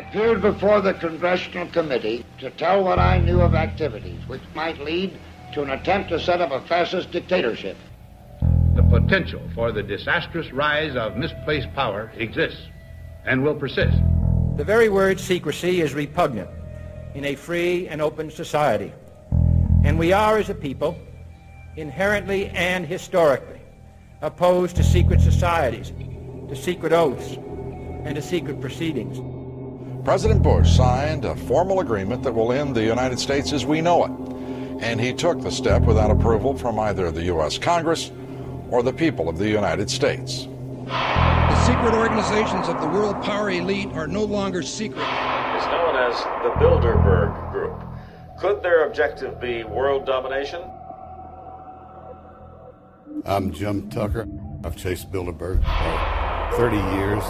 appeared before the Congressional Committee to tell what I knew of activities which might lead to an attempt to set up a fascist dictatorship. The potential for the disastrous rise of misplaced power exists and will persist. The very word secrecy is repugnant in a free and open society. And we are, as a people, inherently and historically opposed to secret societies, to secret oaths, and to secret proceedings. President Bush signed a formal agreement that will end the United States as we know it. And he took the step without approval from either the U.S. Congress or the people of the United States. The secret organizations of the world power elite are no longer secret. It's known as the Bilderberg Group. Could their objective be world domination? I'm Jim Tucker. I've chased Bilderberg for 30 years.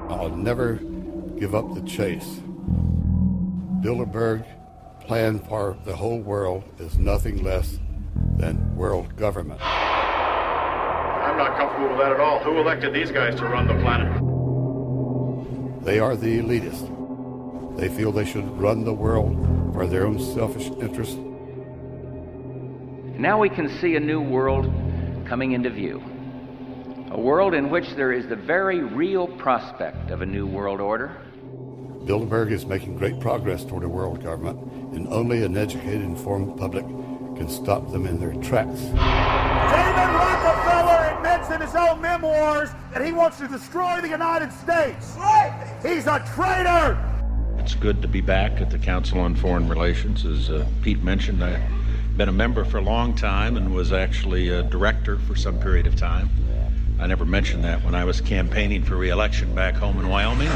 I'll never give up the chase. Bilderberg plan for the whole world is nothing less than world government. I'm not comfortable with that at all. Who elected these guys to run the planet? They are the elitists. They feel they should run the world for their own selfish interests. Now we can see a new world coming into view. A world in which there is the very real prospect of a new world order. Bilderberg is making great progress toward a world government, and only an educated, informed public can stop them in their tracks. David Rockefeller admits in his own memoirs that he wants to destroy the United States. Right. He's a traitor! It's good to be back at the Council on Foreign Relations. As Pete mentioned, I've been a member for a long time and was actually a director for some period of time. I never mentioned that when I was campaigning for re-election back home in Wyoming.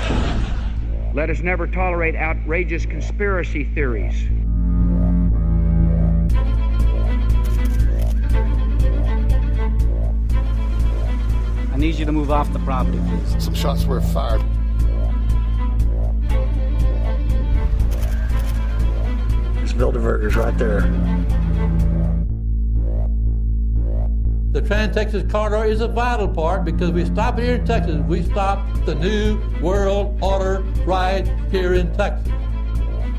Let us never tolerate outrageous conspiracy theories. I need you to move off the property, please. Some shots were fired. There's Bilderbergers right there. The Trans-Texas Corridor is a vital part because we stop here in Texas. We stop the New World Order right here in Texas.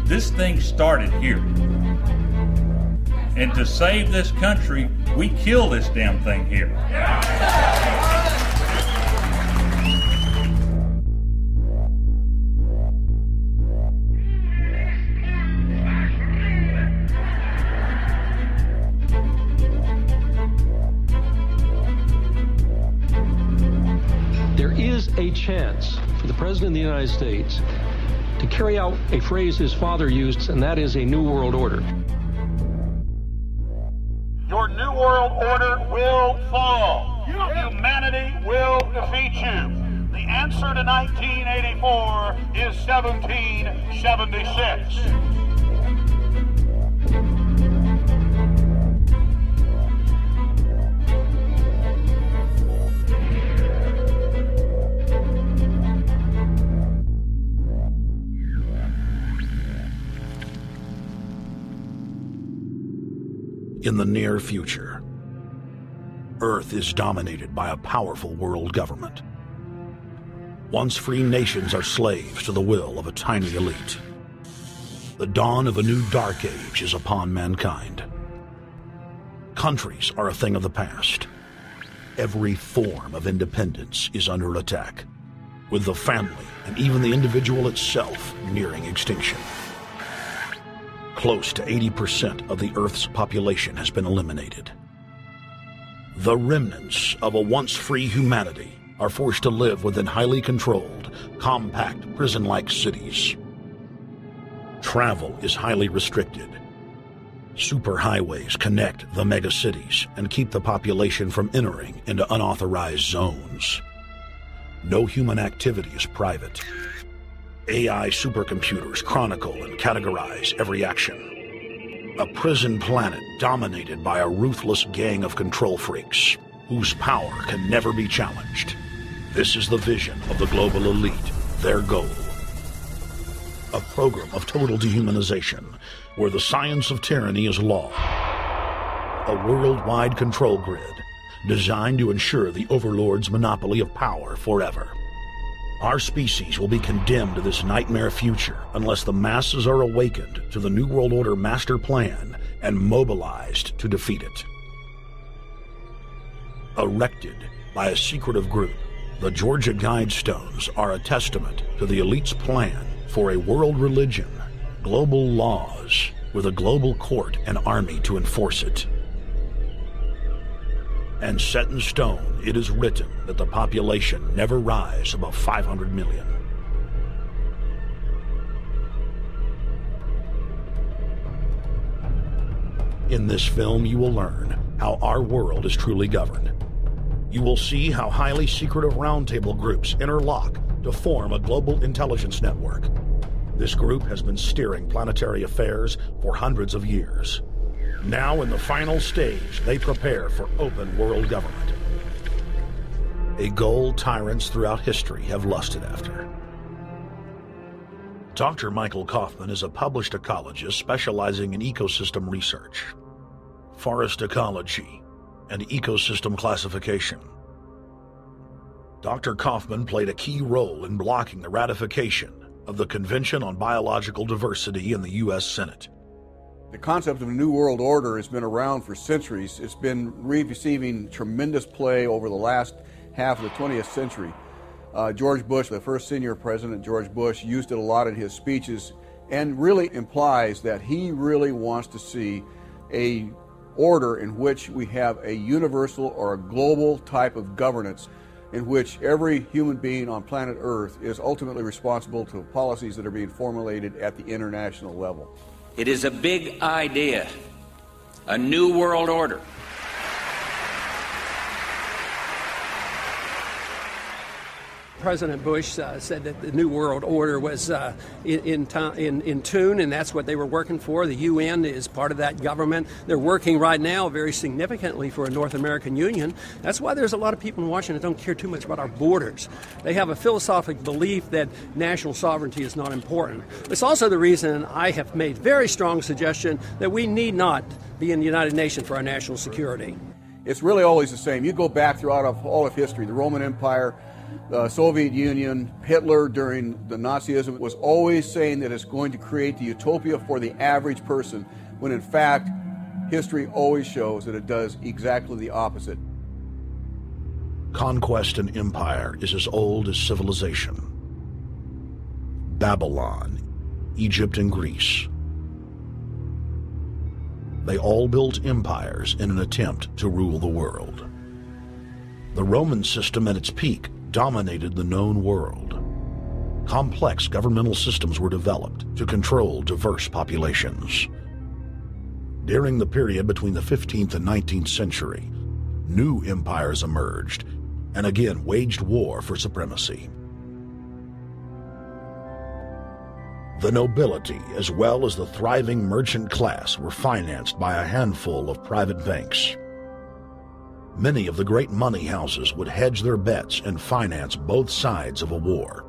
This thing started here. And to save this country, we kill this damn thing here. A chance for the President of the United States to carry out a phrase his father used, and that is a new world order. Your new world order will fall. Humanity will defeat you. The answer to 1984 is 1776. In the near future, Earth is dominated by a powerful world government. Once free nations are slaves to the will of a tiny elite. The dawn of a new dark age is upon mankind. Countries are a thing of the past. Every form of independence is under attack, with the family and even the individual itself nearing extinction. Close to 80% of the Earth's population has been eliminated. The remnants of a once-free humanity are forced to live within highly controlled, compact, prison-like cities. Travel is highly restricted. Superhighways connect the megacities and keep the population from entering into unauthorized zones. No human activity is private. AI supercomputers chronicle and categorize every action. A prison planet dominated by a ruthless gang of control freaks, whose power can never be challenged. This is the vision of the global elite, their goal. A program of total dehumanization, where the science of tyranny is law. A worldwide control grid, designed to ensure the overlord's monopoly of power forever. Our species will be condemned to this nightmare future unless the masses are awakened to the New World Order master plan and mobilized to defeat it. Erected by a secretive group, the Georgia Guidestones are a testament to the elite's plan for a world religion, global laws, with a global court and army to enforce it. And set in stone, it is written that the population never rise above 500 million. In this film, you will learn how our world is truly governed. You will see how highly secretive roundtable groups interlock to form a global intelligence network. This group has been steering planetary affairs for hundreds of years. Now, in the final stage, they prepare for open world government. A goal tyrants throughout history have lusted after. Dr. Michael Kaufman is a published ecologist specializing in ecosystem research, forest ecology, and ecosystem classification. Dr. Kaufman played a key role in blocking the ratification of the Convention on Biological Diversity in the U.S. Senate. The concept of a New World Order has been around for centuries. It's been receiving tremendous play over the last half of the 20th century. George Bush, the first senior president, George Bush, used it a lot in his speeches and really implies that he really wants to see a order in which we have a universal or a global type of governance in which every human being on planet Earth is ultimately responsible to policies that are being formulated at the international level. It is a big idea, a new world order. President Bush said that the New World Order was in tune, and that's what they were working for. The UN is part of that government. They're working right now very significantly for a North American Union. That's why there's a lot of people in Washington that don't care too much about our borders. They have a philosophic belief that national sovereignty is not important. It's also the reason I have made very strong suggestion that we need not be in the United Nations for our national security. It's really always the same. You go back throughout all of history, the Roman Empire, the Soviet Union, Hitler during the Nazism was always saying that it's going to create the utopia for the average person, when in fact, history always shows that it does exactly the opposite. Conquest and empire is as old as civilization. Babylon, Egypt, and Greece. They all built empires in an attempt to rule the world. The Roman system at its peak dominated the known world. Complex governmental systems were developed to control diverse populations. During the period between the 15th and 19th century, new empires emerged and again waged war for supremacy. The nobility, as well as the thriving merchant class, were financed by a handful of private banks. Many of the great money houses would hedge their bets and finance both sides of a war.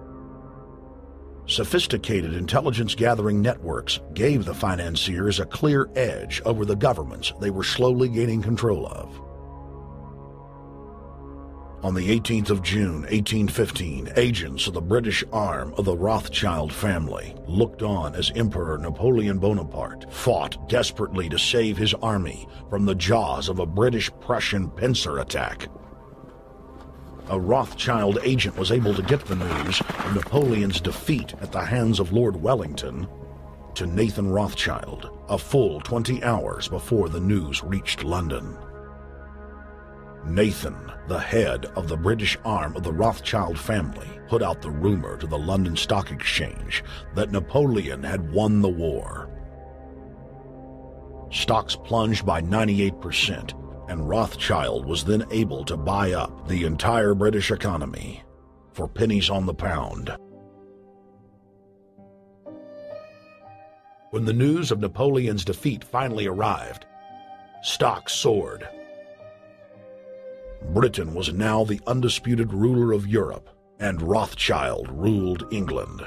Sophisticated intelligence-gathering networks gave the financiers a clear edge over the governments they were slowly gaining control of. On the 18th of June, 1815, agents of the British arm of the Rothschild family looked on as Emperor Napoleon Bonaparte fought desperately to save his army from the jaws of a British-Prussian pincer attack. A Rothschild agent was able to get the news of Napoleon's defeat at the hands of Lord Wellington to Nathan Rothschild, a full 20 hours before the news reached London. Nathan, the head of the British arm of the Rothschild family, put out the rumor to the London Stock Exchange that Napoleon had won the war. Stocks plunged by 98%, and Rothschild was then able to buy up the entire British economy for pennies on the pound. When the news of Napoleon's defeat finally arrived, stocks soared. Britain was now the undisputed ruler of Europe, and Rothschild ruled England.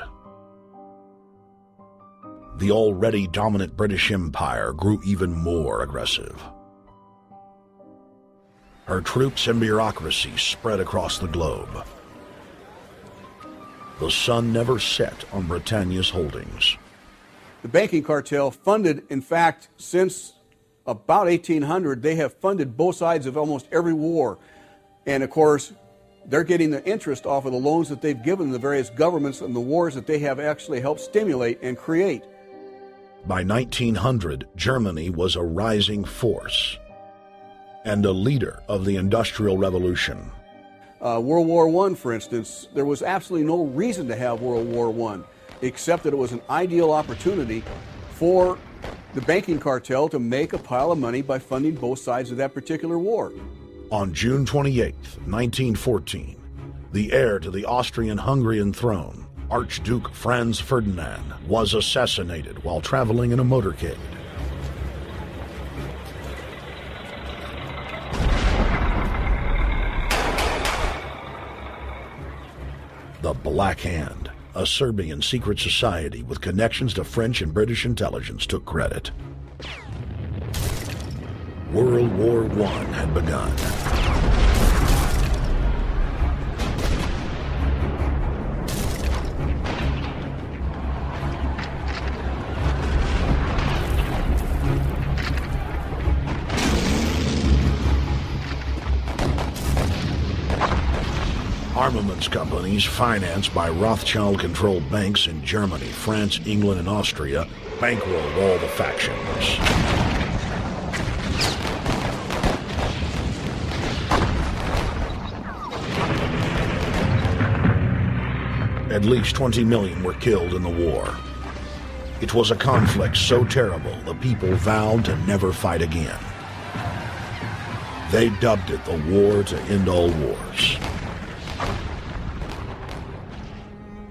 The already dominant British Empire grew even more aggressive. Her troops and bureaucracy spread across the globe. the sun never set on Britannia's holdings. The banking cartel funded, in fact, since about 1800, they have funded both sides of almost every war. And of course, they're getting the interest off of the loans that they've given the various governments and the wars that they have actually helped stimulate and create. By 1900, Germany was a rising force and a leader of the Industrial Revolution. World War I, for instance, there was absolutely no reason to have World War I, except that it was an ideal opportunity for the banking cartel to make a pile of money by funding both sides of that particular war. On June 28, 1914, the heir to the Austrian-Hungarian throne, Archduke Franz Ferdinand, was assassinated while traveling in a motorcade. The Black Hand, a Serbian secret society with connections to French and British intelligence, took credit. World War I had begun. Armaments companies financed by Rothschild-controlled banks in Germany, France, England, and Austria bankrolled all the factions. At least 20 million were killed in the war. It was a conflict so terrible the people vowed to never fight again. They dubbed it the war to end all wars.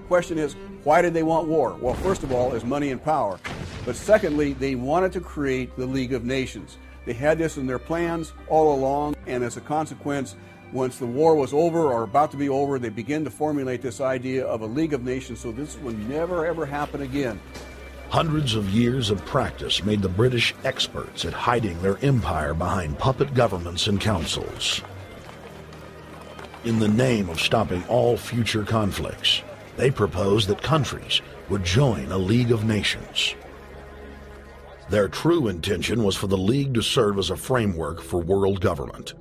Question is, why did they want war? Well, first of all, is money and power. But secondly, they wanted to create the League of Nations. They had this in their plans all along, and as a consequence, once the war was over or about to be over, they began to formulate this idea of a League of Nations, so this would never ever happen again. Hundreds of years of practice made the British experts at hiding their empire behind puppet governments and councils. In the name of stopping all future conflicts, they proposed that countries would join a League of Nations. Their true intention was for the League to serve as a framework for world government.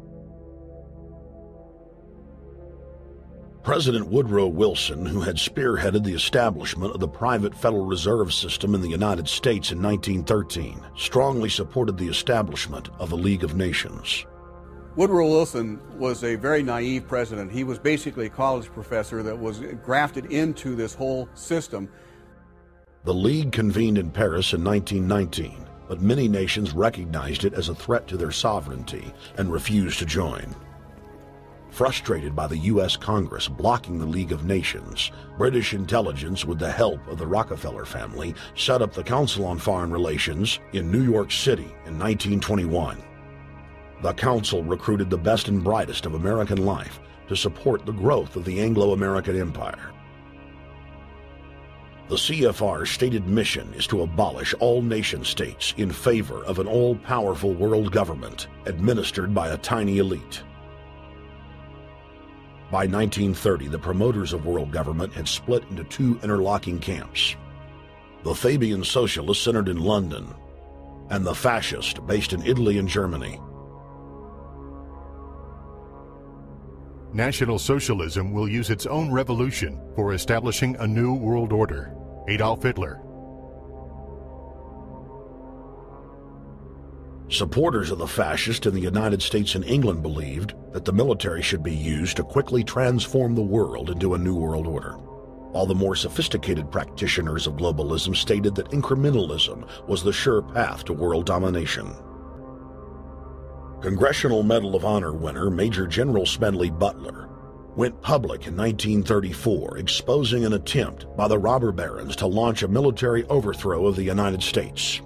President Woodrow Wilson, who had spearheaded the establishment of the private Federal Reserve System in the United States in 1913, strongly supported the establishment of the League of Nations. Woodrow Wilson was a very naive president. He was basically a college professor that was grafted into this whole system. The League convened in Paris in 1919, but many nations recognized it as a threat to their sovereignty and refused to join. Frustrated by the U.S. Congress blocking the League of Nations, British intelligence, with the help of the Rockefeller family, set up the Council on Foreign Relations in New York City in 1921. The Council recruited the best and brightest of American life to support the growth of the Anglo-American Empire. The CFR's stated mission is to abolish all nation-states in favor of an all-powerful world government administered by a tiny elite. By 1930, the promoters of world government had split into two interlocking camps: the Fabian Socialists centered in London, and the Fascists based in Italy and Germany. National Socialism will use its own revolution for establishing a new world order. Adolf Hitler. Supporters of the fascists in the United States and England believed that the military should be used to quickly transform the world into a new world order, while the more sophisticated practitioners of globalism stated that incrementalism was the sure path to world domination. Congressional Medal of Honor winner Major General Smedley Butler went public in 1934, exposing an attempt by the robber barons to launch a military overthrow of the United States.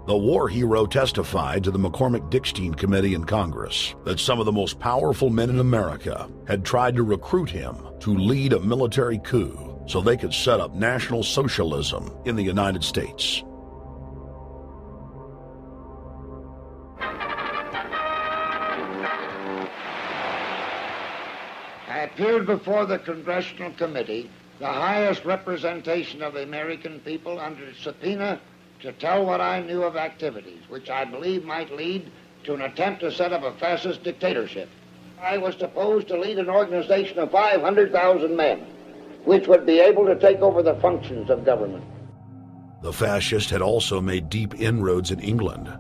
The war hero testified to the McCormick-Dickstein Committee in Congress that some of the most powerful men in America had tried to recruit him to lead a military coup so they could set up National Socialism in the United States. I appeared before the Congressional Committee the highest representation of the American people under subpoena to tell what I knew of activities which I believe might lead to an attempt to set up a fascist dictatorship. I was supposed to lead an organization of 500,000 men, which would be able to take over the functions of government. The fascist had also made deep inroads in England.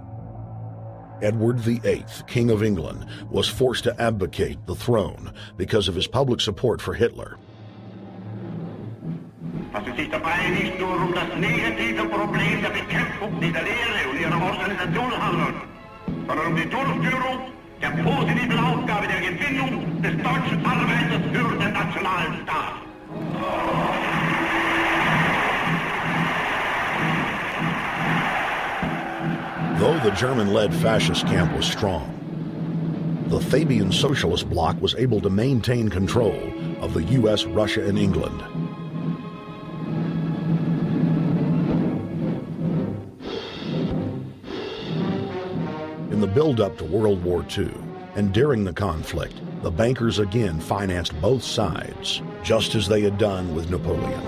Edward VIII, King of England, was forced to abdicate the throne because of his public support for Hitler. Was es sich dabei nicht nur das negative Problem der Bekämpfung dieser Lehre und ihrer Organisation handelt, sondern die Durchführung der positiven Aufgabe der Gewinnung des deutschen Arbeiters für den nationalen Staat. Though the German-led fascist camp was strong, the Fabian Socialist Bloc was able to maintain control of the U.S., Russia, and England. In the build-up to World War II, and during the conflict, the bankers again financed both sides, just as they had done with Napoleon.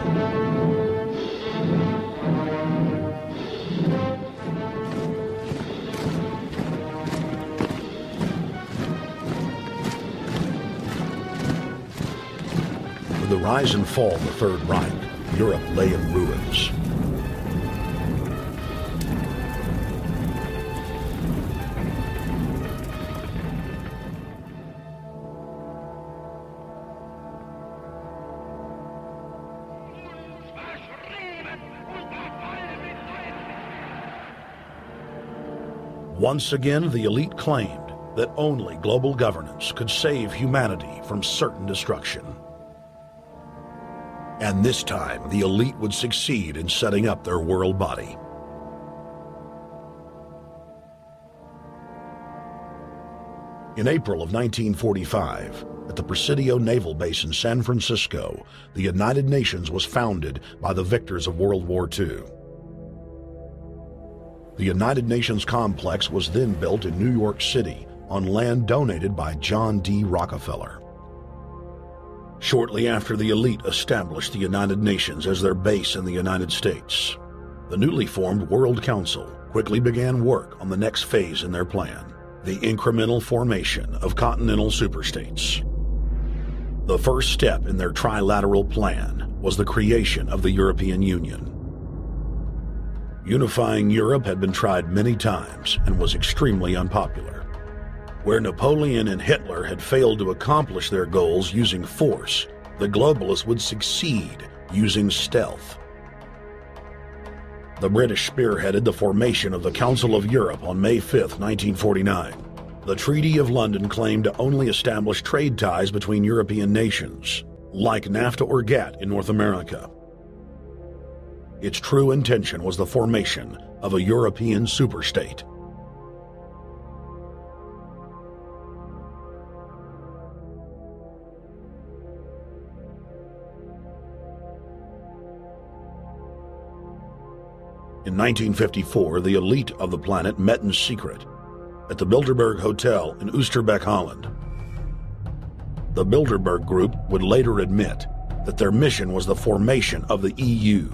With the rise and fall of the Third Reich, Europe lay in ruins. Once again, the elite claimed that only global governance could save humanity from certain destruction. And this time, the elite would succeed in setting up their world body. In April of 1945, at the Presidio Naval Base in San Francisco, the United Nations was founded by the victors of World War II. The United Nations complex was then built in New York City on land donated by John D. Rockefeller. Shortly after the elite established the United Nations as their base in the United States, the newly formed World Council quickly began work on the next phase in their plan, the incremental formation of continental superstates. The first step in their trilateral plan was the creation of the European Union. Unifying Europe had been tried many times and was extremely unpopular. Where Napoleon and Hitler had failed to accomplish their goals using force, the globalists would succeed using stealth. The British spearheaded the formation of the Council of Europe on May 5, 1949. The Treaty of London claimed to only establish trade ties between European nations, like NAFTA or GATT in North America. Its true intention was the formation of a European superstate. In 1954, the elite of the planet met in secret at the Bilderberg Hotel in Oosterbeek, Holland. The Bilderberg Group would later admit that their mission was the formation of the EU.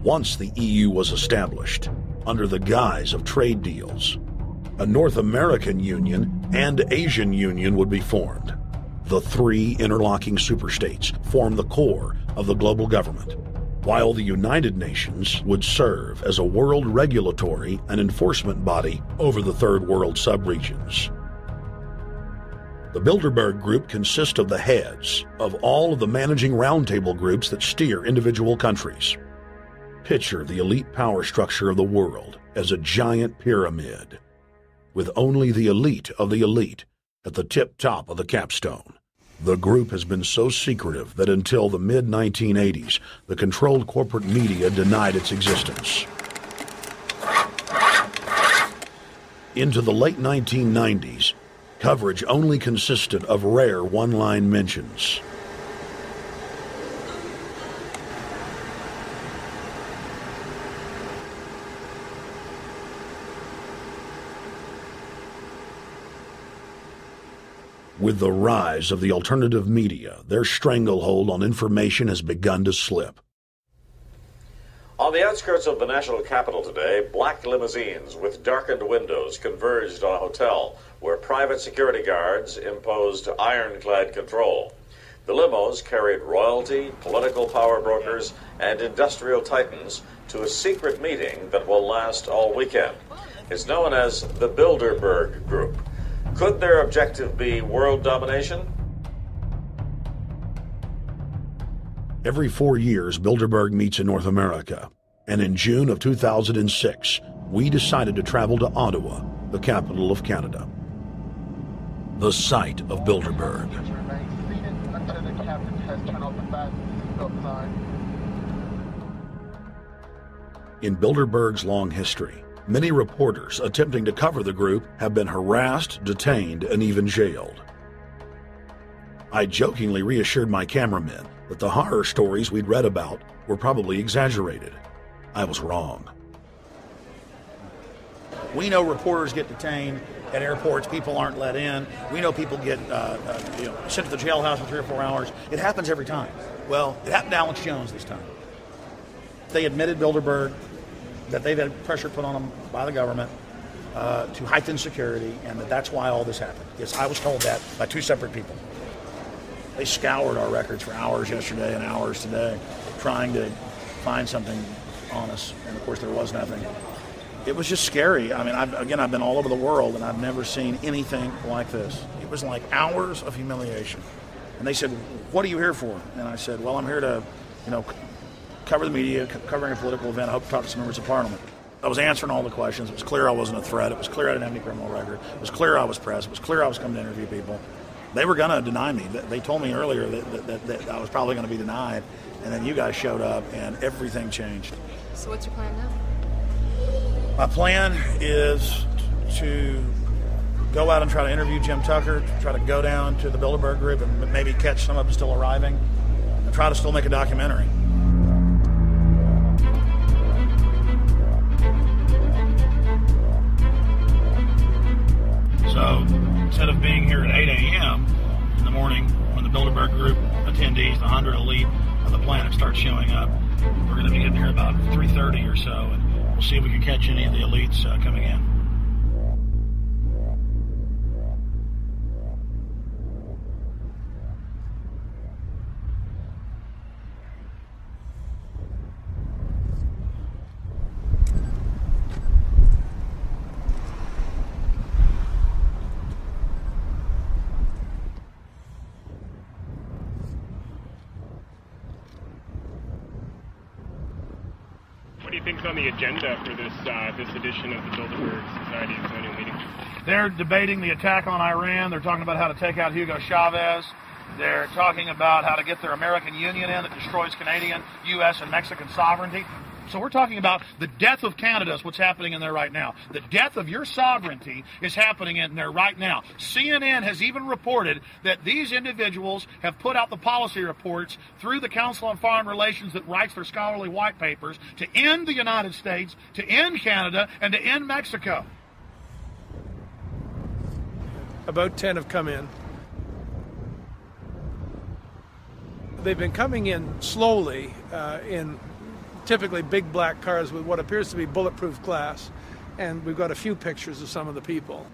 Once the EU was established, under the guise of trade deals, a North American Union and Asian Union would be formed. The three interlocking superstates formed the core of the global government, while the United Nations would serve as a world regulatory and enforcement body over the Third World subregions. The Bilderberg Group consists of the heads of all of the managing roundtable groups that steer individual countries. Picture the elite power structure of the world as a giant pyramid, with only the elite of the elite at the tip top of the capstone. The group has been so secretive that until the mid-1980s, the controlled corporate media denied its existence. Into the late 1990s, coverage only consisted of rare one-line mentions. With the rise of the alternative media, their stranglehold on information has begun to slip. On the outskirts of the national capital today, black limousines with darkened windows converged on a hotel where private security guards imposed ironclad control. The limos carried royalty, political power brokers, and industrial titans to a secret meeting that will last all weekend. It's known as the Bilderberg Group. Could their objective be world domination? Every 4 years, Bilderberg meets in North America, and in June of 2006, we decided to travel to Ottawa, the capital of Canada. The site of Bilderberg. In Bilderberg's long history, many reporters attempting to cover the group have been harassed, detained, and even jailed. I jokingly reassured my cameramen that the horror stories we'd read about were probably exaggerated. I was wrong. We know reporters get detained at airports. People aren't let in. We know people get sent to the jailhouse for 3 or 4 hours. It happens every time. Well, it happened to Alex Jones this time. They admitted, Bilderberg, that they've had pressure put on them by the government to heighten security, and that's why all this happened. Yes, I was told that by 2 separate people. They scoured our records for hours yesterday and hours today, trying to find something on us, and of course there was nothing. It was just scary. I mean, I've been all over the world, and I've never seen anything like this. It was like hours of humiliation. And they said, "What are you here for?" And I said, "Well, I'm here to, cover the media, covering a political event. I hope to talk to some members of Parliament." I was answering all the questions. It was clear I wasn't a threat. It was clear I didn't have any criminal record. It was clear I was press. It was clear I was coming to interview people. They were going to deny me. They told me earlier that I was probably going to be denied, and then you guys showed up, and everything changed. So what's your plan now? My plan is to go out and try to interview Jim Tucker, try to go down to the Bilderberg Group and maybe catch some of them still arriving, and try to still make a documentary. So instead of being here at 8 a.m. in the morning when the Bilderberg Group attendees, the 100 elite of the planet, start showing up, we're going to be getting here about 3:30 or so, and we'll see if we can catch any of the elites coming in. What do you think is on the agenda for this edition of the Bilderberg Society's annual meeting? They're debating the attack on Iran. They're talking about how to take out Hugo Chavez. They're talking about how to get their American Union in that destroys Canadian, U.S., and Mexican sovereignty. So we're talking about the death of Canada is what's happening in there right now. The death of your sovereignty is happening in there right now. CNN has even reported that these individuals have put out the policy reports through the Council on Foreign Relations that writes their scholarly white papers to end the United States, to end Canada, and to end Mexico. About 10 have come in. They've been coming in slowly in typically big black cars with what appears to be bulletproof glass, and we've got a few pictures of some of the people.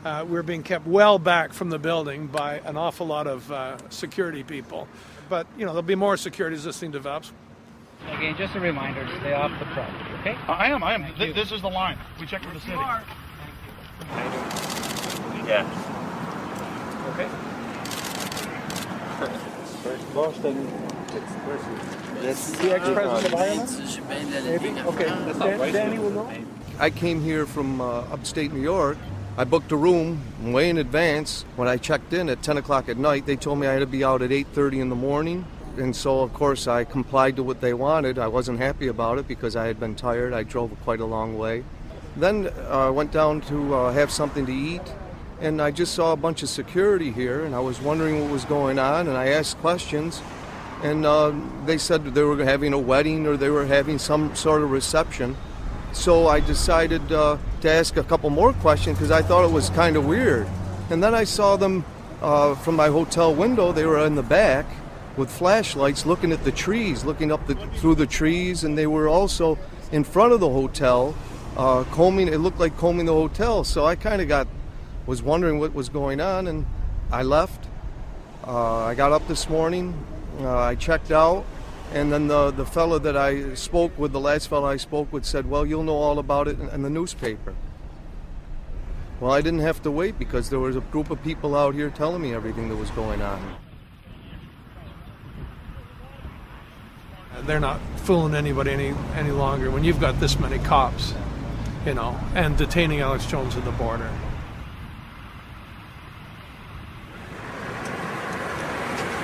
We're being kept well back from the building by an awful lot of security people, but there'll be more security as this thing develops. Again, just a reminder to stay off the property, okay? I am. This is the line. We checked with the city. Yeah. Okay. Boston. That's the ex-president of Ireland? Maybe? Okay. Danny will know. I came here from upstate New York. I booked a room way in advance. When I checked in at 10 o'clock at night, they told me I had to be out at 8:30 in the morning. And so, of course, I complied to what they wanted. I wasn't happy about it because I had been tired. I drove quite a long way. Then I went down to have something to eat, and I just saw a bunch of security here, and I was wondering what was going on, and I asked questions. And they said they were having a wedding or they were having some sort of reception. So I decided to ask a couple more questions because I thought it was kind of weird. And then I saw them from my hotel window. They were in the back with flashlights looking at the trees, looking up through the trees, and they were also in front of the hotel combing. It looked like combing the hotel. So I kind of was wondering what was going on, and I left. I got up this morning. I checked out. And then the fellow that I spoke with, the last fellow I spoke with, said, well, you'll know all about it in the newspaper. Well, I didn't have to wait because there was a group of people out here telling me everything that was going on. They're not fooling anybody any longer when you've got this many cops, and detaining Alex Jones at the border.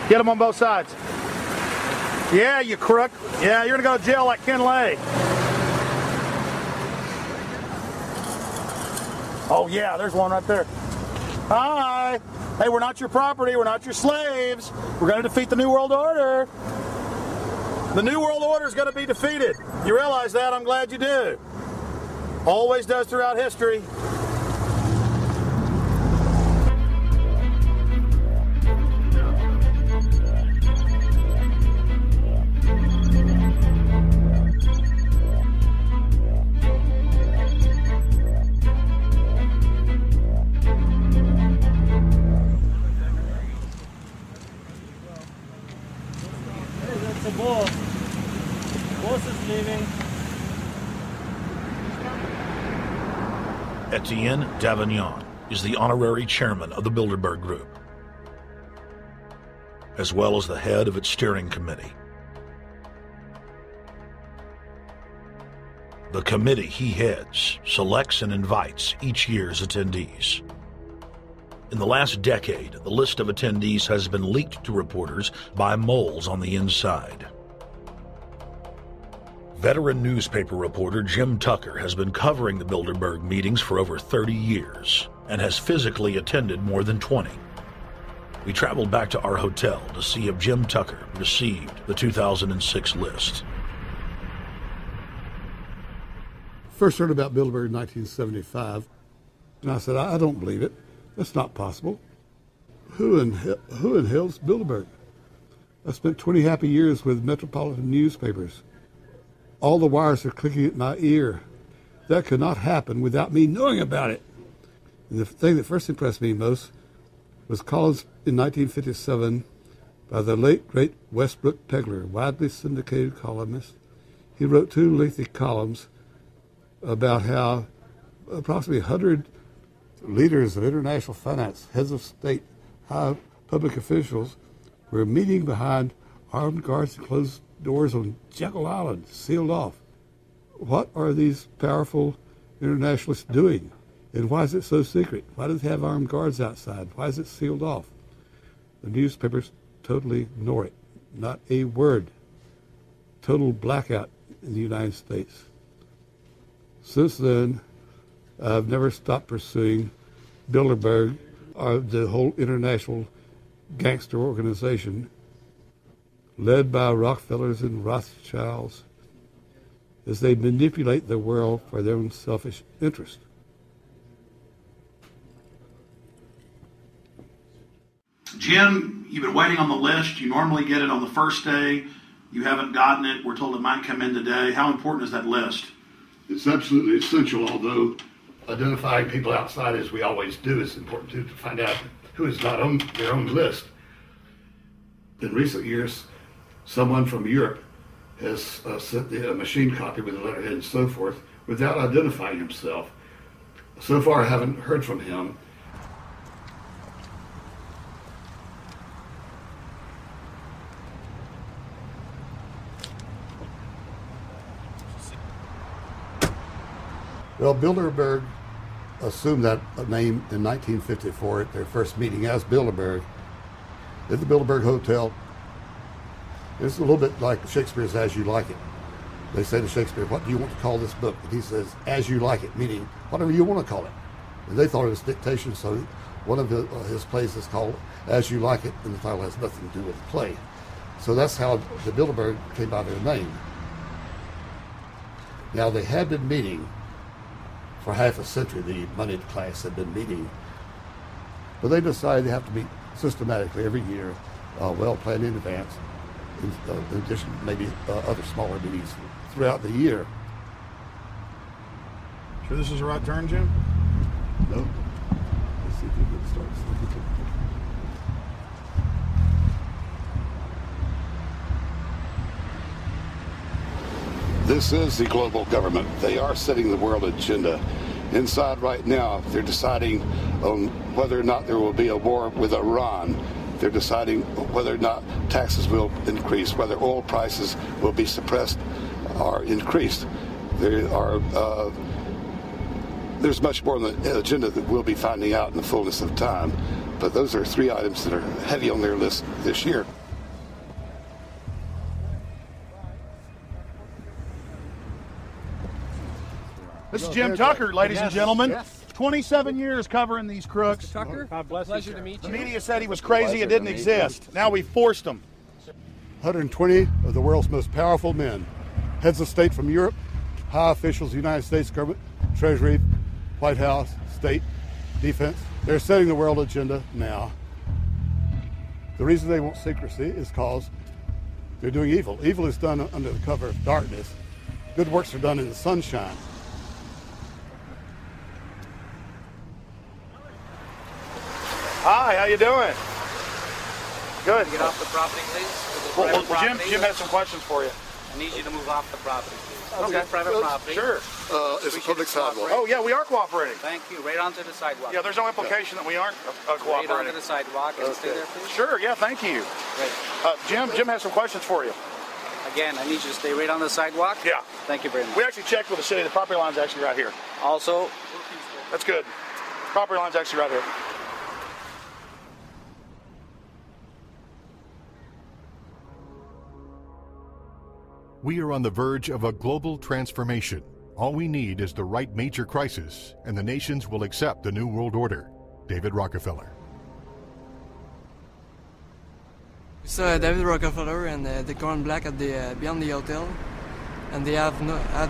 Get them on both sides. Yeah, you crook. Yeah, you're going to go to jail like Ken Lay. Oh, yeah, there's one right there. Hi. Hey, we're not your property. We're not your slaves. We're going to defeat the New World Order. The New World Order is going to be defeated. You realize that? I'm glad you do. Always does throughout history. Etienne Davignon is the honorary chairman of the Bilderberg Group, as well as the head of its steering committee. The committee he heads selects and invites each year's attendees. In the last decade, the list of attendees has been leaked to reporters by moles on the inside. Veteran newspaper reporter Jim Tucker has been covering the Bilderberg meetings for over 30 years and has physically attended more than 20. We traveled back to our hotel to see if Jim Tucker received the 2006 list. First heard about Bilderberg in 1975, and I said, I don't believe it. That's not possible. Who in hell's Bilderberg? I spent 20 happy years with metropolitan newspapers. All the wires are clicking at my ear. That could not happen without me knowing about it. And the thing that first impressed me most was columns in 1957 by the late, great Westbrook Pegler, widely syndicated columnist. He wrote 2 lengthy columns about how approximately 100 leaders of international finance, heads of state, high public officials were meeting behind armed guards and closed doors on Jekyll Island, sealed off. What are these powerful internationalists doing? And why is it so secret? Why do they have armed guards outside? Why is it sealed off? The newspapers totally ignore it. Not a word. Total blackout in the United States. Since then, I've never stopped pursuing Bilderberg or the whole international gangster organization led by Rockefellers and Rothschilds as they manipulate the world for their own selfish interest. Jim, you've been waiting on the list. You normally get it on the first day. You haven't gotten it. We're told it might come in today. How important is that list? It's absolutely essential, although identifying people outside, as we always do, is important too, to find out who is not on their own list. In recent years, someone from Europe has sent a machine copy with a letterhead and so forth without identifying himself. So far, I haven't heard from him. Well, Bilderberg assumed that name in 1954 at their first meeting as Bilderberg at the Bilderberg Hotel. It's a little bit like Shakespeare's As You Like It. They say to Shakespeare, what do you want to call this book? And he says, As You Like It, meaning whatever you want to call it. And they thought it was dictation, so one of his plays is called As You Like It, and the title has nothing to do with the play. So that's how the Bilderberg came by their name. Now, they had been meeting for half a century. The moneyed class had been meeting But they decide they have to meet systematically every year, well planned in advance, in addition to maybe other smaller meetings throughout the year. Sure this is the right turn, Jim? No. Let's see if you can start. This is the global government. They are setting the world agenda. Inside right now, they're deciding on whether or not there will be a war with Iran. They're deciding whether or not taxes will increase, whether oil prices will be suppressed or increased. There's much more on the agenda that we'll be finding out in the fullness of time. But those are 3 items that are heavy on their list this year. This is Jim Tucker, ladies and gentlemen. Yes. 27 years covering these crooks. Mr. Tucker, pleasure to meet you. The media said he was crazy, it didn't exist. Now we forced him. 120 of the world's most powerful men, heads of state from Europe, high officials of the United States government, Treasury, White House, state, defense. They're setting the world agenda now. The reason they want secrecy is because they're doing evil. Evil is done under the cover of darkness. Good works are done in the sunshine. Hi, how you doing? Good. Get off the property, please. Well, Jim has some questions for you. I need you to move off the property, please. Okay. Private property. Sure. It's a public sidewalk. Oh, yeah, we are cooperating. Thank you. Right onto the sidewalk. Yeah, there's no implication that we aren't cooperating. Right onto the sidewalk and stay there, please. Sure, yeah, thank you. Great. Jim has some questions for you. Again, I need you to stay right on the sidewalk. Yeah. Thank you very much. We actually checked with the city. The property line's actually right here. Also, that's good. Property line's actually right here. We are on the verge of a global transformation. All we need is the right major crisis, and the nations will accept the New World Order. David Rockefeller. It's David Rockefeller and the Corn Black at the beyond the hotel, and they had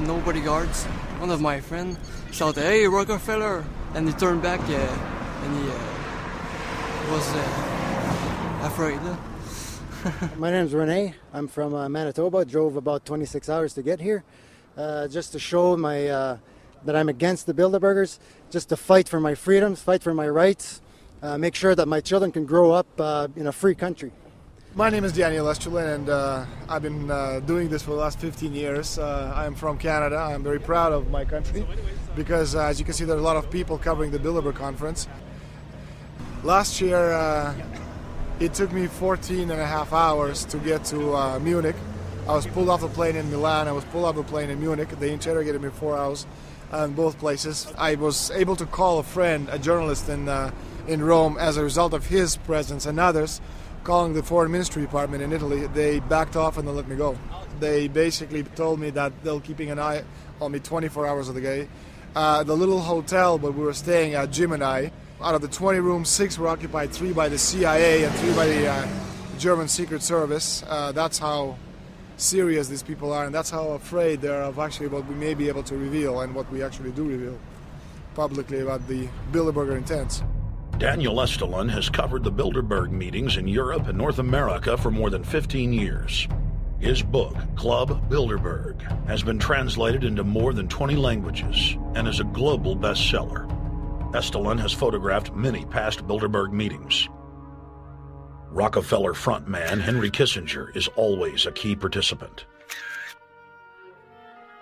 no bodyguards. One of my friends shouted, "Hey, Rockefeller!" and he turned back and he was afraid. My name's Rene. I'm from Manitoba. Drove about 26 hours to get here, just to show that I'm against the Bilderbergers, just to fight for my freedoms, fight for my rights, make sure that my children can grow up in a free country. My name is Daniel Estrelin, and I've been doing this for the last 15 years. I'm from Canada. I'm very proud of my country because, as you can see, there are a lot of people covering the Bilderberg conference. Last year, it took me 14 and a half hours to get to Munich. I was pulled off a plane in Milan. I was pulled off a plane in Munich. They interrogated me 4 hours in both places. I was able to call a friend, a journalist in Rome, as a result of his presence and others. Calling the Foreign Ministry Department in Italy, they backed off and they let me go. They basically told me that they're keeping an eye on me 24 hours of the day. The little hotel where we were staying at, Jim and I, out of the 20 rooms, 6 were occupied, 3 by the CIA and 3 by the German Secret Service. That's how serious these people are, and that's how afraid they are of actually what we may be able to reveal and what we actually do reveal publicly about the Bilderberger intents. Daniel Estrelin has covered the Bilderberg meetings in Europe and North America for more than 15 years. His book, Club Bilderberg, has been translated into more than 20 languages and is a global bestseller. Estrelin has photographed many past Bilderberg meetings. Rockefeller frontman Henry Kissinger is always a key participant.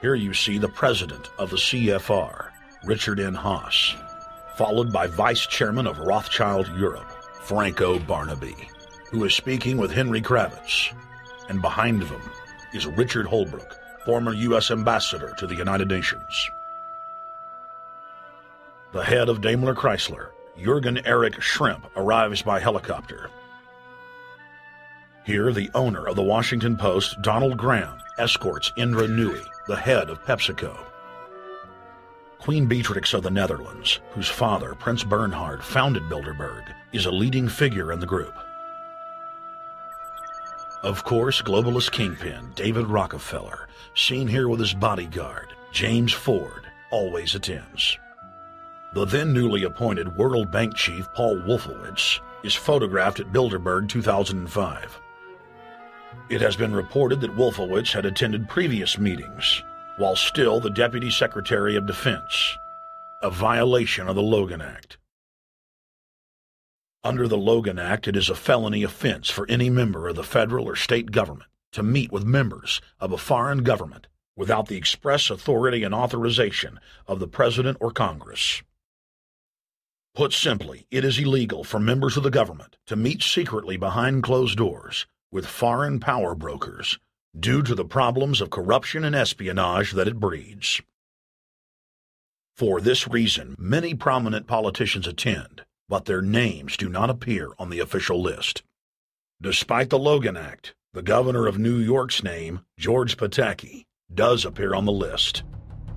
Here you see the president of the CFR, Richard N. Haas, followed by Vice Chairman of Rothschild Europe, Franco Barnaby, who is speaking with Henry Kravitz. And behind them is Richard Holbrooke, former U.S. Ambassador to the United Nations. The head of Daimler Chrysler, Jürgen Erich Schrimp, arrives by helicopter. Here, the owner of the Washington Post, Donald Graham, escorts Indra Nooyi, the head of PepsiCo. Queen Beatrix of the Netherlands, whose father, Prince Bernhard, founded Bilderberg, is a leading figure in the group. Of course, globalist kingpin David Rockefeller, seen here with his bodyguard, James Ford, always attends. The then newly appointed World Bank chief Paul Wolfowitz is photographed at Bilderberg 2005. It has been reported that Wolfowitz had attended previous meetings while still the Deputy Secretary of Defense, a violation of the Logan Act. Under the Logan Act, it is a felony offense for any member of the federal or state government to meet with members of a foreign government without the express authority and authorization of the President or Congress. Put simply, it is illegal for members of the government to meet secretly behind closed doors with foreign power brokers due to the problems of corruption and espionage that it breeds. For this reason, many prominent politicians attend, but their names do not appear on the official list. Despite the Logan Act, the governor of New York's name, George Pataki, does appear on the list,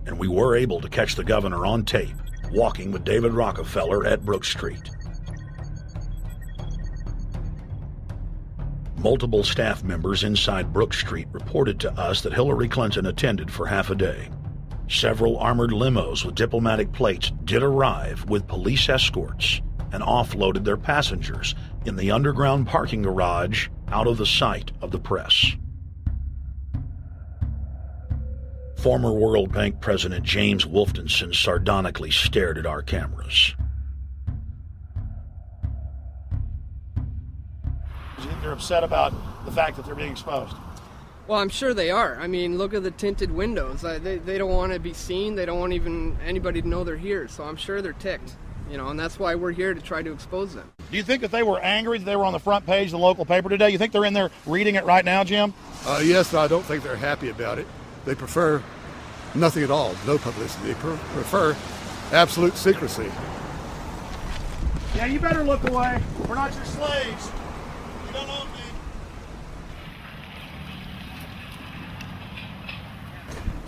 and we were able to catch the governor on tape walking with David Rockefeller at Brook Street. Multiple staff members inside Brook Street reported to us that Hillary Clinton attended for half a day. Several armored limos with diplomatic plates did arrive with police escorts and offloaded their passengers in the underground parking garage out of the sight of the press. Former World Bank President James Wolfensohn sardonically stared at our cameras. They're upset about the fact that they're being exposed. Well, I'm sure they are. I mean, look at the tinted windows. They don't want to be seen. They don't want even anybody to know they're here. So I'm sure they're ticked, and that's why we're here to try to expose them. Do you think that they were angry that they were on the front page of the local paper today? You think they're in there reading it right now, Jim? Yes, I don't think they're happy about it. They prefer nothing at all, no publicity. They prefer absolute secrecy. Yeah, you better look away. We're not your slaves. You don't own me.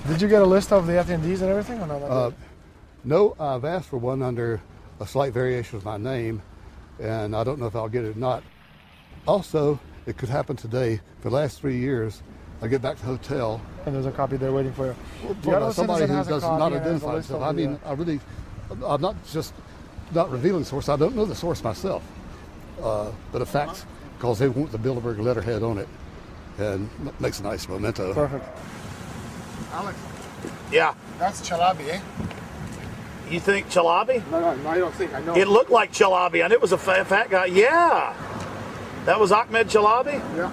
Did you get a list of the attendees and everything, or not? No, I've asked for one under a slight variation of my name, and I don't know if I'll get it or not. Also, it could happen today. For the last 3 years, I get back to the hotel. And there's a copy there waiting for you. For somebody who does not identify himself. I mean, I'm not just not revealing the source. I don't know the source myself. But the facts, because they want the Bilderberg letterhead on it, and makes a nice memento. Perfect. Alex. Yeah. That's Chalabi, eh? You think Chalabi? No, I don't think. I know. It looked like Chalabi, and it was a fat guy. Yeah. That was Ahmed Chalabi? Yeah.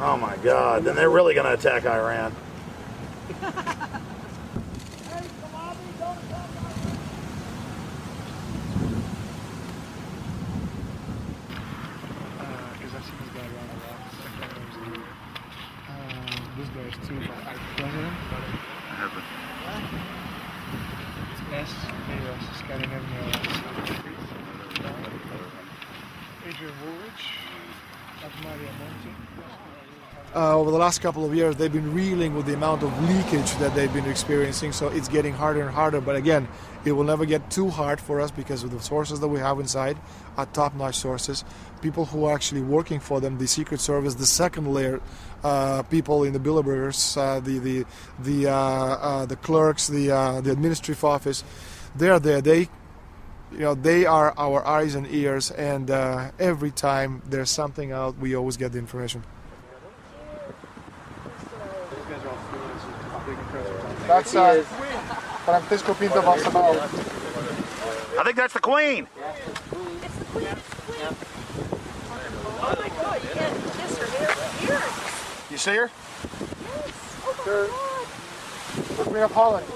Oh, my God. Then they're really going to attack Iran. This guy is too, but I president. I have it. It's S. Scanning Adrian Woolridge. Maria Monti. Over the last couple of years, they've been reeling with the amount of leakage that they've been experiencing, so it's getting harder and harder. But again, it will never get too hard for us because of the sources that we have inside are top-notch sources. People who are actually working for them, the Secret Service, the second layer, people in the Bilderbergers, the clerks, the administrative office, they're there. They are our eyes and ears, and every time there's something out, we always get the information. That's Francisco Pinto Balsamao. I think that's the Queen. It's the Queen. Oh my God, you can't kiss her ears. You see her? Yes. Oh my God. Queen of Holland.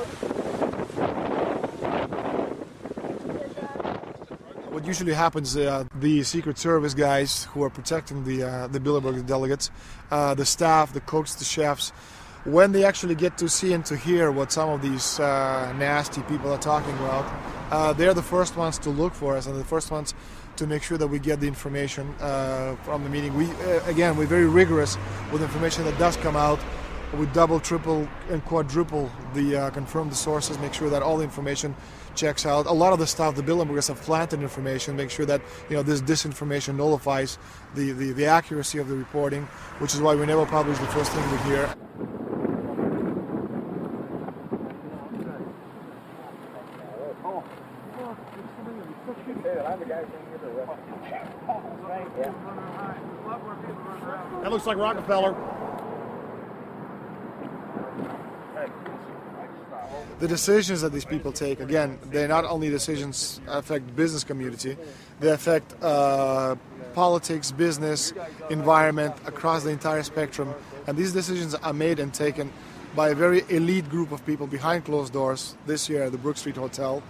What usually happens, the Secret Service guys who are protecting the Bilderberg delegates, the staff, the cooks, the chefs, when they actually get to see and to hear what some of these nasty people are talking about, they're the first ones to look for us and the first ones to make sure that we get the information from the meeting. We're very rigorous with information that does come out. We double, triple, and quadruple confirm the sources, make sure that all the information checks out. A lot of the stuff, the Bilderbergers have planted information, make sure that this disinformation nullifies the accuracy of the reporting, which is why we never publish the first thing we hear. I'm the guy That looks like Rockefeller. The decisions that these people take, again, they're not only decisions affect business community, they affect politics, business, environment, across the entire spectrum. And these decisions are made and taken by a very elite group of people behind closed doors this year at the Brook Street Hotel.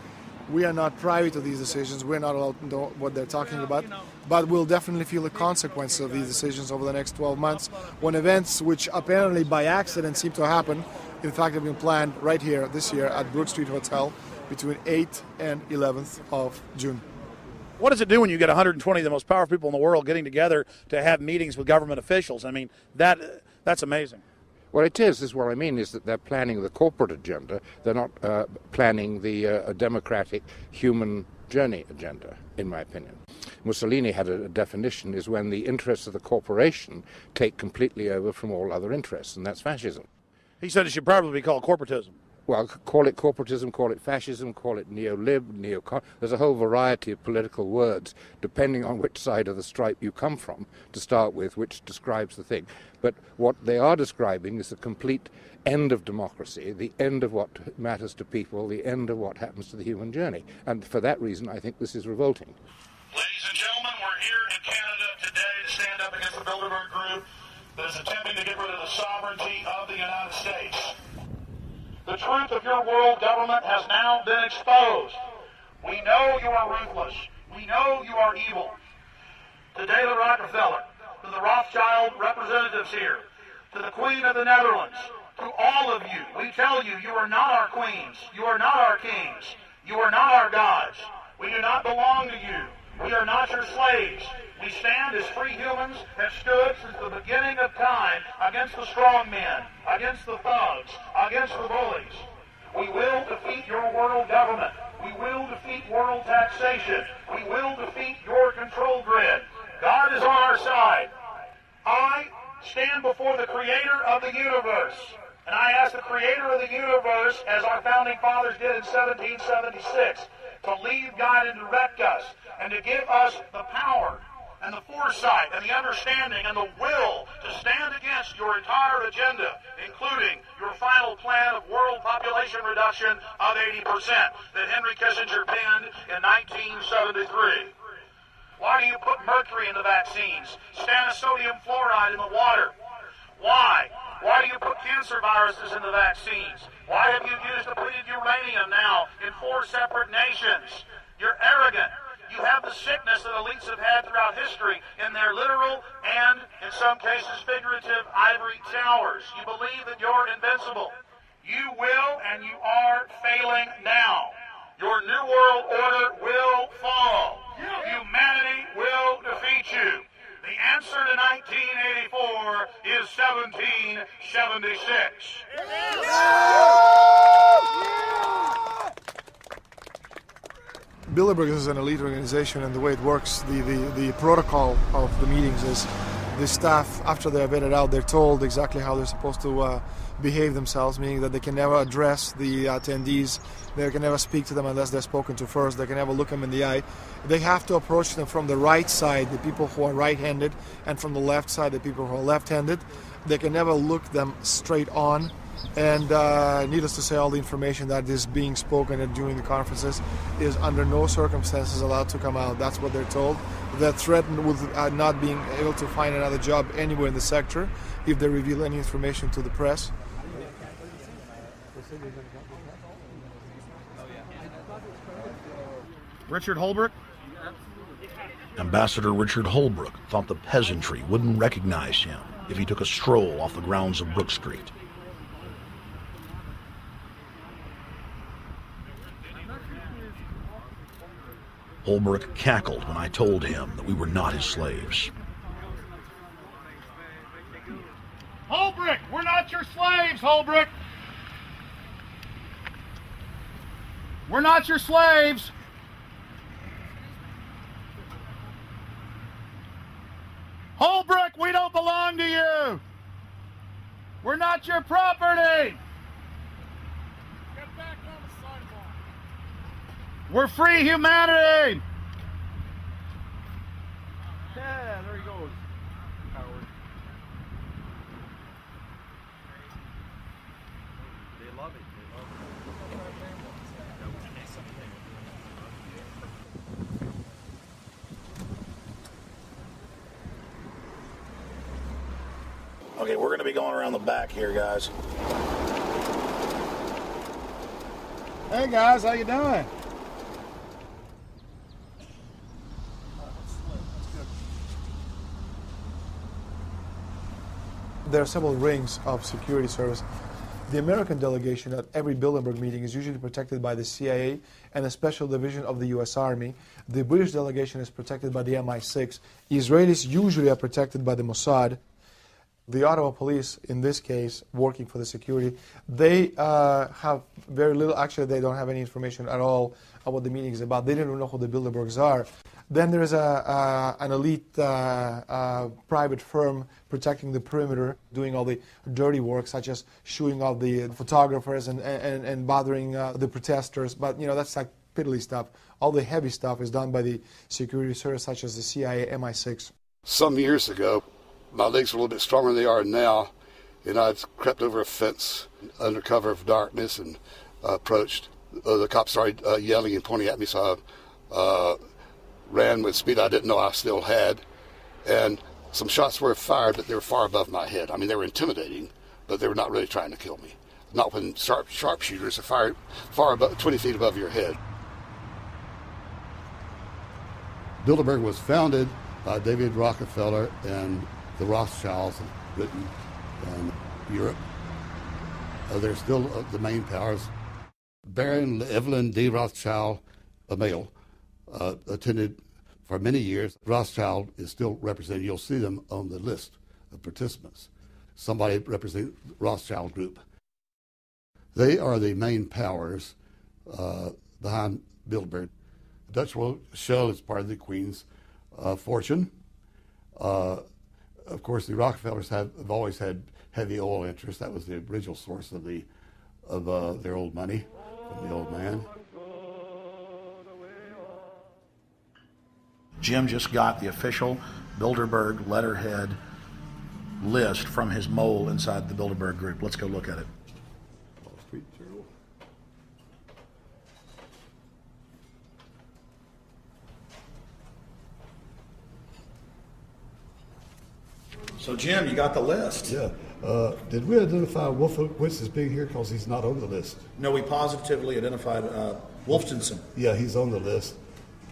We are not privy to these decisions. We're not allowed to know what they're talking about. But we'll definitely feel the consequences of these decisions over the next 12 months when events which apparently by accident seem to happen, in fact, have been planned right here this year at Brook Street Hotel between 8th and 11th of June. What does it do when you get 120 of the most powerful people in the world getting together to have meetings with government officials? I mean, that's amazing. Well, it is what I mean is that they're planning the corporate agenda. They're not planning the democratic human journey agenda, in my opinion. Mussolini had a definition, is when the interests of the corporation take completely over from all other interests, and that's fascism. He said it should probably be called corporatism. Well, call it corporatism, call it fascism, call it neo-lib, neo-con. There's a whole variety of political words, depending on which side of the stripe you come from, to start with, which describes the thing. But what they are describing is the complete end of democracy, the end of what matters to people, the end of what happens to the human journey. And for that reason, I think this is revolting. Ladies and gentlemen, we're here in Canada today to stand up against the Bilderberg Group that is attempting to get rid of the sovereignty of the United States. The truth of your world government has now been exposed. We know you are ruthless. We know you are evil. To David Rockefeller, to the Rothschild representatives here, to the Queen of the Netherlands, to all of you, we tell you, you are not our queens. You are not our kings. You are not our gods. We do not belong to you. We are not your slaves. We stand as free humans, have stood since the beginning of time against the strong men, against the thugs, against the bullies. We will defeat your world government. We will defeat world taxation. We will defeat your control grid. God is on our side. I stand before the creator of the universe, and I ask the creator of the universe, as our founding fathers did in 1776, to lead, guide, and direct us, and to give us the power and the foresight and the understanding and the will to stand against your entire agenda, including your final plan of world population reduction of 80% that Henry Kissinger penned in 1973. Why do you put mercury in the vaccines, sodium fluoride in the water? Why? Why do you put cancer viruses in the vaccines? Why have you used depleted uranium now in 4 separate nations? You're arrogant. You have the sickness that elites have had throughout history in their literal and, in some cases, figurative ivory towers. You believe that you're invincible. You will and you are failing now. Your New World Order will fall. Humanity will defeat you. The answer to 1984 is 1776. Bilderberg is an elite organization, and the way it works, the protocol of the meetings is the staff, after they're vetted out, they're told exactly how they're supposed to behave themselves, meaning that they can never address the attendees, they can never speak to them unless they're spoken to first, they can never look them in the eye. They have to approach them from the right side, the people who are right-handed, and from the left side, the people who are left-handed. They can never look them straight on. And needless to say, all the information that is being spoken during the conferences is under no circumstances allowed to come out. That's what they're told. They're threatened with not being able to find another job anywhere in the sector if they reveal any information to the press. Richard Holbrooke? Ambassador Richard Holbrooke thought the peasantry wouldn't recognize him if he took a stroll off the grounds of Brook Street. Holbrooke cackled when I told him that we were not his slaves. Holbrooke, we're not your slaves, Holbrooke. We're not your slaves. Holbrooke, we don't belong to you. We're not your property. Get back on the sidewalk. We're free humanity! Yeah, there he goes. Howard. They love it. Okay, we're going to be going around the back here, guys. Hey, guys, how you doing? There are several rings of security service. The American delegation at every Bilderberg meeting is usually protected by the CIA and a special division of the U.S. Army. The British delegation is protected by the MI6. Israelis usually are protected by the Mossad. The Ottawa police, in this case, working for the security, they have very little, actually they don't have any information at all on what the meeting is about. They don't even know who the Bilderbergs are. Then there's an elite private firm protecting the perimeter, doing all the dirty work, such as shooing off the photographers and bothering the protesters. But, you know, that's like piddly stuff. All the heavy stuff is done by the security service, such as the CIA, MI6. Some years ago, my legs were a little bit stronger than they are now, and I crept over a fence under cover of darkness and approached. The cops started yelling and pointing at me, so I ran with speed I didn't know I still had, and some shots were fired, but they were far above my head. I mean, they were intimidating, but they were not really trying to kill me. Not when sharpshooters are fired far above, 20 feet above your head. Bilderberg was founded by David Rockefeller and the Rothschilds of Britain and Europe. They're still the main powers. Baron Evelyn de Rothschild, a male, attended for many years. Rothschild is still represented. You'll see them on the list of participants. Somebody representing the Rothschild group. They are the main powers behind Bilderberg. The Dutch Royal Shell is part of the Queen's fortune. Of course, the Rockefellers have always had heavy oil interests. That was the original source of their old money from the old man. Jim just got the official Bilderberg letterhead list from his mole inside the Bilderberg group. Let's go look at it. Wall Street Journal. So, Jim, you got the list. Yeah. Did we identify Wolfowitz as being here because he's not on the list? No, we positively identified Wolfenson. Yeah, he's on the list.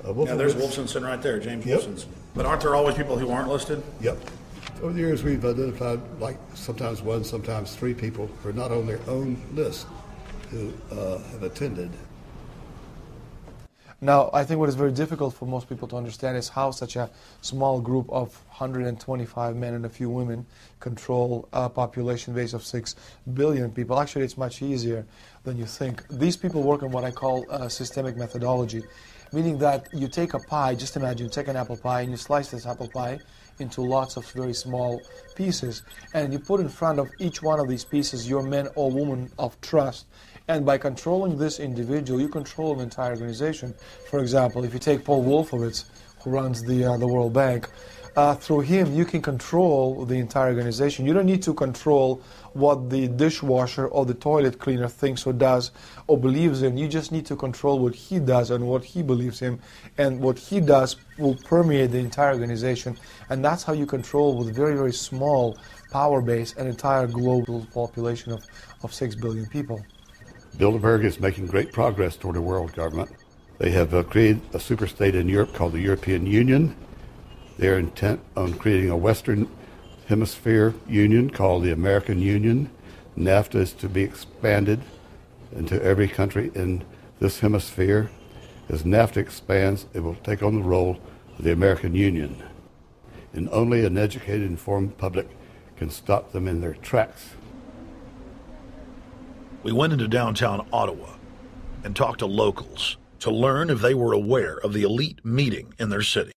Yeah, there's Wolfenson right there, James Yep. Wolfenson. But aren't there always people who aren't listed? Yep. Over the years, we've identified like sometimes one, sometimes three people who are not on their own list who have attended. Now, I think what is very difficult for most people to understand is how such a small group of 125 men and a few women control a population base of 6 billion people. Actually, it's much easier than you think. These people work on what I call systemic methodology, meaning that you take a pie, just imagine you take an apple pie and you slice this apple pie into lots of very small pieces, and you put in front of each one of these pieces your men or women of trust. And by controlling this individual, you control an entire organization. For example, if you take Paul Wolfowitz, who runs the World Bank, through him you can control the entire organization. You don't need to control what the dishwasher or the toilet cleaner thinks or does or believes in. You just need to control what he does and what he believes in. And what he does will permeate the entire organization. And that's how you control, with very, very small power base, an entire global population of 6 billion people. Bilderberg is making great progress toward a world government. They have created a superstate in Europe called the European Union. They are intent on creating a Western Hemisphere Union called the American Union. NAFTA is to be expanded into every country in this hemisphere. As NAFTA expands, it will take on the role of the American Union. And only an educated, informed public can stop them in their tracks. We went into downtown Ottawa and talked to locals to learn if they were aware of the elite meeting in their city.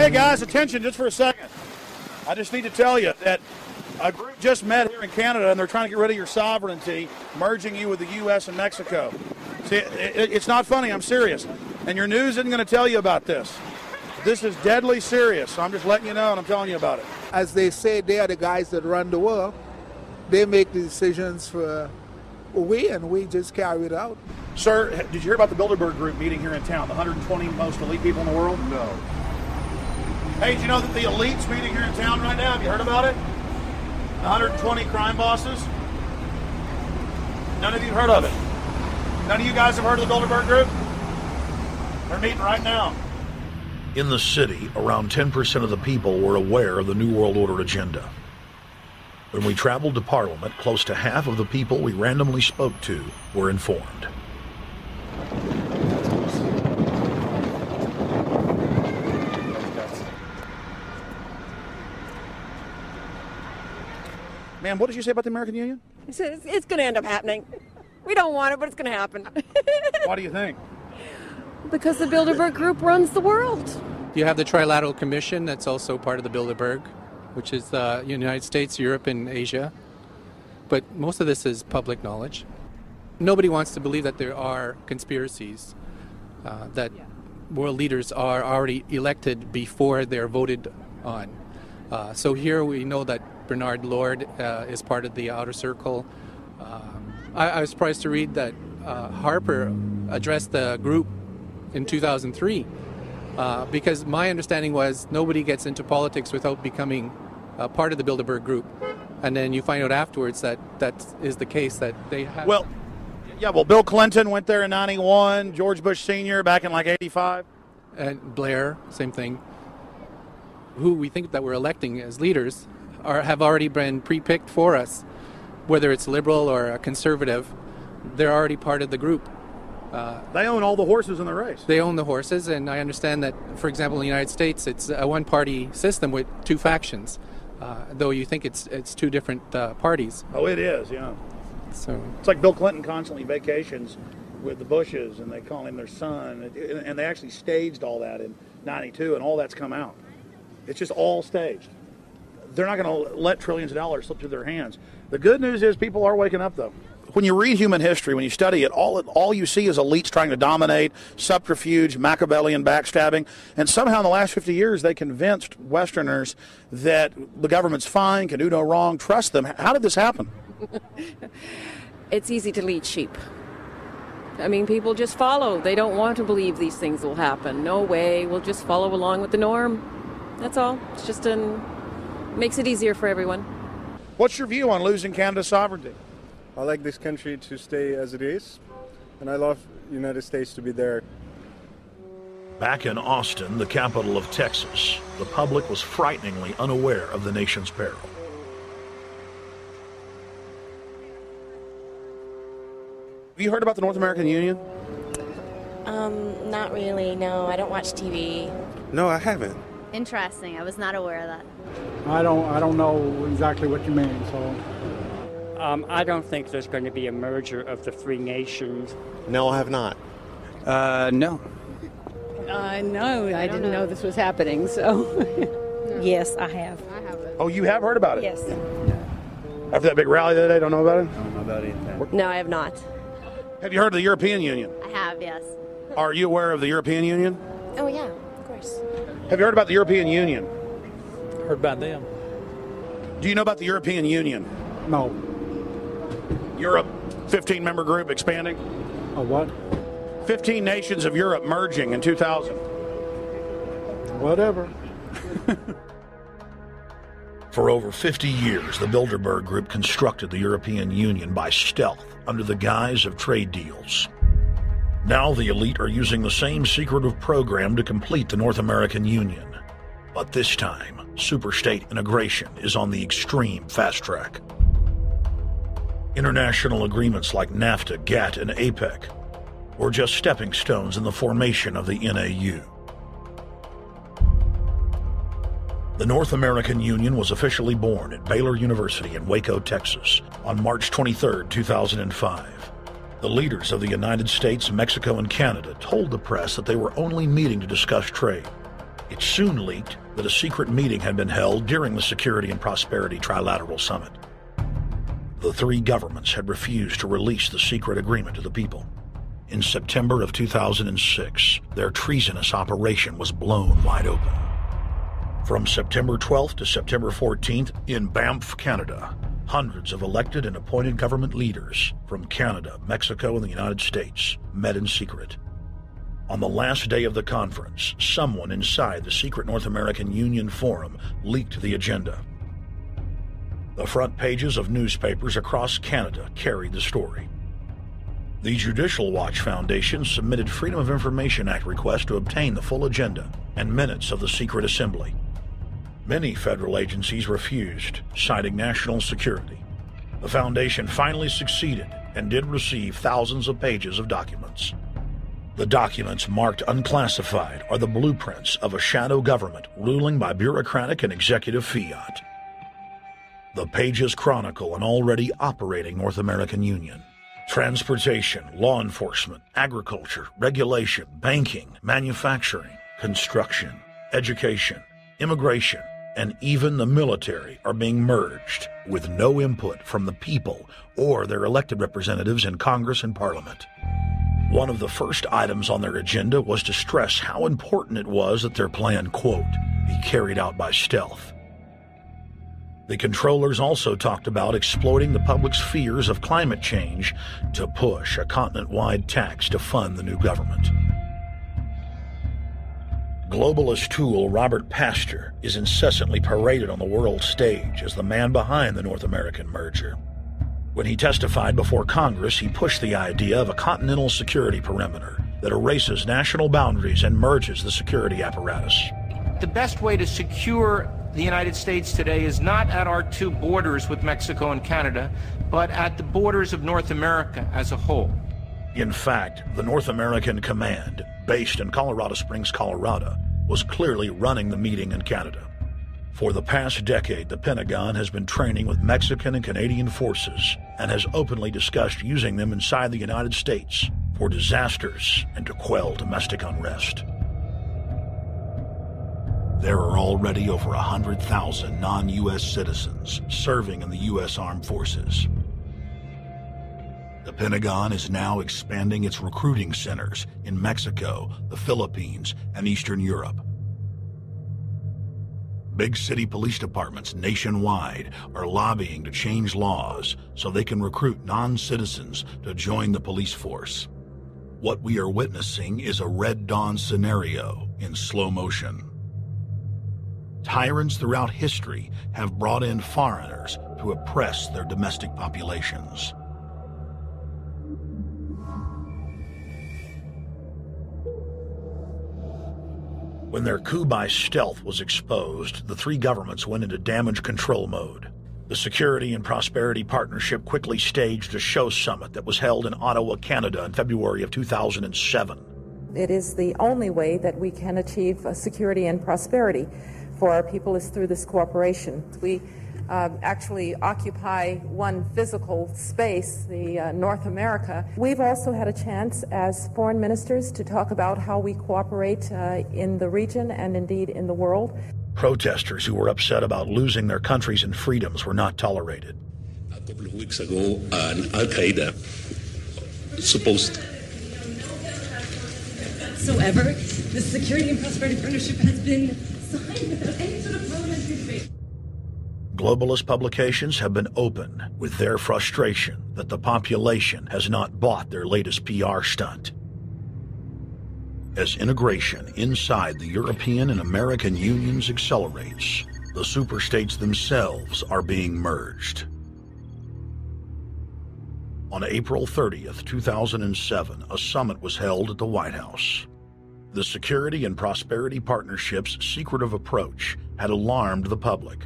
Hey guys, attention just for a second. I just need to tell you that a group just met here in Canada, and they're trying to get rid of your sovereignty, merging you with the U.S. and Mexico. See, it's not funny. I'm serious. And your news isn't going to tell you about this. This is deadly serious, so I'm just letting you know, and I'm telling you about it. As they say, they are the guys that run the world. They make the decisions for we, and we just carry it out. Sir, did you hear about the Bilderberg Group meeting here in town, the 120 most elite people in the world? No. Hey, did you know that the elite's meeting here in town right now? Have you heard about it? 120 crime bosses? None of you have heard of it? None of you guys have heard of the Bilderberg Group? They're meeting right now. In the city, around 10% of the people were aware of the New World Order agenda. When we traveled to Parliament, close to half of the people we randomly spoke to were informed. Ma'am, what did you say about the American Union? It's going to end up happening. We don't want it, but it's going to happen. Why do you think? Because the Bilderberg Group runs the world. You have the Trilateral Commission that's also part of the Bilderberg, which is the United States, Europe, and Asia. But most of this is public knowledge. Nobody wants to believe that there are conspiracies, that world leaders are already elected before they're voted on. So here we know that Bernard Lord is part of the Outer Circle. I was surprised to read that Harper addressed the group in 2003 because my understanding was nobody gets into politics without becoming part of the Bilderberg Group. And then you find out afterwards that that is the case, that they have... Well, Bill Clinton went there in 91, George Bush Sr. back in like 85. And Blair, same thing. Who we think that we're electing as leaders have already been pre-picked for us. Whether it's liberal or a conservative, they're already part of the group. They own all the horses in the race. They own the horses, and I understand that, for example, in the United States, it's a one-party system with two factions, though you think it's two different parties. Oh, it is, yeah. So it's like Bill Clinton constantly vacations with the Bushes, and they call him their son, and they actually staged all that in 92, and all that's come out. It's just all staged. They're not going to let trillions of dollars slip through their hands. The good news is people are waking up, though. When you read human history, when you study it, all you see is elites trying to dominate, subterfuge, Machiavellian backstabbing, and somehow in the last 50 years they convinced Westerners that the government's fine, can do no wrong, trust them. How did this happen? It's easy to lead sheep. I mean, people just follow. They don't want to believe these things will happen. No way. We'll just follow along with the norm. That's all. It's just makes it easier for everyone. What's your view on losing Canada's sovereignty? I like this country to stay as it is, and I love the United States to be there. Back in Austin, the capital of Texas, the public was frighteningly unaware of the nation's peril. Have you heard about the North American Union? Not really, no. I don't watch TV. No, I haven't. Interesting. I was not aware of that. I don't know exactly what you mean, so... I don't think there's going to be a merger of the three nations. No, I have not. No. No, I didn't know this was happening, so... Yes, I have. Oh, you have heard about it? Yes. After that big rally the other day, don't know about it? Don't know about anything. No, I have not. Have you heard of the European Union? I have, yes. Are you aware of the European Union? Oh, yeah, of course. Have you heard about the European Union? Heard about them. Do you know about the European Union? No. Europe, 15-member group expanding. A what? 15 nations of Europe merging in 2000. Whatever. For over 50 years, the Bilderberg Group constructed the European Union by stealth under the guise of trade deals. Now the elite are using the same secretive program to complete the North American Union. But this time, superstate integration is on the extreme fast track. International agreements like NAFTA, GATT, and APEC were just stepping stones in the formation of the NAU. The North American Union was officially born at Baylor University in Waco, Texas, on March 23, 2005. The leaders of the United States, Mexico, and Canada told the press that they were only meeting to discuss trade. It soon leaked that a secret meeting had been held during the Security and Prosperity Trilateral Summit. The three governments had refused to release the secret agreement to the people. In September of 2006, their treasonous operation was blown wide open. From September 12th to September 14th, in Banff, Canada, hundreds of elected and appointed government leaders from Canada, Mexico, and the United States met in secret. On the last day of the conference, someone inside the secret North American Union Forum leaked the agenda. The front pages of newspapers across Canada carried the story. The Judicial Watch Foundation submitted Freedom of Information Act requests to obtain the full agenda and minutes of the secret assembly. Many federal agencies refused, citing national security. The foundation finally succeeded and did receive thousands of pages of documents. The documents marked unclassified are the blueprints of a shadow government ruling by bureaucratic and executive fiat. The pages chronicle an already operating North American Union. Transportation, law enforcement, agriculture, regulation, banking, manufacturing, construction, education, immigration, and even the military are being merged with no input from the people or their elected representatives in Congress and Parliament. One of the first items on their agenda was to stress how important it was that their plan, quote, be carried out by stealth. The controllers also talked about exploiting the public's fears of climate change to push a continent-wide tax to fund the new government. Globalist tool Robert Pastor is incessantly paraded on the world stage as the man behind the North American merger. When he testified before Congress, he pushed the idea of a continental security perimeter that erases national boundaries and merges the security apparatus. The best way to secure the United States today is not at our two borders with Mexico and Canada, but at the borders of North America as a whole. In fact, the North American Command, based in Colorado Springs, Colorado, was clearly running the meeting in Canada. For the past decade, the Pentagon has been training with Mexican and Canadian forces and has openly discussed using them inside the United States for disasters and to quell domestic unrest. There are already over 100,000 non-U.S. citizens serving in the U.S. Armed Forces. The Pentagon is now expanding its recruiting centers in Mexico, the Philippines, and Eastern Europe. Big city police departments nationwide are lobbying to change laws so they can recruit non-citizens to join the police force. What we are witnessing is a Red Dawn scenario in slow motion. Tyrants throughout history have brought in foreigners to oppress their domestic populations. When their coup by stealth was exposed, the three governments went into damage control mode. The Security and Prosperity Partnership quickly staged a show summit that was held in Ottawa, Canada in February of 2007. It is the only way that we can achieve security and prosperity for our people is through this cooperation. We actually occupy one physical space, the North America. We've also had a chance as foreign ministers to talk about how we cooperate in the region and indeed in the world. Protesters who were upset about losing their countries and freedoms were not tolerated. A couple of weeks ago, an Al-Qaeda supposed. Whatsoever, the Security and Prosperity Partnership has been signed without any sort of parliamentary debate. Globalist publications have been open with their frustration that the population has not bought their latest PR stunt. As integration inside the European and American unions accelerates, the superstates themselves are being merged. On April 30th, 2007, a summit was held at the White House. The Security and Prosperity Partnership's secretive approach had alarmed the public.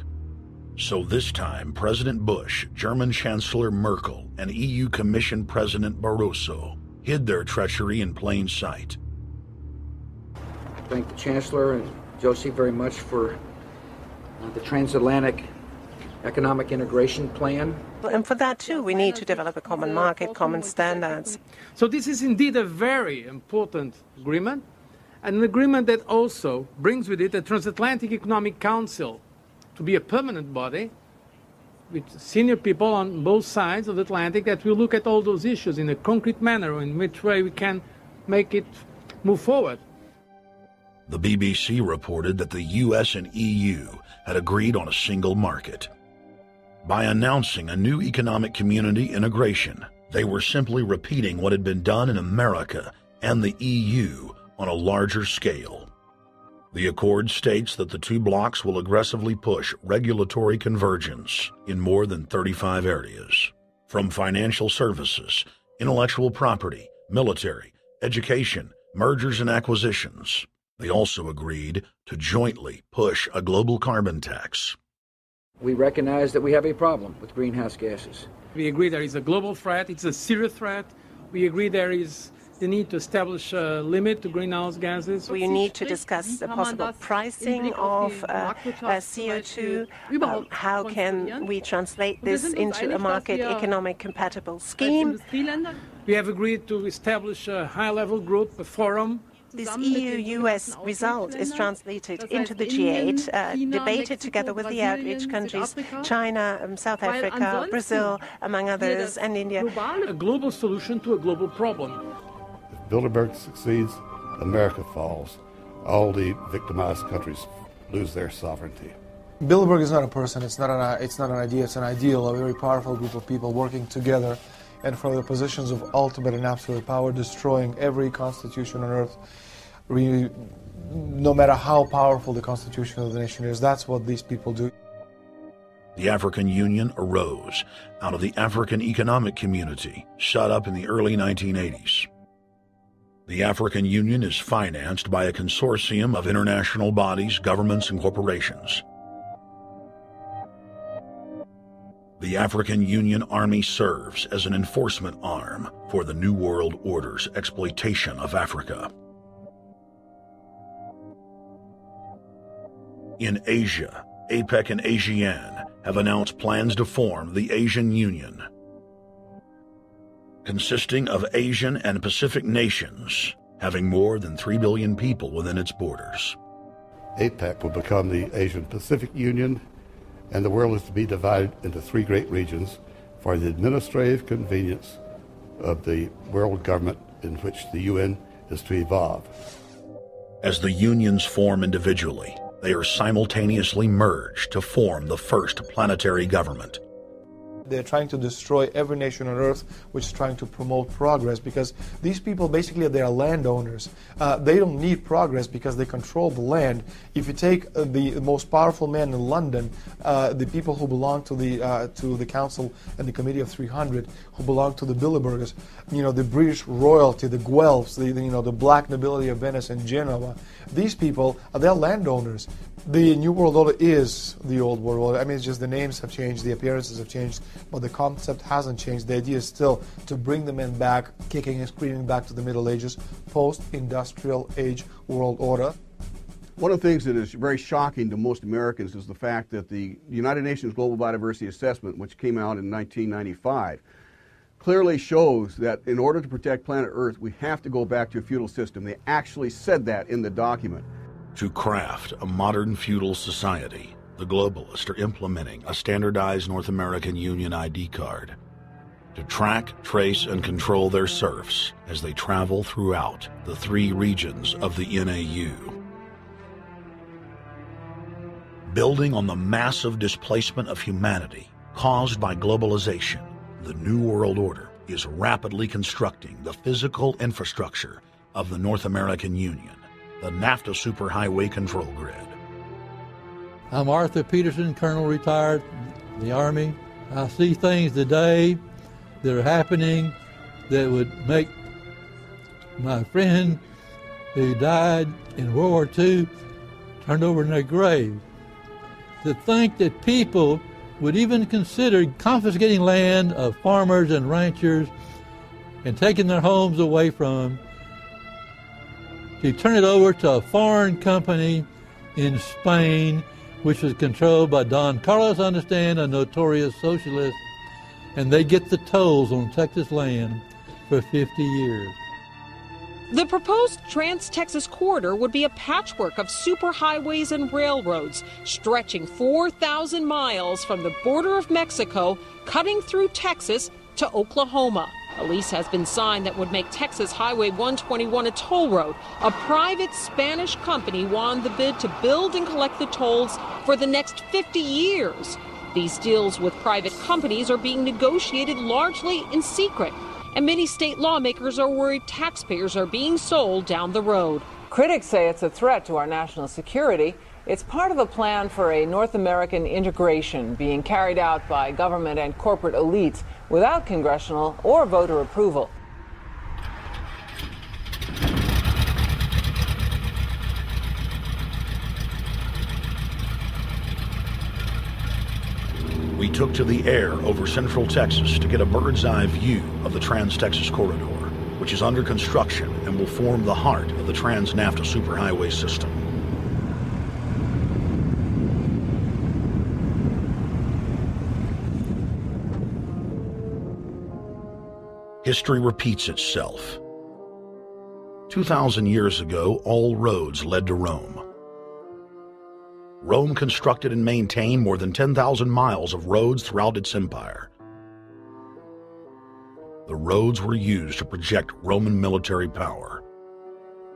So this time, President Bush, German Chancellor Merkel, and EU Commission President Barroso hid their treachery in plain sight. I thank the Chancellor and Josie very much for the transatlantic economic integration plan. And for that too, we need to develop a common market, common standards. So this is indeed a very important agreement, an agreement that also brings with it a Transatlantic Economic Council to be a permanent body with senior people on both sides of the Atlantic that will look at all those issues in a concrete manner, in which way we can make it move forward. The BBC reported that the US and EU had agreed on a single market. By announcing a new economic community integration, they were simply repeating what had been done in America and the EU on a larger scale. The accord states that the two blocs will aggressively push regulatory convergence in more than 35 areas, from financial services, intellectual property, military, education, mergers and acquisitions. They also agreed to jointly push a global carbon tax. We recognize that we have a problem with greenhouse gases. We agree there is a global threat, it's a serious threat. We agree there is the need to establish a limit to greenhouse gases. We need to discuss the possible pricing of CO2. How can we translate this into a market economic compatible scheme? We have agreed to establish a high-level group, a forum. This EU-US result is translated into the G8, debated together with the outreach countries, China, South Africa, Brazil, among others, and India. A global solution to a global problem. If Bilderberg succeeds, America falls. All the victimized countries lose their sovereignty. Bilderberg is not a person, it's not an idea, it's an ideal, a very powerful group of people working together and from the positions of ultimate and absolute power, destroying every constitution on earth, no matter how powerful the constitution of the nation is. That's what these people do. The African Union arose out of the African Economic Community, set up in the early 1980s. The African Union is financed by a consortium of international bodies, governments, and corporations. The African Union Army serves as an enforcement arm for the New World Order's exploitation of Africa. In Asia, APEC and ASEAN have announced plans to form the Asian Union, consisting of Asian and Pacific nations, having more than 3 billion people within its borders. APEC will become the Asian Pacific Union, and the world is to be divided into 3 great regions for the administrative convenience of the world government in which the UN is to evolve. As the unions form individually, they are simultaneously merged to form the first planetary government. They're trying to destroy every nation on earth which is trying to promote progress, because these people basically they are landowners. They don't need progress because they control the land. If you take the most powerful man in London, the people who belong to the Council and the Committee of 300, who belong to the Bilderbergers, the British royalty, the Guelphs, the black nobility of Venice and Genoa, these people, they're landowners. The New World Order is the Old World Order. I mean, it's just the names have changed, the appearances have changed, but the concept hasn't changed. The idea is still to bring the men back, kicking and screaming back to the Middle Ages, post-industrial age world order. One of the things that is very shocking to most Americans is the fact that the United Nations Global Biodiversity Assessment, which came out in 1995, clearly shows that in order to protect planet Earth, we have to go back to a feudal system. They actually said that in the document. To craft a modern feudal society, the globalists are implementing a standardized North American Union ID card to track, trace, and control their serfs as they travel throughout the 3 regions of the NAU. Building on the massive displacement of humanity caused by globalization, the New World Order is rapidly constructing the physical infrastructure of the North American Union, the NAFTA Superhighway Control Grid. I'm Arthur Peterson, Colonel retired in the Army. I see things today that are happening that would make my friend who died in World War II turned over in their grave. To think that people would even consider confiscating land of farmers and ranchers and taking their homes away from them to turn it over to a foreign company in Spain, which was controlled by Don Carlos, I understand, a notorious socialist, and they get the tolls on Texas land for 50 years. The proposed Trans-Texas corridor would be a patchwork of superhighways and railroads stretching 4,000 miles from the border of Mexico, cutting through Texas to Oklahoma. A lease has been signed that would make Texas Highway 121 a toll road. A private Spanish company won the bid to build and collect the tolls for the next 50 years. These deals with private companies are being negotiated largely in secret, and many state lawmakers are worried taxpayers are being sold down the road. Critics say it's a threat to our national security. It's part of a plan for a North American integration being carried out by government and corporate elites without congressional or voter approval. We took to the air over central Texas to get a bird's eye view of the Trans-Texas Corridor, which is under construction and will form the heart of the Trans-NAFTA superhighway system. History repeats itself. 2,000 years ago, all roads led to Rome. Rome constructed and maintained more than 10,000 miles of roads throughout its empire. The roads were used to project Roman military power,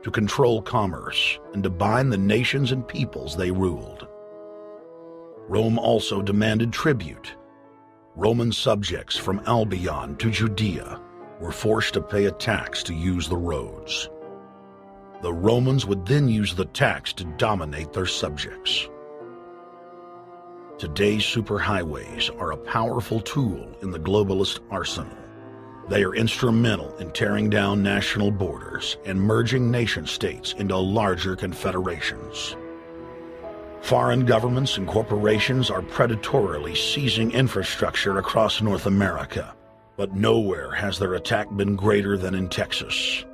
to control commerce, and to bind the nations and peoples they ruled. Rome also demanded tribute. Roman subjects from Albion to Judea were forced to pay a tax to use the roads. The Romans would then use the tax to dominate their subjects. Today's superhighways are a powerful tool in the globalist arsenal. They are instrumental in tearing down national borders and merging nation-states into larger confederations. Foreign governments and corporations are predatorily seizing infrastructure across North America, but nowhere has their attack been greater than in Texas.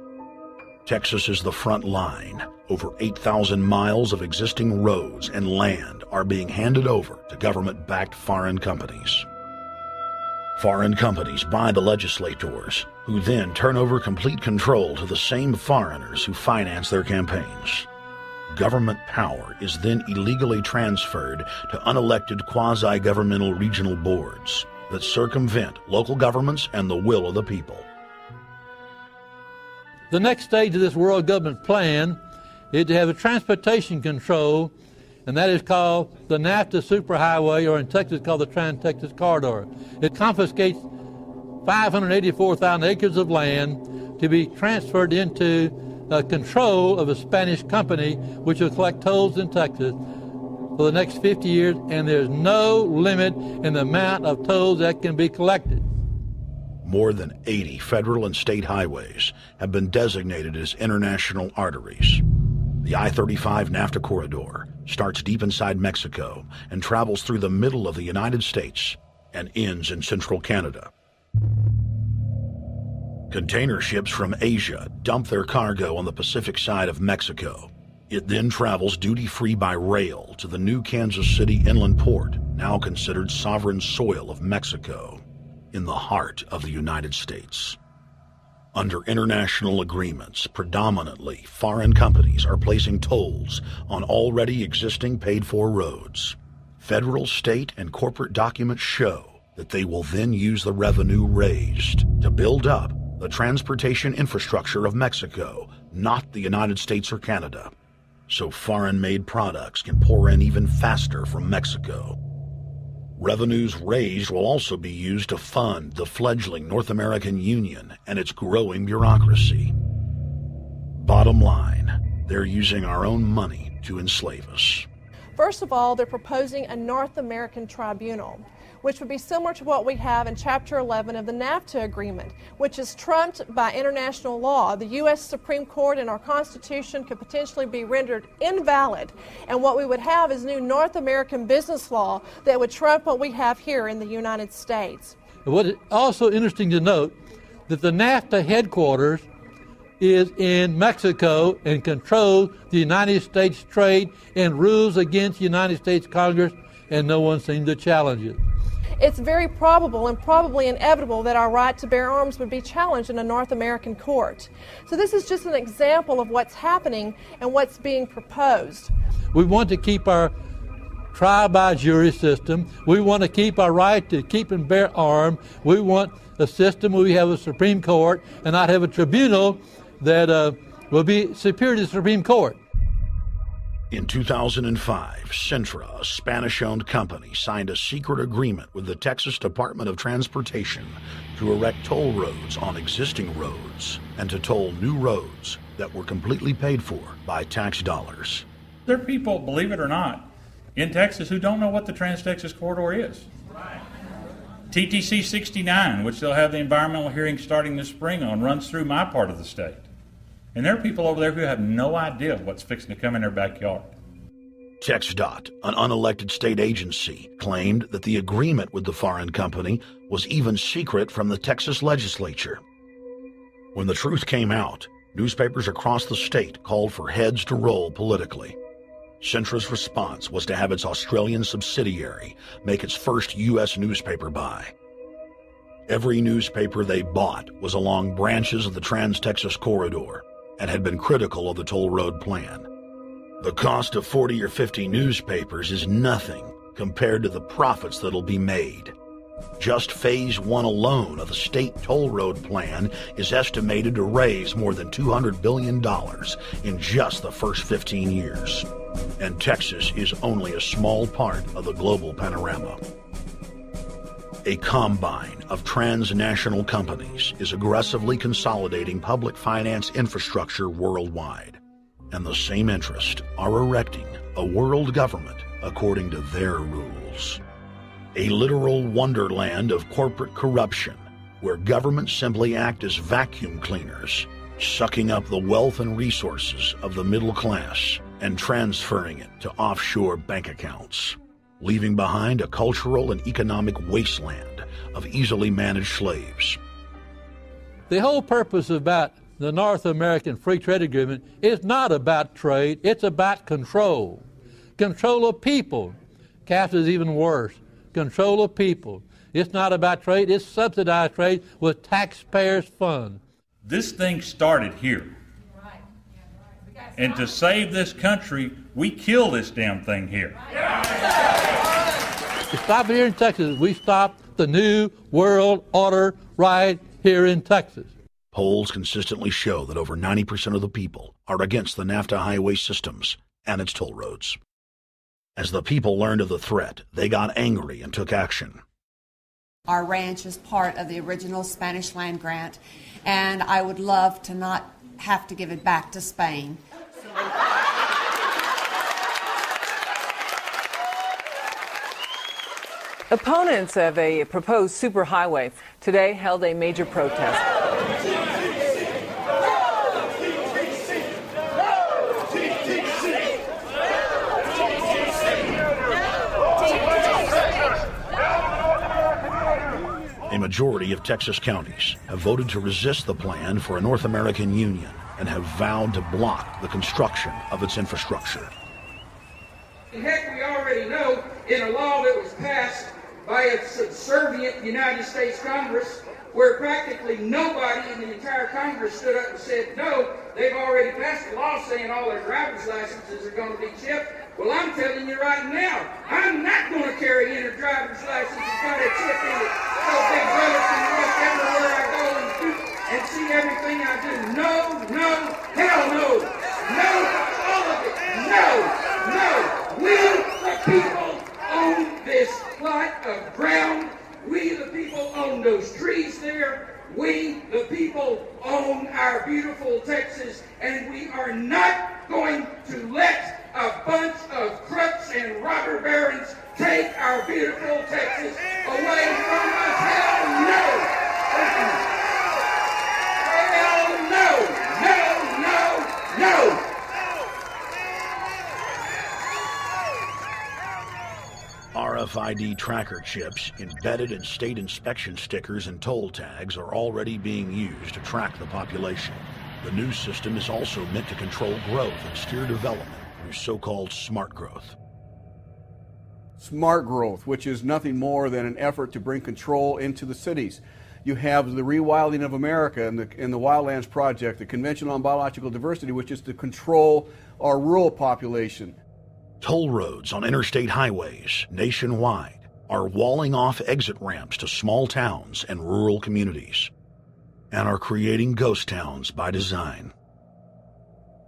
Texas is the front line. Over 8,000 miles of existing roads and land are being handed over to government-backed foreign companies. Foreign companies buy the legislators, who then turn over complete control to the same foreigners who finance their campaigns. Government power is then illegally transferred to unelected quasi-governmental regional boards that circumvent local governments and the will of the people. The next stage of this world government plan is to have a transportation control, and that is called the NAFTA superhighway, or in Texas called the Trans-Texas Corridor. It confiscates 584,000 acres of land to be transferred into control of a Spanish company which will collect tolls in Texas for the next 50 years, and there's no limit in the amount of tolls that can be collected. More than 80 federal and state highways have been designated as international arteries. The I-35 NAFTA corridor starts deep inside Mexico and travels through the middle of the United States and ends in central Canada. Container ships from Asia dump their cargo on the Pacific side of Mexico. It then travels duty-free by rail to the new Kansas City inland port, now considered sovereign soil of Mexico, in the heart of the United States. Under international agreements, predominantly foreign companies are placing tolls on already existing paid-for roads. Federal, state, and corporate documents show that they will then use the revenue raised to build up the transportation infrastructure of Mexico, not the United States or Canada, so foreign-made products can pour in even faster from Mexico. Revenues raised will also be used to fund the fledgling North American Union and its growing bureaucracy. Bottom line, they're using our own money to enslave us. First of all, they're proposing a North American tribunal, which would be similar to what we have in Chapter 11 of the NAFTA agreement, which is trumped by international law. The U.S. Supreme Court and our Constitution could potentially be rendered invalid, and what we would have is new North American business law that would trump what we have here in the United States. What is also interesting to note that the NAFTA headquarters is in Mexico and controls the United States trade and rules against the United States Congress, and no one seems to challenge it. it's very probable and probably inevitable that our right to bear arms would be challenged in a North American court. So this is just an example of what's happening and what's being proposed. We want to keep our trial by jury system. We want to keep our right to keep and bear arms. We want a system where we have a Supreme Court and not have a tribunal that will be superior to the Supreme Court. In 2005, Cintra, a Spanish-owned company, signed a secret agreement with the Texas Department of Transportation to erect toll roads on existing roads and to toll new roads that were completely paid for by tax dollars. There are people, believe it or not, in Texas who don't know what the Trans-Texas Corridor is. TTC 69, which they'll have the environmental hearing starting this spring on, runs through my part of the state. And there are people over there who have no idea what's fixing to come in their backyard. TxDOT, an unelected state agency, claimed that the agreement with the foreign company was even secret from the Texas legislature. When the truth came out, newspapers across the state called for heads to roll politically. Cintra's response was to have its Australian subsidiary make its first U.S. newspaper buy. Every newspaper they bought was along branches of the Trans-Texas Corridor and had been critical of the toll road plan. The cost of 40 or 50 newspapers is nothing compared to the profits that'll be made. Just Phase 1 alone of the state toll road plan is estimated to raise more than $200 billion in just the first 15 years. And Texas is only a small part of the global panorama. A combine of transnational companies is aggressively consolidating public finance infrastructure worldwide, and the same interests are erecting a world government according to their rules. A literal wonderland of corporate corruption, where governments simply act as vacuum cleaners, sucking up the wealth and resources of the middle class and transferring it to offshore bank accounts, leaving behind a cultural and economic wasteland of easily managed slaves. The whole purpose about the North American Free Trade Agreement is not about trade, it's about control. Control of people. CAFTA is even worse. Control of people. It's not about trade, it's subsidized trade with taxpayers' funds. This thing started here. And to save this country, we kill this damn thing here. To stop it here in Texas, we stop the new world order right here in Texas. Polls consistently show that over 90% of the people are against the NAFTA highway systems and its toll roads. As the people learned of the threat, they got angry and took action. Our ranch is part of the original Spanish land grant, and I would love to not have to give it back to Spain. Opponents of a proposed superhighway today held a major protest. A majority of Texas counties have voted to resist the plan for a North American Union and have vowed to block the construction of its infrastructure. Heck, we already know in a law that was passed by a subservient United States Congress, where practically nobody in the entire Congress stood up and said no, they've already passed a law saying all their driver's licenses are going to be chipped. Well, I'm telling you right now, I'm not going to carry in a driver's license that's got a chip in it so Big Brother can look everywhere I go and see everything I do. No, no, hell no. No, all of it. No, no. We, the people, own this plot of ground. We, the people, own those trees there. We, the people, own our beautiful Texas, and we are not going to let a bunch of crooks and robber barons take our beautiful Texas away from us. Hell no! Hell no! No, no, no! RFID tracker chips embedded in state inspection stickers and toll tags are already being used to track the population. The new system is also meant to control growth and steer development through so-called smart growth. smart growth, which is nothing more than an effort to bring control into the cities. You have the Rewilding of America and the Wildlands Project, the Convention on Biological Diversity, which is to control our rural population. Toll roads on interstate highways nationwide are walling off exit ramps to small towns and rural communities, and are creating ghost towns by design.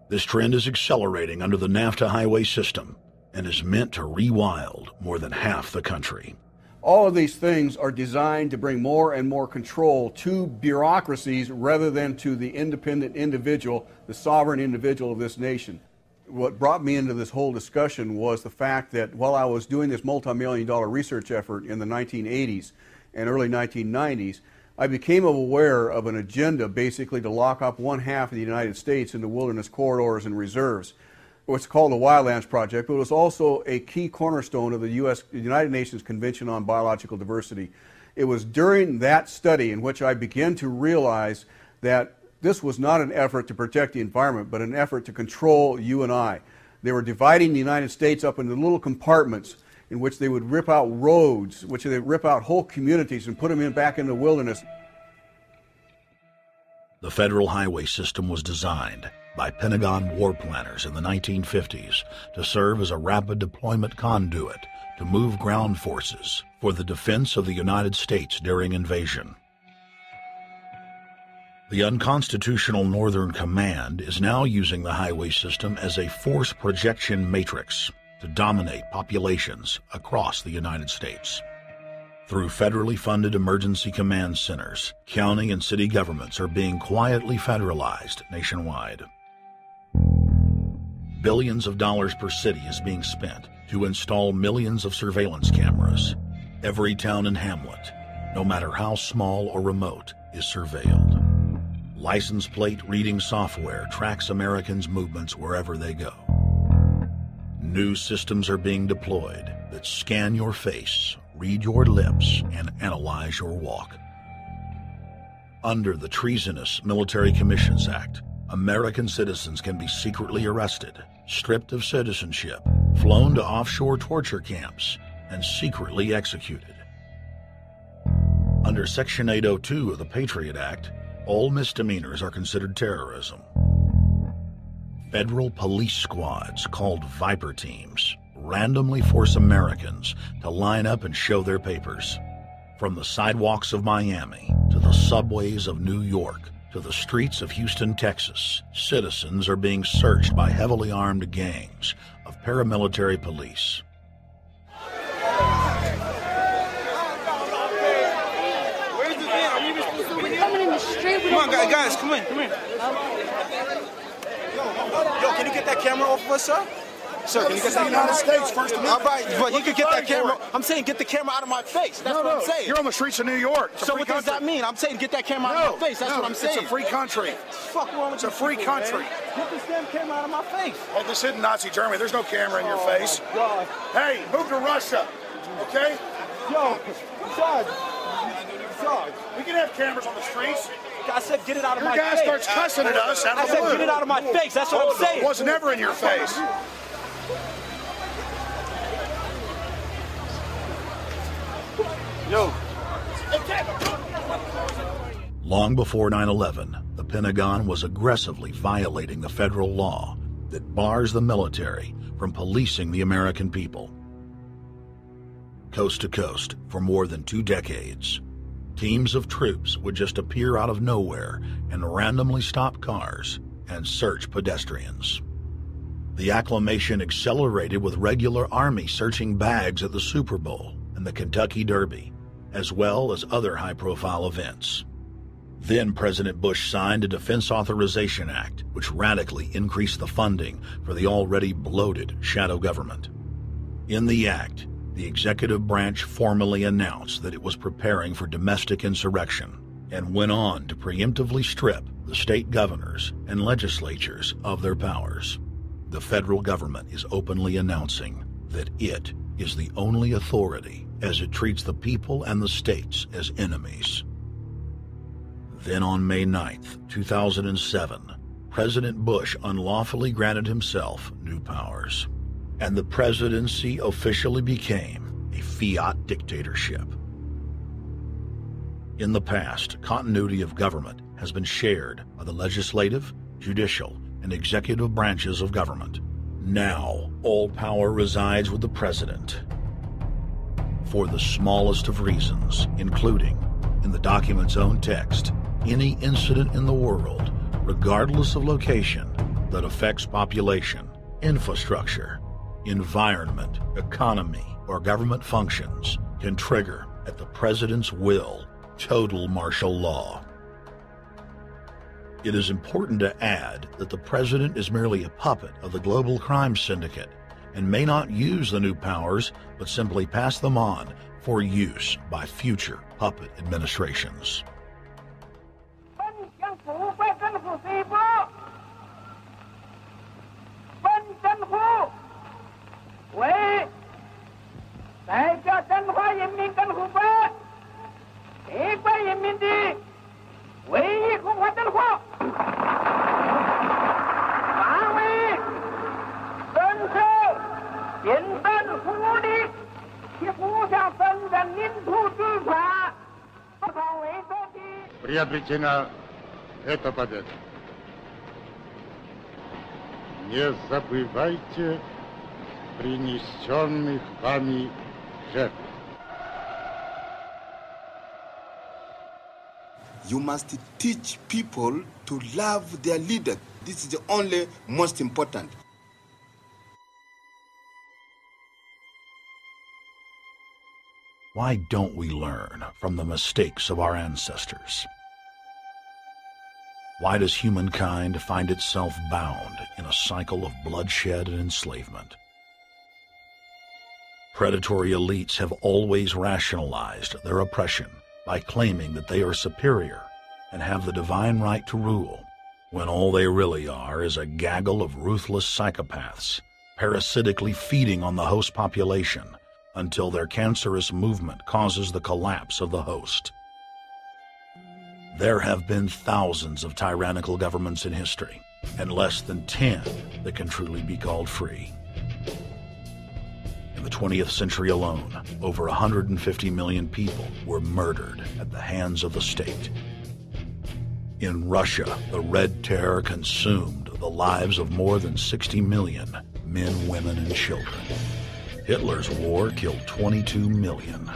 This trend is accelerating under the NAFTA highway system and is meant to rewild more than half the country. All of these things are designed to bring more and more control to bureaucracies rather than to the independent individual, the sovereign individual of this nation. What brought me into this whole discussion was the fact that while I was doing this multi-million-dollar research effort in the 1980s and early 1990s, I became aware of an agenda basically to lock up one half of the United States into wilderness corridors and reserves. What's called the Wildlands Project, but it was also a key cornerstone of the United Nations Convention on Biological Diversity. It was during that study in which I began to realize that this was not an effort to protect the environment, but an effort to control you and I. They were dividing the United States up into little compartments in which they would rip out roads, which they would rip out whole communities and put them back in the wilderness. The federal highway system was designed by Pentagon war planners in the 1950s to serve as a rapid deployment conduit to move ground forces for the defense of the United States during invasion. The unconstitutional Northern Command is now using the highway system as a force projection matrix to dominate populations across the United States. Through federally funded emergency command centers, county and city governments are being quietly federalized nationwide. Billions of dollars per city is being spent to install millions of surveillance cameras. Every town and hamlet, no matter how small or remote, is surveilled. License plate reading software tracks Americans' movements wherever they go. New systems are being deployed that scan your face, read your lips, and analyze your walk. Under the treasonous Military Commissions Act, American citizens can be secretly arrested, stripped of citizenship, flown to offshore torture camps, and secretly executed. Under Section 802 of the Patriot Act, all misdemeanors are considered terrorism. Federal police squads, called Viper Teams, randomly force Americans to line up and show their papers. From the sidewalks of Miami to the subways of New York to the streets of Houston, Texas, citizens are being searched by heavily armed gangs of paramilitary police. Come on, guys, come in. Yo, can you get that camera off of us, sir? Sir, can you get that camera? United States, First Amendment. All right, but you can get that camera. I'm saying get the camera out of my face. That's what I'm saying. You're on the streets of New York. So what does that mean? I'm saying get that camera out of my face. That's what I'm saying. It's a free country. Fuck wrong with It's a free country. Get this damn camera out of my face. Hey, this isn't Nazi Germany. There's no camera in your face. God. Hey, move to Russia, okay? Yo, Sarge. We can have cameras on the streets. I said get it out of my face. Your guy starts cussing at us out of the blue. I said get it out of my face. That's what I'm saying. It was never in your face. Yo. Long before 9/11, the Pentagon was aggressively violating the federal law that bars the military from policing the American people. Coast to coast, for more than 2 decades, teams of troops would just appear out of nowhere and randomly stop cars and search pedestrians. The acclamation accelerated with regular Army searching bags at the Super Bowl and the Kentucky Derby, as well as other high-profile events. Then President Bush signed a Defense Authorization Act, which radically increased the funding for the already bloated shadow government. In the act, the executive branch formally announced that it was preparing for domestic insurrection and went on to preemptively strip the state governors and legislatures of their powers. The federal government is openly announcing that it is the only authority as it treats the people and the states as enemies. Then on May 9th, 2007, President Bush unlawfully granted himself new powers, and the presidency officially became fiat dictatorship. In the past, continuity of government has been shared by the legislative, judicial, and executive branches of government. Now, all power resides with the president. For the smallest of reasons, including, in the document's own text, any incident in the world, regardless of location, that affects population, infrastructure, environment, economy, or government functions can trigger, at the president's will, total martial law. It is important to add that the president is merely a puppet of the global crime syndicate and may not use the new powers, but simply pass them on for use by future puppet administrations. Приобретена эта победа. Не забывайте принесенных вами жертв. You must teach people to love their leader. This is the only most important. Why don't we learn from the mistakes of our ancestors? Why does humankind find itself bound in a cycle of bloodshed and enslavement? Predatory elites have always rationalized their oppression by claiming that they are superior and have the divine right to rule, when all they really are is a gaggle of ruthless psychopaths, parasitically feeding on the host population until their cancerous movement causes the collapse of the host. There have been thousands of tyrannical governments in history, and less than 10 that can truly be called free. In the 20th century alone, over 150 million people were murdered at the hands of the state. In Russia, the Red Terror consumed the lives of more than 60 million men, women, and children. Hitler's war killed 22 million.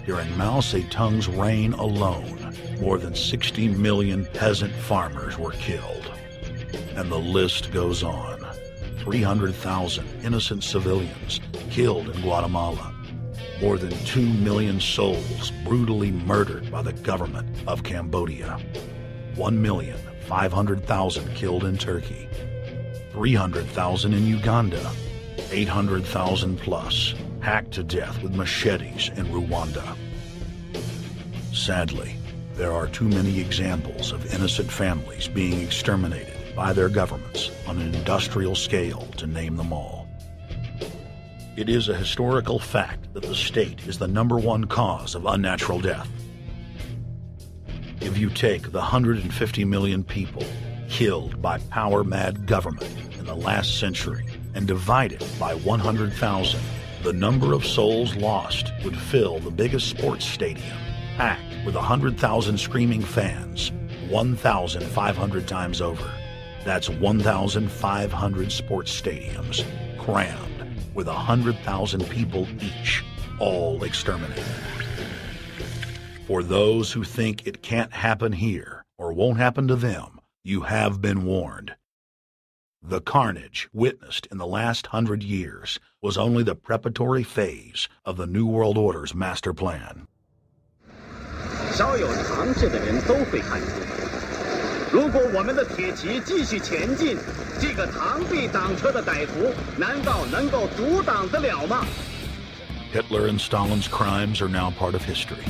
During Mao Zedong's reign alone, more than 60 million peasant farmers were killed. And the list goes on. 300,000 innocent civilians killed in Guatemala. More than 2 million souls brutally murdered by the government of Cambodia. 1,500,000 killed in Turkey. 300,000 in Uganda. 800,000 plus hacked to death with machetes in Rwanda. Sadly, there are too many examples of innocent families being exterminated by their governments on an industrial scale to name them all. It is a historical fact that the state is the #1 cause of unnatural death. If you take the 150 million people killed by power-mad government in the last century and divide it by 100,000, the number of souls lost would fill the biggest sports stadium, packed with 100,000 screaming fans, 1,500 times over. That's 1,500 sports stadiums, crammed with 100,000 people each, all exterminated. For those who think it can't happen here or won't happen to them, you have been warned. The carnage witnessed in the last 100 years was only the preparatory phase of the New World Order's master plan. 稍有常识的人都会看出，如果我们的铁骑继续前进，这个螳臂挡车的歹徒难道能够阻挡得了吗？ Hitler and Stalin's crimes are now part of history.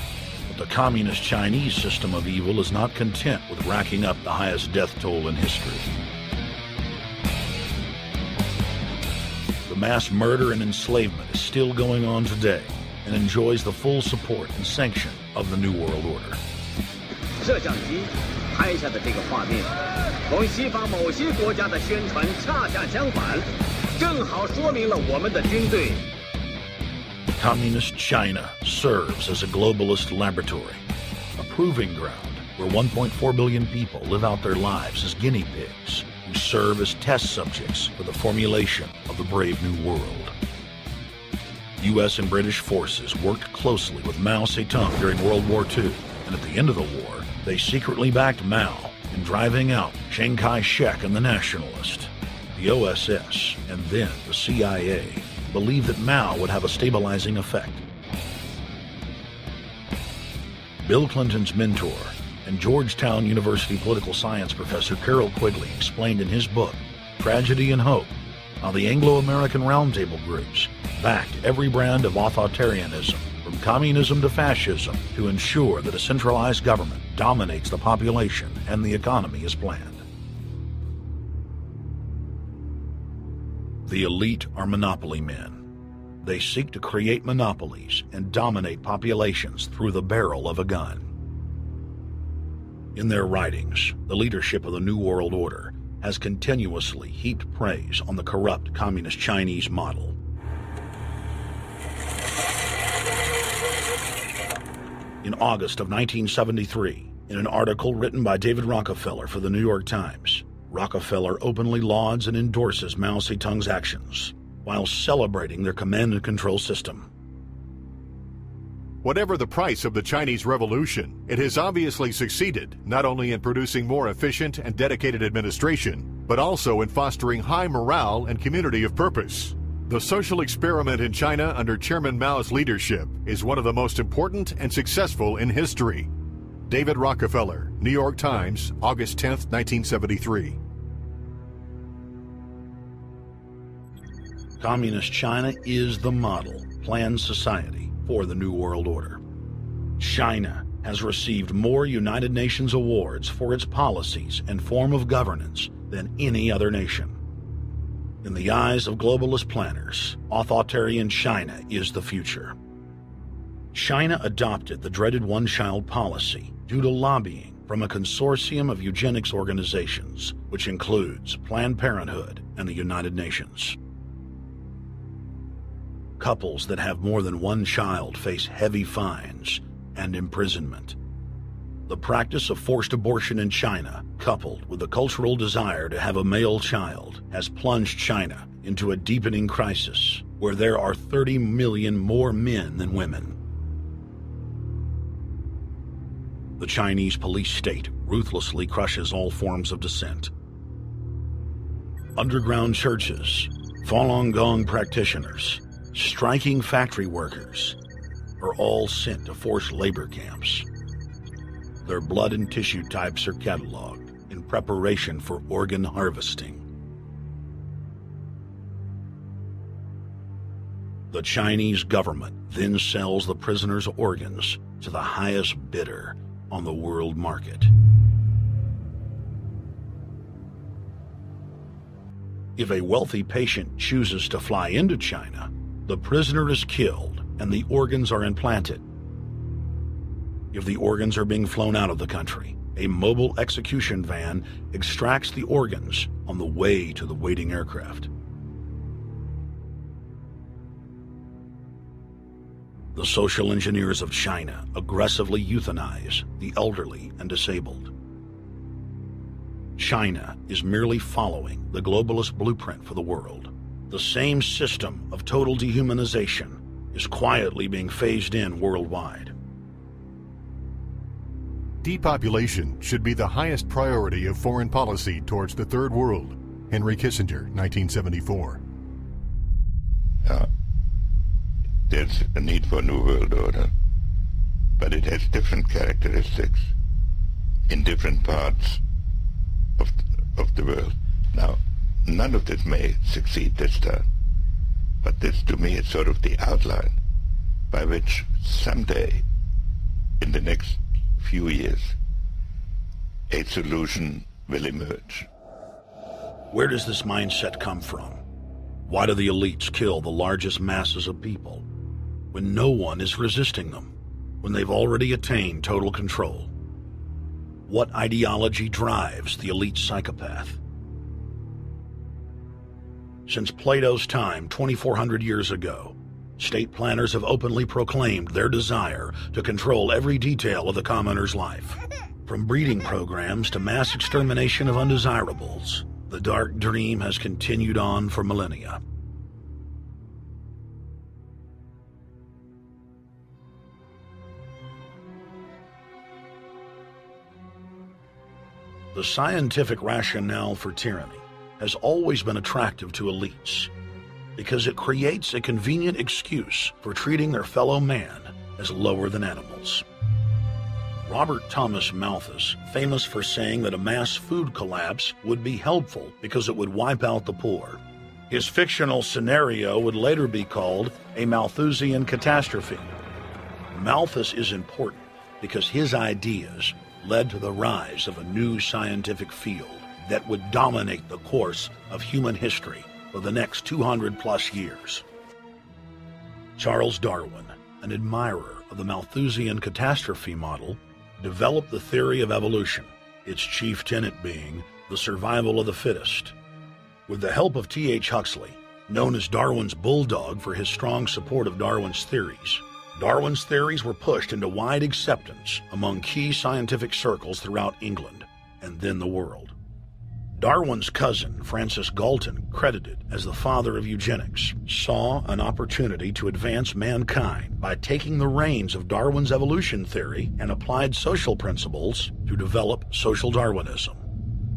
But the communist Chinese system of evil is not content with racking up the highest death toll in history. The mass murder and enslavement is still going on today and enjoys the full support and sanction of the New World Order. 摄像机拍下的这个画面，同西方某些国家的宣传恰恰相反，正好说明了我们的军队 Communist China serves as a globalist laboratory, a proving ground where 1.4 billion people live out their lives as guinea pigs who serve as test subjects for the formulation of the brave new world. U.S. and British forces worked closely with Mao Zedong during World War II, and at the end of the war, they secretly backed Mao in driving out Chiang Kai-shek and the Nationalists. The OSS, and then the CIA, believed that Mao would have a stabilizing effect. Bill Clinton's mentor and Georgetown University political science professor Carroll Quigley explained in his book, Tragedy and Hope, how the Anglo-American Roundtable groups backed every brand of authoritarianism, from communism to fascism, to ensure that a centralized government dominates the population and the economy as planned. The elite are monopoly men. They seek to create monopolies and dominate populations through the barrel of a gun. In their writings, the leadership of the New World Order has continuously heaped praise on the corrupt Communist Chinese model. In August of 1973, in an article written by David Rockefeller for the New York Times, Rockefeller openly lauds and endorses Mao Zedong's actions, while celebrating their command and control system. Whatever the price of the Chinese Revolution, it has obviously succeeded not only in producing more efficient and dedicated administration, but also in fostering high morale and community of purpose. The social experiment in China under Chairman Mao's leadership is one of the most important and successful in history. David Rockefeller, New York Times, August 10, 1973. Communist China is the model, planned society for the New World Order. China has received more United Nations awards for its policies and form of governance than any other nation. In the eyes of globalist planners, authoritarian China is the future. China adopted the dreaded one-child policy due to lobbying from a consortium of eugenics organizations, which includes Planned Parenthood and the United Nations. Couples that have more than one child face heavy fines and imprisonment. The practice of forced abortion in China, coupled with the cultural desire to have a male child, has plunged China into a deepening crisis where there are 30 million more men than women. The Chinese police state ruthlessly crushes all forms of dissent. Underground churches, Falun Gong practitioners, striking factory workers are all sent to forced labor camps. Their blood and tissue types are cataloged in preparation for organ harvesting. The Chinese government then sells the prisoners' organs to the highest bidder on the world market. If a wealthy patient chooses to fly into China, the prisoner is killed and the organs are implanted. If the organs are being flown out of the country, a mobile execution van extracts the organs on the way to the waiting aircraft. The social engineers of China aggressively euthanize the elderly and disabled. China is merely following the globalist blueprint for the world. The same system of total dehumanization is quietly being phased in worldwide. Depopulation should be the highest priority of foreign policy towards the Third World. Henry Kissinger, 1974. There's a need for a new world order, but it has different characteristics in different parts of the world. Now, none of this may succeed this time, but this to me is sort of the outline by which someday, in the next few years, a solution will emerge. Where does this mindset come from? Why do the elites kill the largest masses of people when no one is resisting them, when they've already attained total control? What ideology drives the elite psychopath? Since Plato's time 2,400 years ago, state planners have openly proclaimed their desire to control every detail of the commoner's life. From breeding programs to mass extermination of undesirables, the dark dream has continued on for millennia. The scientific rationale for tyranny has always been attractive to elites because it creates a convenient excuse for treating their fellow man as lower than animals. Robert Thomas Malthus, famous for saying that a mass food collapse would be helpful because it would wipe out the poor. His fictional scenario would later be called a Malthusian catastrophe. Malthus is important because his ideas led to the rise of a new scientific field that would dominate the course of human history for the next 200+ years. Charles Darwin, an admirer of the Malthusian catastrophe model, developed the theory of evolution, its chief tenet being the survival of the fittest. With the help of T.H. Huxley, known as Darwin's bulldog for his strong support of Darwin's theories were pushed into wide acceptance among key scientific circles throughout England and then the world. Darwin's cousin, Francis Galton, credited as the father of eugenics, saw an opportunity to advance mankind by taking the reins of Darwin's evolution theory and applied social principles to develop social Darwinism.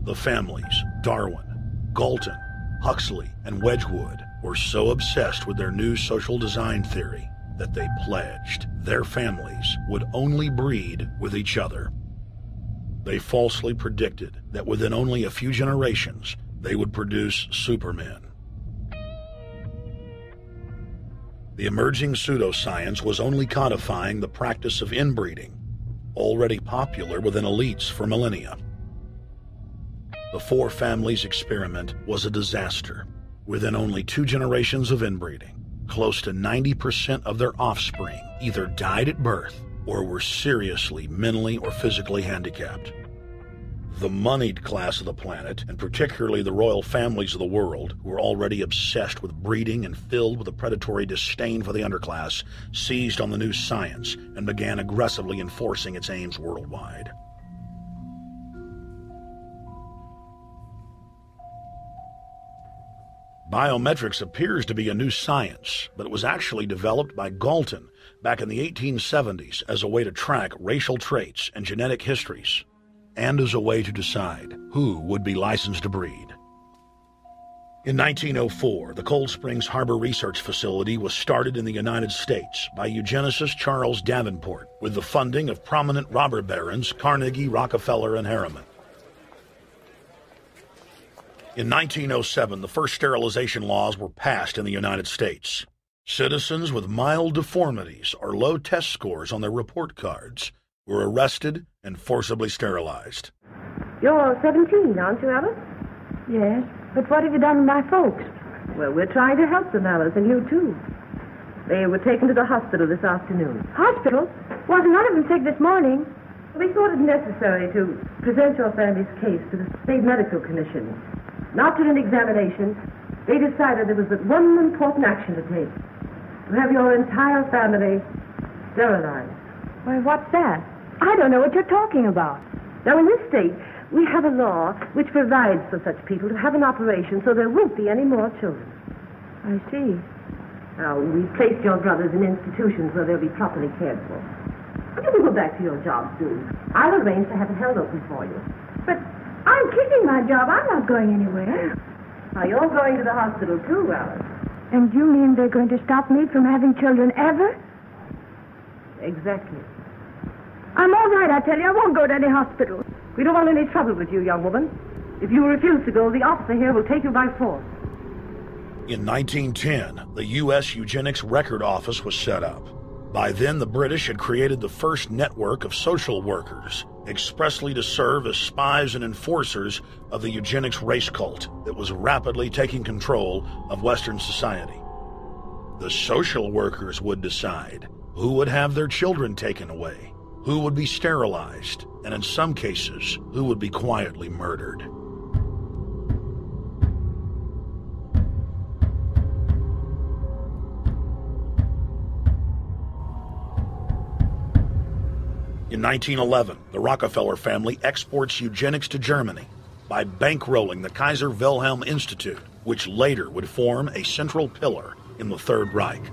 The families Darwin, Galton, Huxley, and Wedgwood were so obsessed with their new social design theory that they pledged their families would only breed with each other. They falsely predicted that within only a few generations, they would produce supermen. The emerging pseudoscience was only codifying the practice of inbreeding, already popular within elites for millennia. The four families experiment was a disaster. Within only 2 generations of inbreeding, close to 90% of their offspring either died at birth or were seriously mentally or physically handicapped. The moneyed class of the planet, and particularly the royal families of the world, who were already obsessed with breeding and filled with a predatory disdain for the underclass, seized on the new science and began aggressively enforcing its aims worldwide. Biometrics appears to be a new science, but it was actually developed by Galton back in the 1870s as a way to track racial traits and genetic histories, and as a way to decide who would be licensed to breed. In 1904, the Cold Springs Harbor Research Facility was started in the United States by eugenicist Charles Davenport with the funding of prominent robber barons Carnegie, Rockefeller, and Harriman. In 1907, the first sterilization laws were passed in the United States. Citizens with mild deformities or low test scores on their report cards were arrested and forcibly sterilized. You're 17, aren't you, Alice? Yes, but what have you done with my folks? Well, we're trying to help them, Alice, and you too. They were taken to the hospital this afternoon. Hospital? Wasn't none of them sick this morning? We thought it necessary to present your family's case to the State Medical Commission. After an examination, they decided there was but one important action to take: to have your entire family sterilized. Why, what's that? I don't know what you're talking about. Now, in this state, we have a law which provides for such people to have an operation so there won't be any more children. I see. Now, we've placed your brothers in institutions where they'll be properly cared for. You can go back to your job soon. I'll arrange to have it held open for you. But I'm keeping my job. I'm not going anywhere. Now, you're going to the hospital too, Alice. And you mean they're going to stop me from having children ever? Exactly. I'm all right, I tell you. I won't go to any hospital. We don't want any trouble with you, young woman. If you refuse to go, the officer here will take you by force. In 1910, the U.S. Eugenics Record Office was set up. By then, the British had created the first network of social workers, expressly to serve as spies and enforcers of the eugenics race cult that was rapidly taking control of Western society. The social workers would decide who would have their children taken away, who would be sterilized, and in some cases, who would be quietly murdered. In 1911, the Rockefeller family exports eugenics to Germany by bankrolling the Kaiser Wilhelm Institute, which later would form a central pillar in the Third Reich.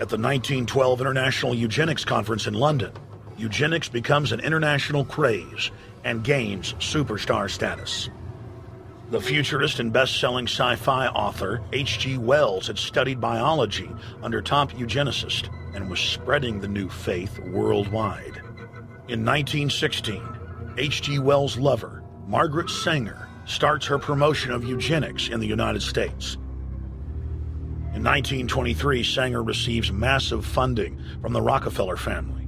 At the 1912 International Eugenics Conference in London, eugenics becomes an international craze and gains superstar status. The futurist and best-selling sci-fi author H.G. Wells had studied biology under top eugenicists and was spreading the new faith worldwide. In 1916, H.G. Wells' lover, Margaret Sanger, starts her promotion of eugenics in the United States. In 1923, Sanger receives massive funding from the Rockefeller family.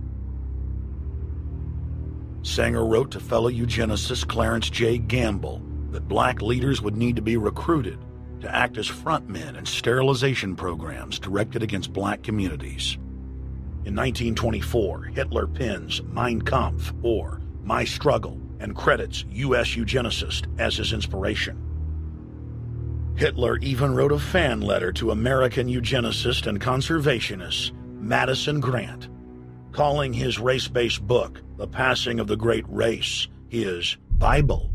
Sanger wrote to fellow eugenicist Clarence J. Gamble that black leaders would need to be recruited to act as frontmen in sterilization programs directed against black communities. In 1924, Hitler pens Mein Kampf, or My Struggle, and credits U.S. eugenicist as his inspiration. Hitler even wrote a fan letter to American eugenicist and conservationist Madison Grant, calling his race-based book, The Passing of the Great Race, his Bible.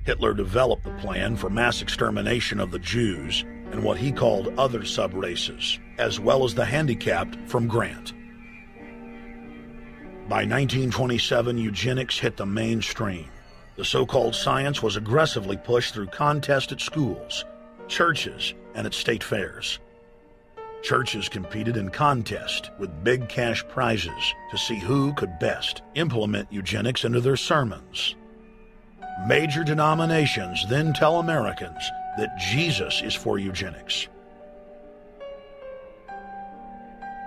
Hitler developed the plan for mass extermination of the Jews and what he called other sub-races, as well as the handicapped, from Grant. By 1927, eugenics hit the mainstream. The so-called science was aggressively pushed through contests at schools, churches, and at state fairs. Churches competed in contests with big cash prizes to see who could best implement eugenics into their sermons. Major denominations then tell Americans that Jesus is for eugenics.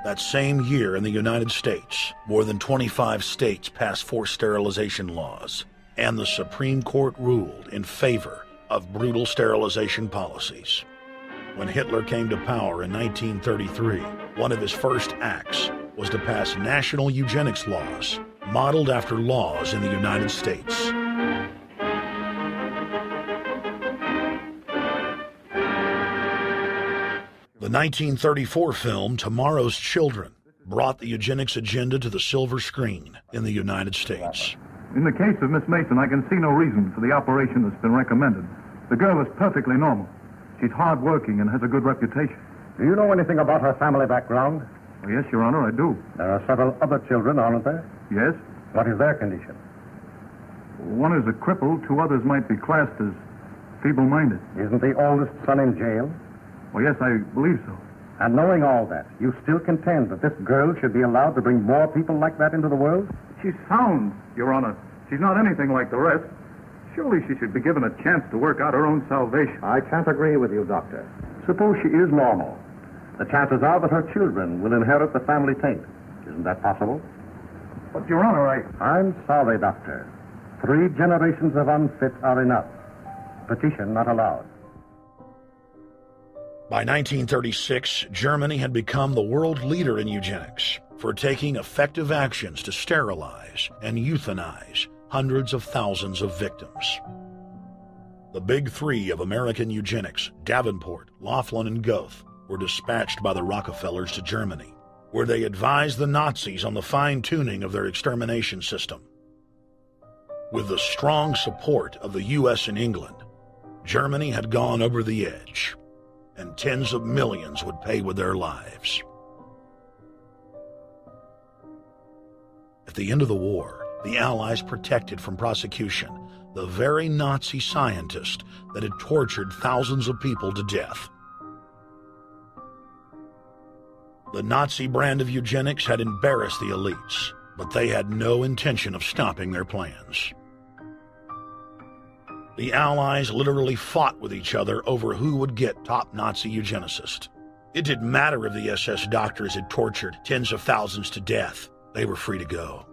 That same year in the United States, more than 25 states passed forced sterilization laws, and the Supreme Court ruled in favor of brutal sterilization policies. When Hitler came to power in 1933, one of his first acts was to pass national eugenics laws, modeled after laws in the United States. The 1934 film Tomorrow's Children brought the eugenics agenda to the silver screen in the United States. In the case of Miss Mason, I can see no reason for the operation that's been recommended. The girl is perfectly normal. She's hard-working and has a good reputation. Do you know anything about her family background? Oh, yes, Your Honor, I do. There are several other children, aren't there? Yes. What is their condition? One is a cripple. Two others might be classed as feeble-minded. Isn't the oldest son in jail? Oh, yes, I believe so. And knowing all that, you still contend that this girl should be allowed to bring more people like that into the world? She's sound, Your Honor. She's not anything like the rest. Surely she should be given a chance to work out her own salvation. I can't agree with you, Doctor. Suppose she is normal. The chances are that her children will inherit the family taint. Isn't that possible? But, Your Honor, I'm sorry, Doctor. 3 generations of unfit are enough. Petition not allowed. By 1936, Germany had become the world leader in eugenics for taking effective actions to sterilize and euthanize hundreds of thousands of victims. The big 3 of American eugenics, Davenport, Laughlin, and Goethe, were dispatched by the Rockefellers to Germany, where they advised the Nazis on the fine-tuning of their extermination system. With the strong support of the U.S. and England, Germany had gone over the edge, and tens of millions would pay with their lives. At the end of the war, the Allies protected from prosecution the very Nazi scientist that had tortured thousands of people to death. The Nazi brand of eugenics had embarrassed the elites, but they had no intention of stopping their plans. The Allies literally fought with each other over who would get top Nazi eugenicist. It didn't matter if the SS doctors had tortured tens of thousands to death. They were free to go.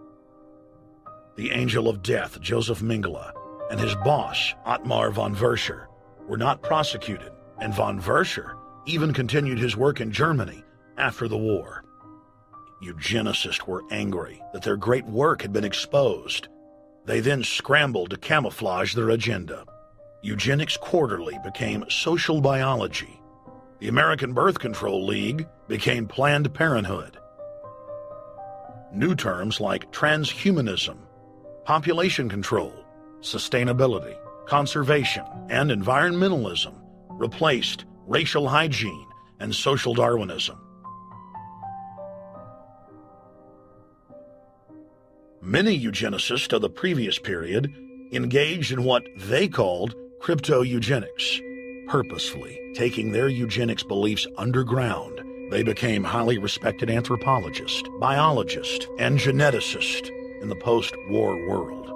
The Angel of Death, Joseph Mengele, and his boss, Ottmar von Verscher, were not prosecuted, and von Verscher even continued his work in Germany after the war. Eugenicists were angry that their great work had been exposed. They then scrambled to camouflage their agenda. Eugenics Quarterly became Social Biology. The American Birth Control League became Planned Parenthood. New terms like transhumanism, population control, sustainability, conservation, and environmentalism replaced racial hygiene and social Darwinism. Many eugenicists of the previous period engaged in what they called crypto-eugenics, purposefully taking their eugenics beliefs underground. They became highly respected anthropologists, biologists, and geneticists in the post-war world.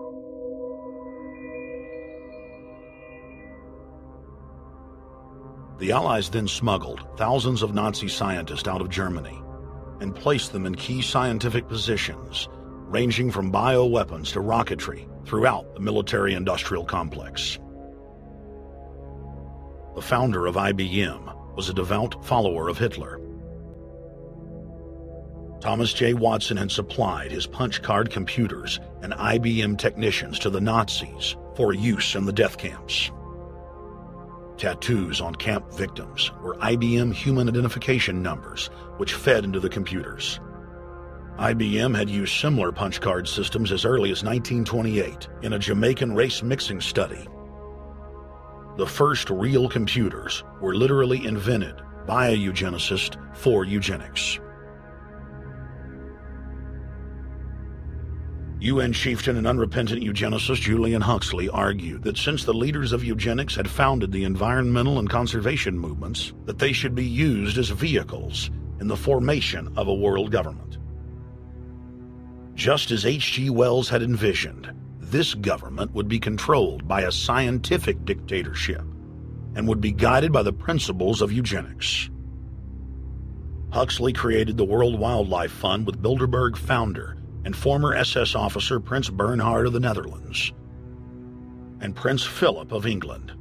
The Allies then smuggled thousands of Nazi scientists out of Germany and placed them in key scientific positions, ranging from bioweapons to rocketry throughout the military-industrial complex. The founder of IBM was a devout follower of Hitler. Thomas J. Watson had supplied his punch card computers and IBM technicians to the Nazis for use in the death camps. Tattoos on camp victims were IBM human identification numbers, which fed into the computers. IBM had used similar punch card systems as early as 1928 in a Jamaican race mixing study. The first real computers were literally invented by a eugenicist for eugenics. UN chieftain and unrepentant eugenicist Julian Huxley argued that since the leaders of eugenics had founded the environmental and conservation movements, that they should be used as vehicles in the formation of a world government. Just as H.G. Wells had envisioned, this government would be controlled by a scientific dictatorship and would be guided by the principles of eugenics. Huxley created the World Wildlife Fund with Bilderberg founder and former SS officer Prince Bernhard of the Netherlands and Prince Philip of England.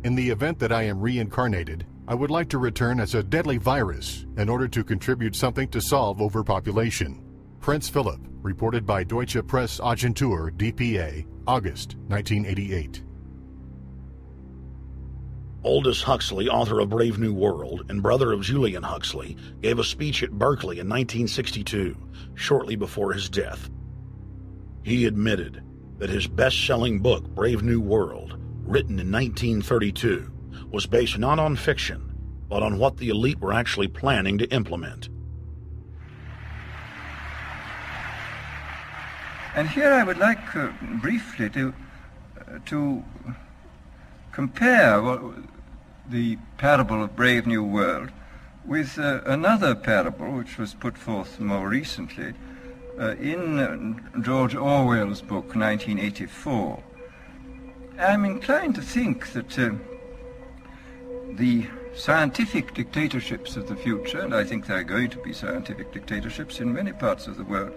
In the event that I am reincarnated, I would like to return as a deadly virus in order to contribute something to solve overpopulation. Prince Philip, reported by Deutsche Presse-Agentur, DPA, August 1988. Aldous Huxley, author of Brave New World and brother of Julian Huxley, gave a speech at Berkeley in 1962, shortly before his death. He admitted that his best-selling book, Brave New World, written in 1932, was based not on fiction, but on what the elite were actually planning to implement. And here I would like briefly to compare the parable of Brave New World with another parable which was put forth more recently in George Orwell's book 1984. I'm inclined to think that the scientific dictatorships of the future, and I think there are going to be scientific dictatorships in many parts of the world,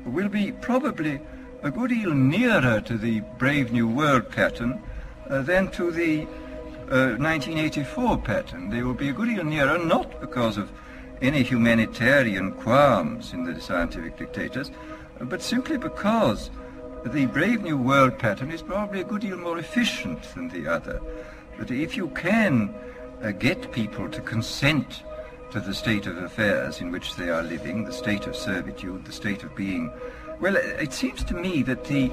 will be probably a good deal nearer to the Brave New World pattern than to the 1984 pattern. They will be a good deal nearer, not because of any humanitarian qualms in the scientific dictators, but simply because the Brave New World pattern is probably a good deal more efficient than the other. But if you can get people to consent to the state of affairs in which they are living, the state of servitude, the state of being, well, it seems to me that the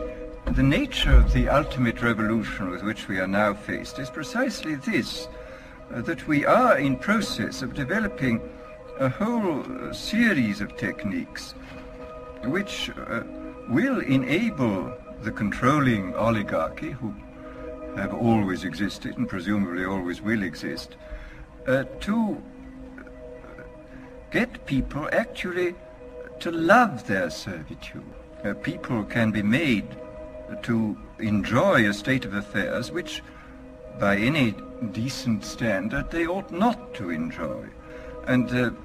nature of the ultimate revolution with which we are now faced is precisely this, that we are in process of developing a whole series of techniques which will enable the controlling oligarchy, who have always existed and presumably always will exist, to get people actually to love their servitude. People can be made to enjoy a state of affairs which, by any decent standard, they ought not to enjoy. And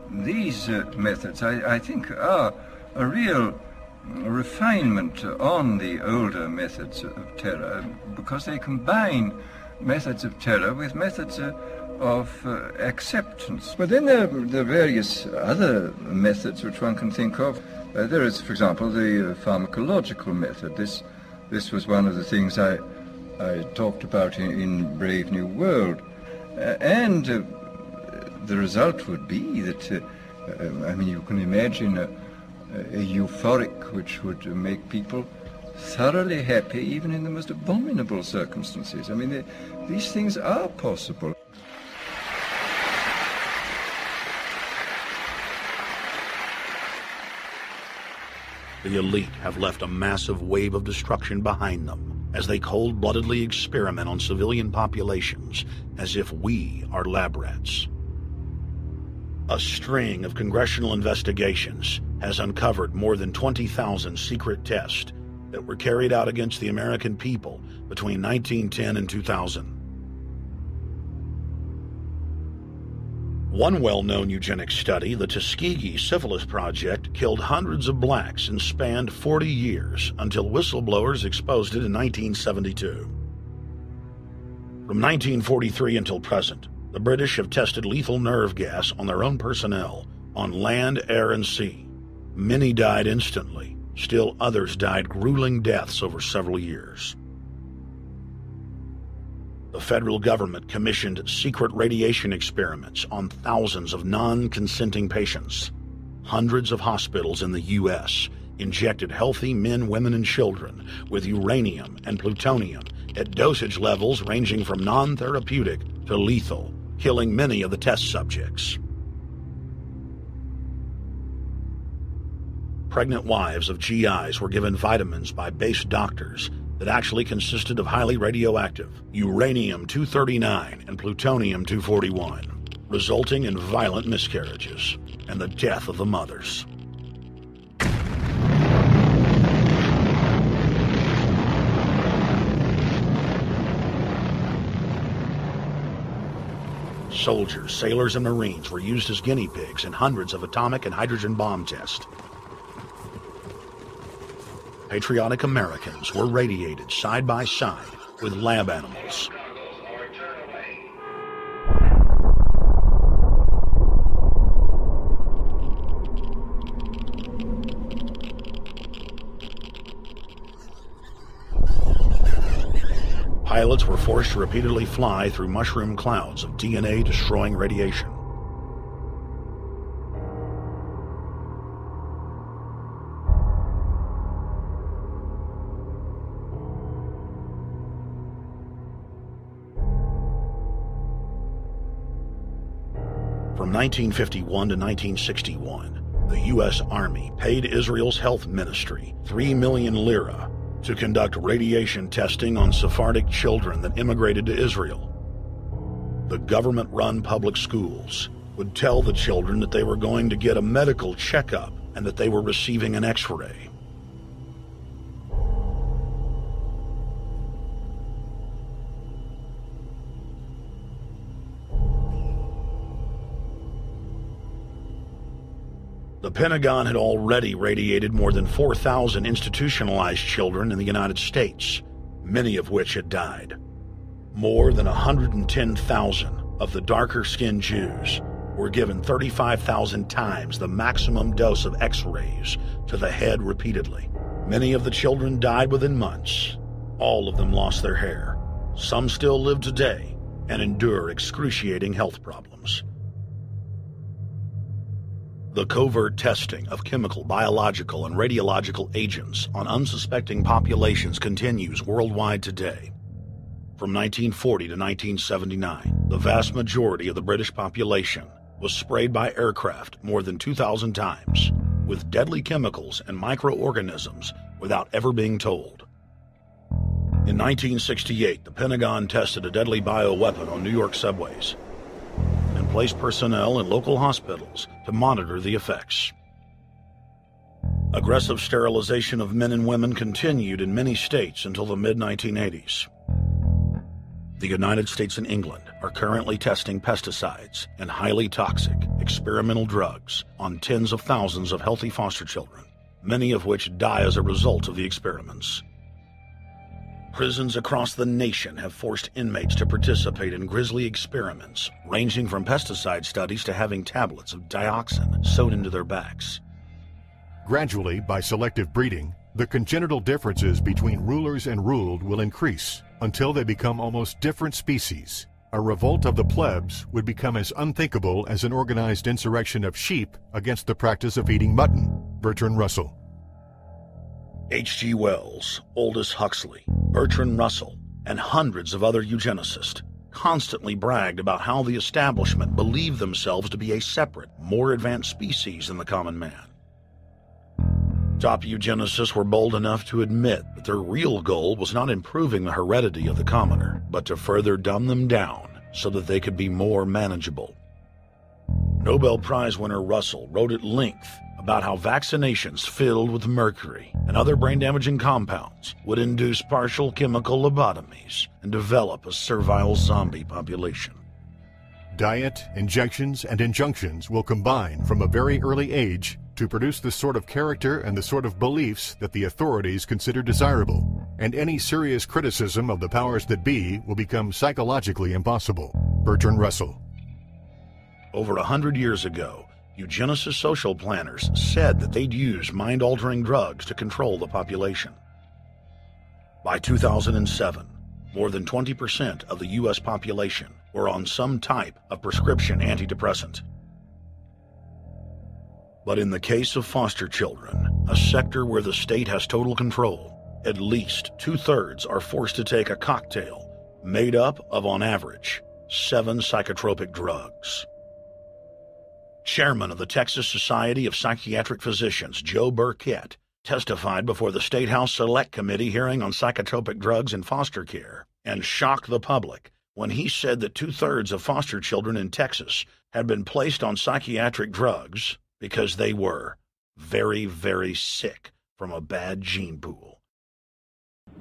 these methods, I think, are a real refinement on the older methods of terror, because they combine methods of terror with methods of acceptance. But then there are various other methods which one can think of. There is, for example, the pharmacological method. This was one of the things I talked about in Brave New World. And the result would be that I mean, you can imagine a euphoric which would make people thoroughly happy even in the most abominable circumstances. I mean, these things are possible. The elite have left a massive wave of destruction behind them as they cold-bloodedly experiment on civilian populations as if we are lab rats. A string of congressional investigations has uncovered more than 20,000 secret tests that were carried out against the American people between 1910 and 2000. One well-known eugenics study, the Tuskegee Syphilis Project, killed hundreds of blacks and spanned 40 years until whistleblowers exposed it in 1972. From 1943 until present, the British have tested lethal nerve gas on their own personnel, on land, air, and sea. Many died instantly. Still others died grueling deaths over several years. The federal government commissioned secret radiation experiments on thousands of non-consenting patients. Hundreds of hospitals in the U.S. injected healthy men, women, and children with uranium and plutonium at dosage levels ranging from non-therapeutic to lethal, killing many of the test subjects. Pregnant wives of GIs were given vitamins by base doctors that actually consisted of highly radioactive uranium-239 and plutonium-241, resulting in violent miscarriages and the death of the mothers. Soldiers, sailors, and Marines were used as guinea pigs in hundreds of atomic and hydrogen bomb tests. Patriotic Americans were radiated side by side with lab animals. Pilots were forced to repeatedly fly through mushroom clouds of DNA-destroying radiation. From 1951 to 1961, the U.S. Army paid Israel's health ministry 3 million lira to conduct radiation testing on Sephardic children that immigrated to Israel. The government-run public schools would tell the children that they were going to get a medical checkup and that they were receiving an X-ray. The Pentagon had already radiated more than 4,000 institutionalized children in the United States, many of which had died. More than 110,000 of the darker-skinned Jews were given 35,000 times the maximum dose of X-rays to the head repeatedly. Many of the children died within months. All of them lost their hair. Some still live today and endure excruciating health problems. The covert testing of chemical, biological, and radiological agents on unsuspecting populations continues worldwide today. From 1940 to 1979, the vast majority of the British population was sprayed by aircraft more than 2,000 times with deadly chemicals and microorganisms without ever being told. In 1968, the Pentagon tested a deadly bioweapon on New York subways and placed personnel in local hospitals to monitor the effects. Aggressive sterilization of men and women continued in many states until the mid-1980s. The United States and England are currently testing pesticides and highly toxic experimental drugs on tens of thousands of healthy foster children, many of which die as a result of the experiments. Prisons across the nation have forced inmates to participate in grisly experiments, ranging from pesticide studies to having tablets of dioxin sewn into their backs. Gradually, by selective breeding, the congenital differences between rulers and ruled will increase until they become almost different species, a revolt of the plebs would become as unthinkable as an organized insurrection of sheep against the practice of eating mutton. Bertrand Russell. H.G. Wells, Aldous Huxley, Bertrand Russell, and hundreds of other eugenicists constantly bragged about how the establishment believed themselves to be a separate, more advanced species than the common man. Top eugenicists were bold enough to admit that their real goal was not improving the heredity of the commoner, but to further dumb them down so that they could be more manageable. Nobel Prize winner Russell wrote at length about how vaccinations filled with mercury and other brain-damaging compounds would induce partial chemical lobotomies and develop a servile zombie population. Diet, injections, and injunctions will combine from a very early age to produce the sort of character and the sort of beliefs that the authorities consider desirable, and any serious criticism of the powers that be will become psychologically impossible. Bertrand Russell. Over 100 years ago, eugenicist social planners said that they'd use mind-altering drugs to control the population. By 2007, more than 20% of the U.S. population were on some type of prescription antidepressant. But in the case of foster children, a sector where the state has total control, at least 2/3 are forced to take a cocktail made up of, on average, 7 psychotropic drugs. Chairman of the Texas Society of Psychiatric Physicians, Joe Burkett, testified before the State House Select Committee hearing on psychotropic drugs in foster care and shocked the public when he said that 2/3 of foster children in Texas had been placed on psychiatric drugs because they were very, very sick from a bad gene pool.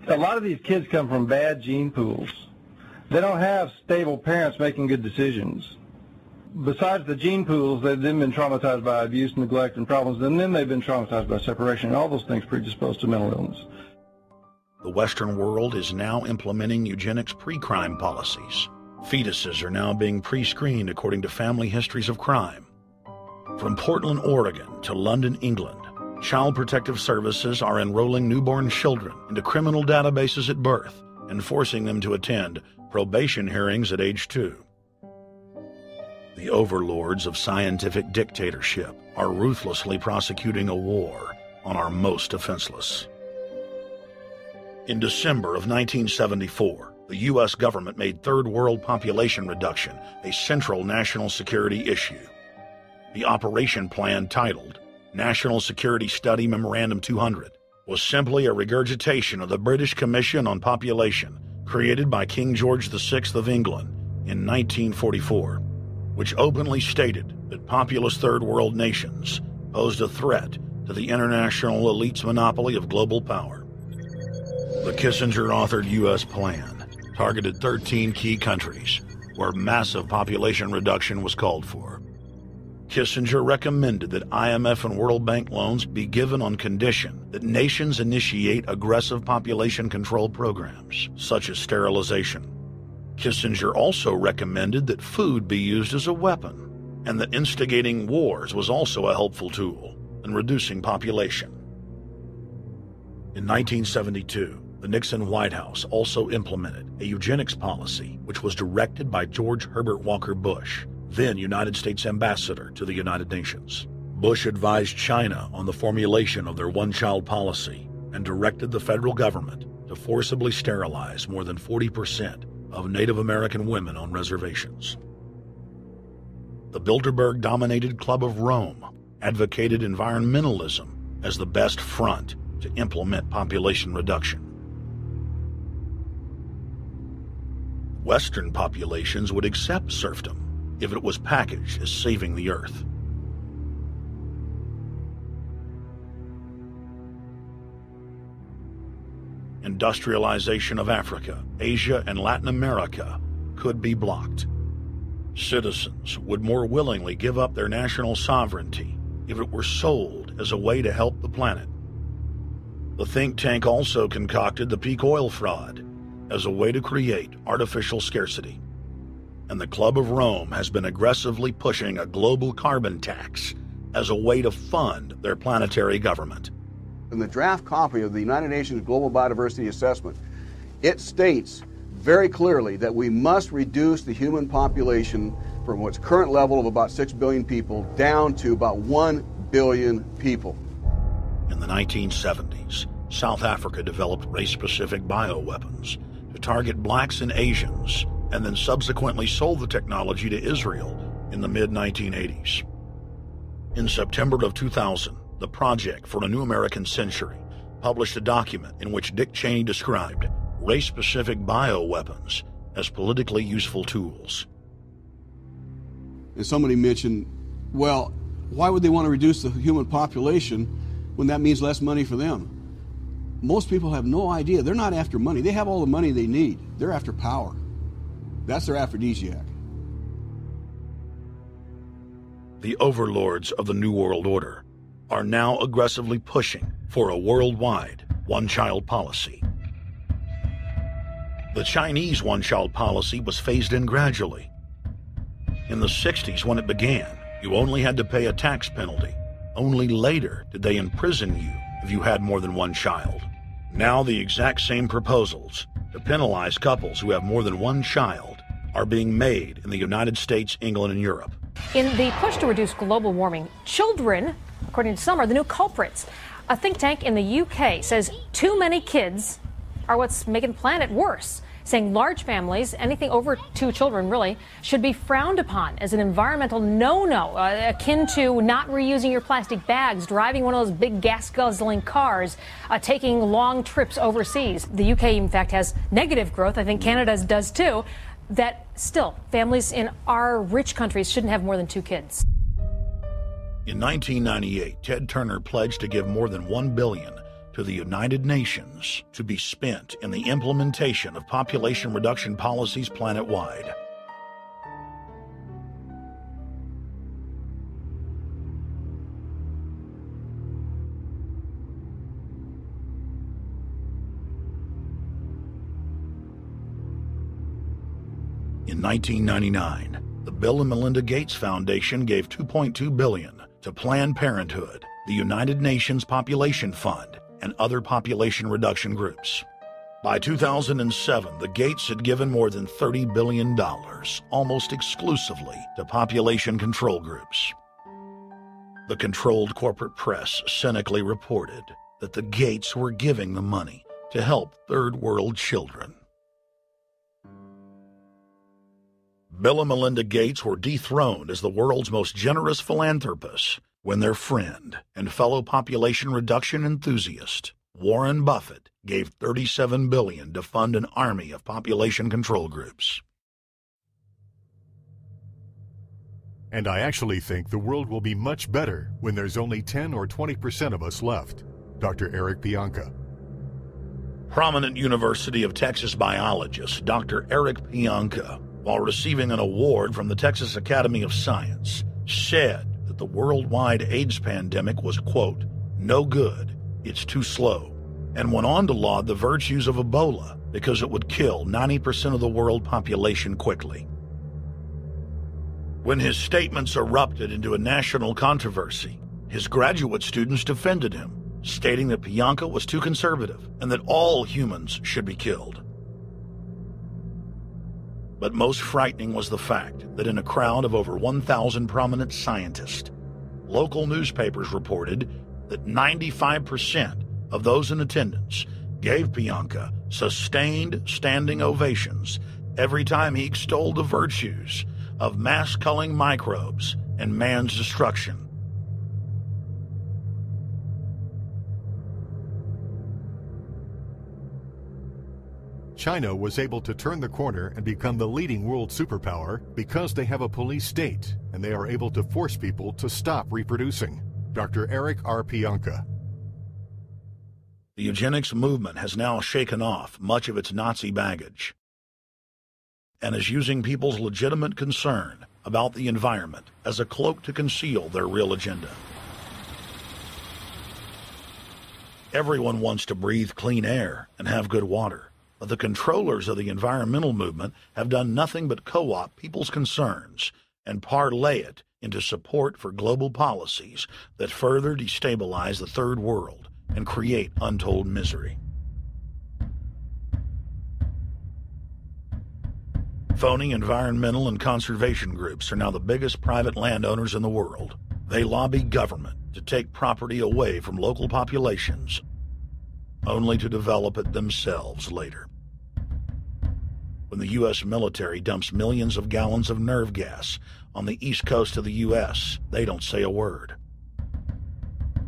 A lot of these kids come from bad gene pools. They don't have stable parents making good decisions. Besides the gene pools, they've then been traumatized by abuse, neglect, and problems, and then they've been traumatized by separation, and all those things predispose to mental illness. The Western world is now implementing eugenics pre-crime policies. Fetuses are now being pre-screened according to family histories of crime. From Portland, Oregon to London, England, Child Protective Services are enrolling newborn children into criminal databases at birth and forcing them to attend probation hearings at age 2. The overlords of scientific dictatorship are ruthlessly prosecuting a war on our most defenseless. In December of 1974, the U.S. government made Third World population reduction a central national security issue. The operation plan, titled National Security Study Memorandum 200, was simply a regurgitation of the British Commission on Population created by King George VI of England in 1944, which openly stated that populous Third World nations posed a threat to the international elite's monopoly of global power. The Kissinger-authored U.S. plan targeted 13 key countries where massive population reduction was called for. Kissinger recommended that IMF and World Bank loans be given on condition that nations initiate aggressive population control programs, such as sterilization. Kissinger also recommended that food be used as a weapon, and that instigating wars was also a helpful tool in reducing population. In 1972, the Nixon White House also implemented a eugenics policy which was directed by George Herbert Walker Bush, then United States Ambassador to the United Nations. Bush advised China on the formulation of their one-child policy and directed the federal government to forcibly sterilize more than 40% of Native American women on reservations. The Bilderberg-dominated Club of Rome advocated environmentalism as the best front to implement population reduction. Western populations would accept serfdom if it was packaged as saving the earth. Industrialization of Africa, Asia, and Latin America could be blocked. Citizens would more willingly give up their national sovereignty if it were sold as a way to help the planet. The think tank also concocted the peak oil fraud as a way to create artificial scarcity. And the Club of Rome has been aggressively pushing a global carbon tax as a way to fund their planetary government. In the draft copy of the United Nations Global Biodiversity Assessment, it states very clearly that we must reduce the human population from what's current level of about 6 billion people down to about 1 billion people. In the 1970s, South Africa developed race-specific bioweapons to target blacks and Asians, and then subsequently sold the technology to Israel in the mid-1980s. In September of 2000, the Project for a New American Century published a document in which Dick Cheney described race-specific bioweapons as politically useful tools. And somebody mentioned, well, why would they want to reduce the human population when that means less money for them? Most people have no idea. They're not after money. They have all the money they need. They're after power. That's their aphrodisiac. The overlords of the New World Order are now aggressively pushing for a worldwide one-child policy. The Chinese one-child policy was phased in gradually. In the 60s, when it began, you only had to pay a tax penalty. Only later did they imprison you if you had more than one child. Now the exact same proposals to penalize couples who have more than one child are being made in the United States, England, and Europe. In the push to reduce global warming, children, according to some, are the new culprits. A think tank in the UK says too many kids are what's making the planet worse, saying large families, anything over 2 children really, should be frowned upon as an environmental no-no, akin to not reusing your plastic bags, driving one of those big gas-guzzling cars, taking long trips overseas. The UK, in fact, has negative growth. I think Canada does too. That still, families in our rich countries shouldn't have more than 2 kids. In 1998, Ted Turner pledged to give more than $1 billion to the United Nations to be spent in the implementation of population reduction policies planet-wide. In 1999, the Bill and Melinda Gates Foundation gave $2.2 billion to Planned Parenthood, the United Nations Population Fund, and other population reduction groups. By 2007, the Gates had given more than $30 billion, almost exclusively to population control groups. The controlled corporate press cynically reported that the Gates were giving the money to help third world children. Bill and Melinda Gates were dethroned as the world's most generous philanthropists when their friend and fellow population reduction enthusiast, Warren Buffett, gave $37 billion to fund an army of population control groups. And I actually think the world will be much better when there's only 10 or 20% of us left. Dr. Eric Pianka. Prominent University of Texas biologist Dr. Eric Pianka, while receiving an award from the Texas Academy of Science, said that the worldwide AIDS pandemic was, quote, no good, it's too slow, and went on to laud the virtues of Ebola because it would kill 90% of the world population quickly. When his statements erupted into a national controversy, his graduate students defended him, stating that Pianka was too conservative and that all humans should be killed. But most frightening was the fact that in a crowd of over 1,000 prominent scientists, local newspapers reported that 95% of those in attendance gave Pianka sustained standing ovations every time he extolled the virtues of mass-culling microbes and man's destruction. China was able to turn the corner and become the leading world superpower because they have a police state and they are able to force people to stop reproducing. Dr. Eric R. Pianka. The eugenics movement has now shaken off much of its Nazi baggage and is using people's legitimate concern about the environment as a cloak to conceal their real agenda. Everyone wants to breathe clean air and have good water. But the controllers of the environmental movement have done nothing but co-opt people's concerns and parlay it into support for global policies that further destabilize the third world and create untold misery. Phony environmental and conservation groups are now the biggest private landowners in the world. They lobby government to take property away from local populations, only to develop it themselves later. When the U.S. military dumps millions of gallons of nerve gas on the east coast of the U.S., they don't say a word.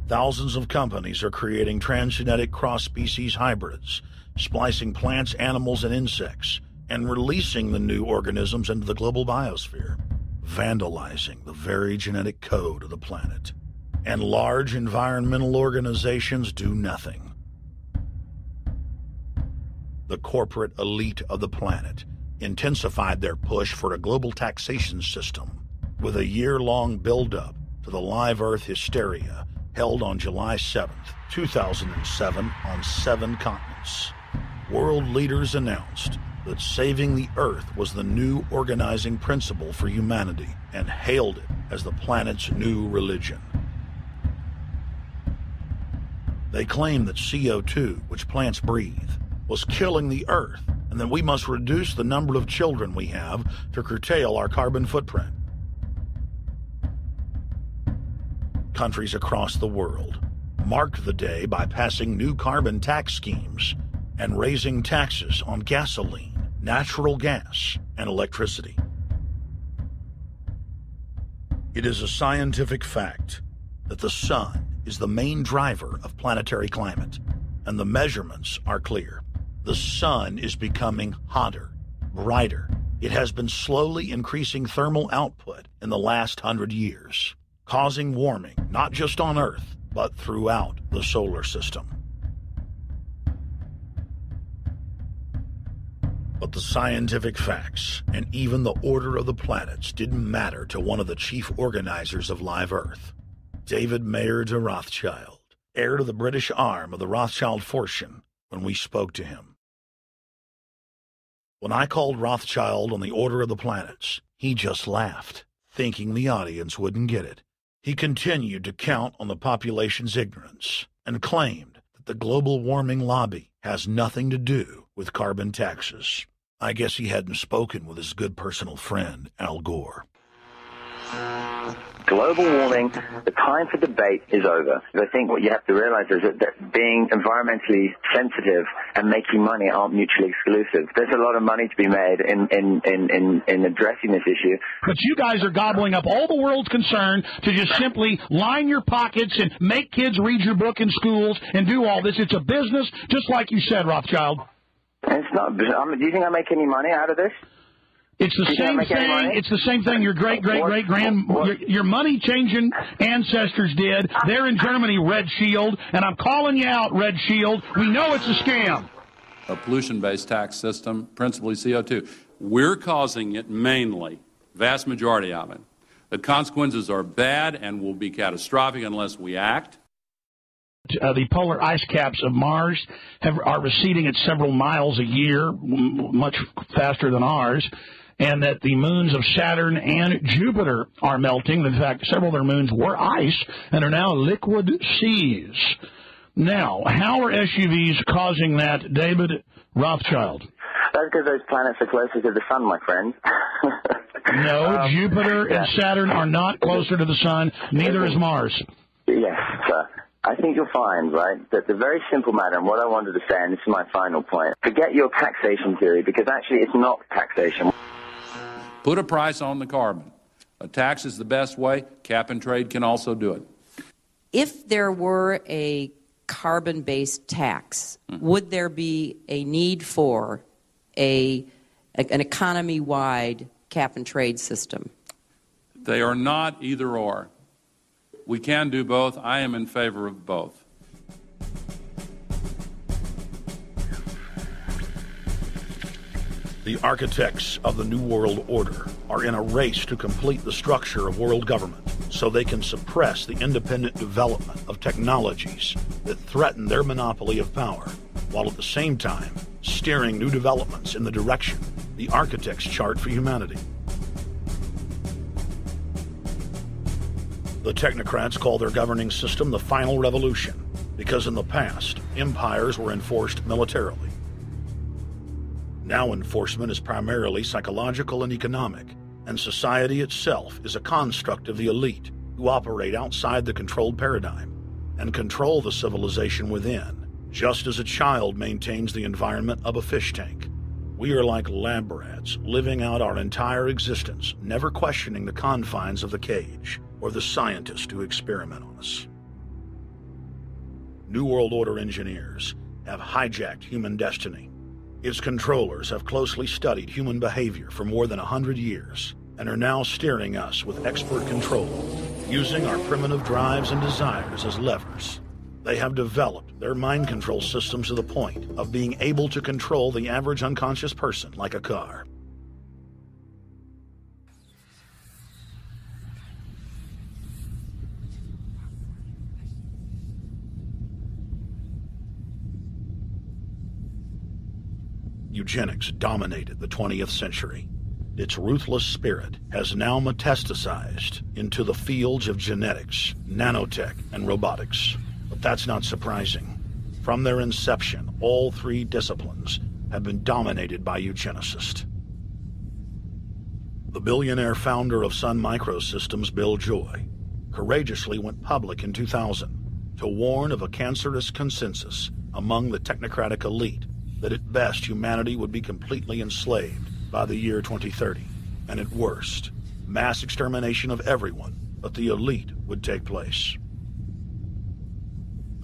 Thousands of companies are creating transgenetic cross-species hybrids, splicing plants, animals, and insects, and releasing the new organisms into the global biosphere, vandalizing the very genetic code of the planet. And large environmental organizations do nothing. The corporate elite of the planet intensified their push for a global taxation system with a year-long build-up to the Live Earth hysteria held on July 7th, 2007 on 7 continents. World leaders announced that saving the Earth was the new organizing principle for humanity and hailed it as the planet's new religion. They claimed that CO2, which plants breathe, was killing the Earth, and that we must reduce the number of children we have to curtail our carbon footprint. Countries across the world marked the day by passing new carbon tax schemes and raising taxes on gasoline, natural gas, and electricity. It is a scientific fact that the sun is the main driver of planetary climate, and the measurements are clear. The sun is becoming hotter, brighter. It has been slowly increasing thermal output in the last 100 years, causing warming not just on Earth, but throughout the solar system. But the scientific facts and even the order of the planets didn't matter to one of the chief organizers of Live Earth, David Mayer de Rothschild, heir to the British arm of the Rothschild fortune, when we spoke to him. When I called Rothschild on the order of the planets, he just laughed, thinking the audience wouldn't get it. He continued to count on the population's ignorance and claimed that the global warming lobby has nothing to do with carbon taxes. I guess he hadn't spoken with his good personal friend, Al Gore. Global warming, the time for debate is over. I think what you have to realize is that being environmentally sensitive and making money aren't mutually exclusive. There's a lot of money to be made in addressing this issue. But you guys are gobbling up all the world's concern to just simply line your pockets and make kids read your book in schools and do all this. It's a business, just like you said, Rothschild. It's not. Do you think I make any money out of this? It's the same thing. It's the same thing your your money-changing ancestors did. They're in Germany, Red Shield, and I'm calling you out, Red Shield. We know it's a scam. A pollution-based tax system, principally CO2. We're causing it mainly, vast majority of it. The consequences are bad and will be catastrophic unless we act. The polar ice caps of Mars are receding at several miles a year, much faster than ours, and that the moons of Saturn and Jupiter are melting. In fact, several of their moons were ice and are now liquid seas. Now, how are SUVs causing that, David Rothschild? That's because those planets are closer to the sun, my friend. No, Jupiter and Saturn are not closer to the sun. Neither is Mars. Yes, sir. I think you'll find, right, that the very simple matter, and what I wanted to say, and this is my final point, forget your taxation theory, because actually it's not taxation. Put a price on the carbon. A tax is the best way. Cap and trade can also do it. If there were a carbon-based tax, would there be a need for an economy-wide cap and trade system? They are not either or. We can do both. I am in favor of both. The architects of the New World Order are in a race to complete the structure of world government so they can suppress the independent development of technologies that threaten their monopoly of power, while at the same time steering new developments in the direction the architects chart for humanity. The technocrats call their governing system the final revolution because in the past, empires were enforced militarily. Now enforcement is primarily psychological and economic, and society itself is a construct of the elite who operate outside the controlled paradigm and control the civilization within, just as a child maintains the environment of a fish tank. We are like lab rats, living out our entire existence, never questioning the confines of the cage or the scientists who experiment on us. New World Order engineers have hijacked human destiny. Its controllers have closely studied human behavior for more than 100 years and are now steering us with expert control, using our primitive drives and desires as levers. They have developed their mind control systems to the point of being able to control the average unconscious person like a car. Eugenics dominated the 20th century. Its ruthless spirit has now metastasized into the fields of genetics, nanotech, and robotics. But that's not surprising. From their inception, all three disciplines have been dominated by eugenicists. The billionaire founder of Sun Microsystems, Bill Joy, courageously went public in 2000 to warn of a cancerous consensus among the technocratic elite that at best humanity would be completely enslaved by the year 2030, and at worst, mass extermination of everyone but the elite would take place.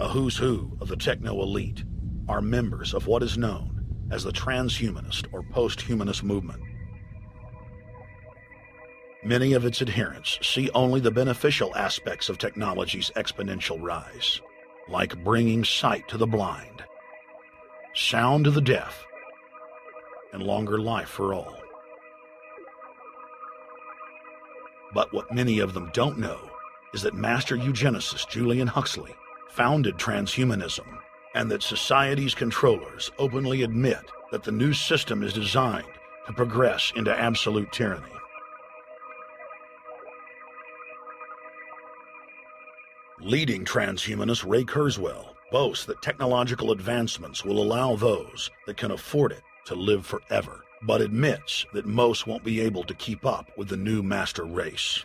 A who's who of the techno-elite are members of what is known as the transhumanist or post-humanist movement. Many of its adherents see only the beneficial aspects of technology's exponential rise, like bringing sight to the blind, sound to the deaf, and longer life for all. But what many of them don't know is that master eugenicist Julian Huxley founded transhumanism, and that society's controllers openly admit that the new system is designed to progress into absolute tyranny. Leading transhumanist Ray Kurzweil boasts that technological advancements will allow those that can afford it to live forever, but admits that most won't be able to keep up with the new master race.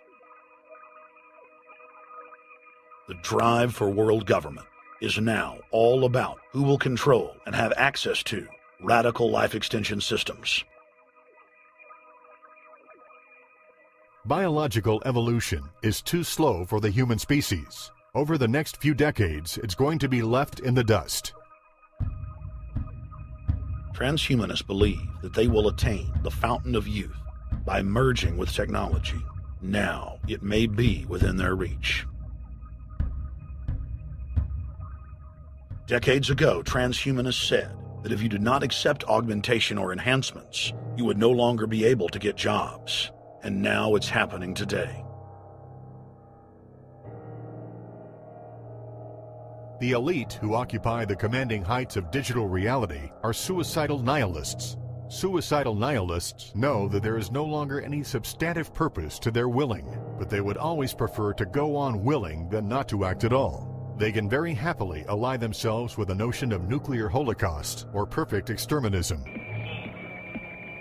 The drive for world government is now all about who will control and have access to radical life extension systems. Biological evolution is too slow for the human species. Over the next few decades, it's going to be left in the dust. Transhumanists believe that they will attain the fountain of youth by merging with technology. Now, it may be within their reach. Decades ago, transhumanists said that if you did not accept augmentation or enhancements, you would no longer be able to get jobs. And now it's happening today. The elite who occupy the commanding heights of digital reality are suicidal nihilists. Suicidal nihilists know that there is no longer any substantive purpose to their willing, but they would always prefer to go on willing than not to act at all. They can very happily ally themselves with the notion of nuclear holocaust or perfect exterminism.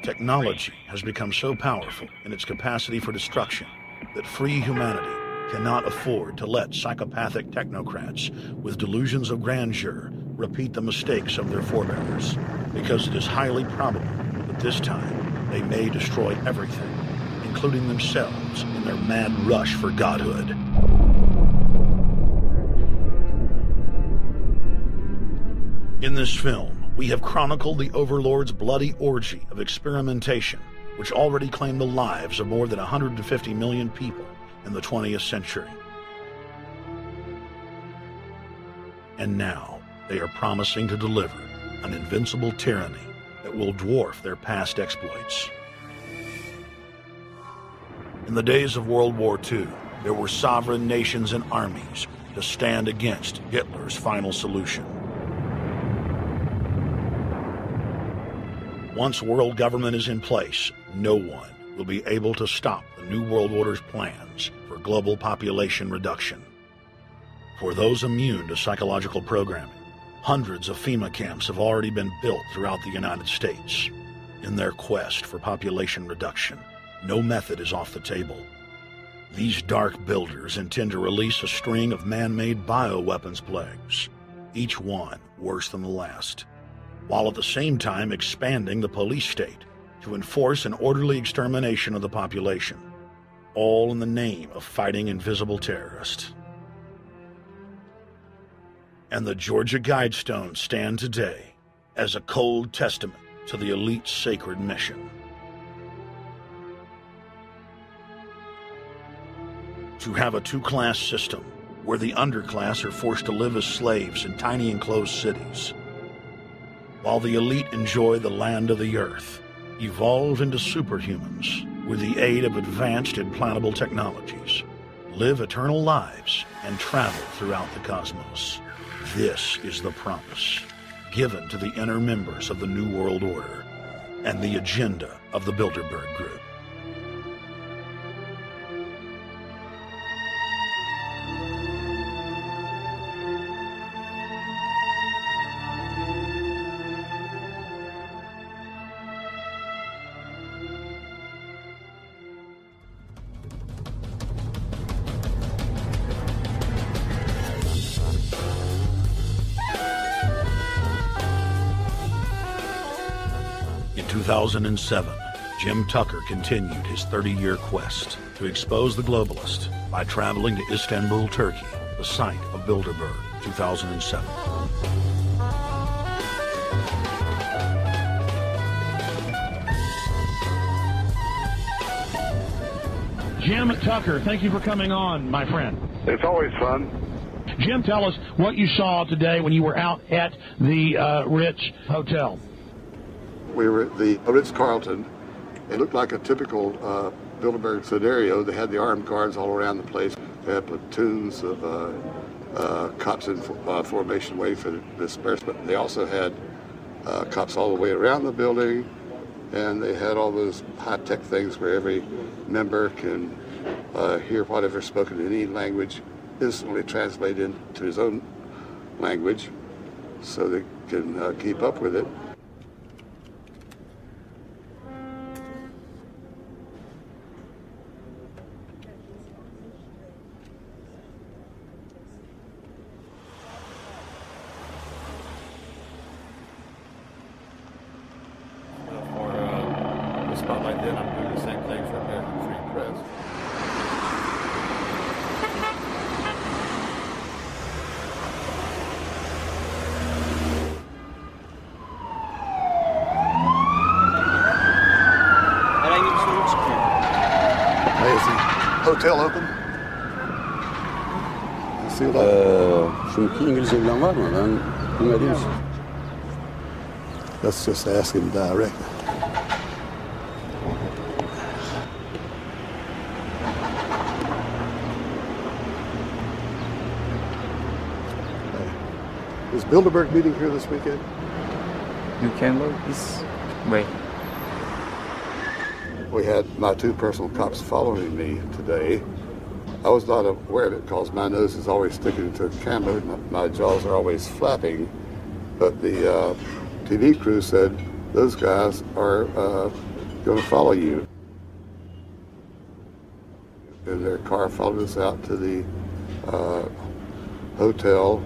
Technology has become so powerful in its capacity for destruction that free humanity cannot afford to let psychopathic technocrats with delusions of grandeur repeat the mistakes of their forebears, because it is highly probable that this time they may destroy everything, including themselves in their mad rush for godhood. In this film, we have chronicled the Overlord's bloody orgy of experimentation, which already claimed the lives of more than 150 million people in the 20th century. And now, they are promising to deliver an invincible tyranny that will dwarf their past exploits. In the days of World War II, there were sovereign nations and armies to stand against Hitler's final solution. Once world government is in place, no one will be able to stop the New World Order's plans for global population reduction. For those immune to psychological programming, hundreds of FEMA camps have already been built throughout the United States. In their quest for population reduction, no method is off the table. These dark builders intend to release a string of man-made bioweapons plagues, each one worse than the last, while at the same time expanding the police state to enforce an orderly extermination of the population, all in the name of fighting invisible terrorists. And the Georgia Guidestones stand today as a cold testament to the elite's sacred mission. To have a two-class system where the underclass are forced to live as slaves in tiny enclosed cities, while the elite enjoy the land of the earth, evolve into superhumans with the aid of advanced implantable technologies, live eternal lives, and travel throughout the cosmos. This is the promise given to the inner members of the New World Order and the agenda of the Bilderberg Group. In 2007, Jim Tucker continued his 30-year quest to expose the globalist by traveling to Istanbul, Turkey, the site of Bilderberg, 2007. Jim Tucker, thank you for coming on, my friend. It's always fun. Jim, tell us what you saw today when you were out at the Ritz Hotel. We were at the Ritz-Carlton. It looked like a typical Bilderberg scenario. They had the armed guards all around the place. They had platoons of cops in formation waiting for the disbursement. They also had cops all the way around the building, and they had all those high-tech things where every member can hear whatever's spoken in any language instantly translated into his own language so they can keep up with it. Spotlight then, I'm doing the same thing for American Free Press. Hey, is the hotel open? Çünkü İngilizce bilen var mı? Ben bilmediğim için. Let's just ask him directly. Is Bilderberg meeting here this weekend? You can look this way. We had my two personal cops following me today. I was not aware of it because my nose is always sticking to the camera. My jaws are always flapping. But the TV crew said those guys are going to follow you. And their car followed us out to the hotel.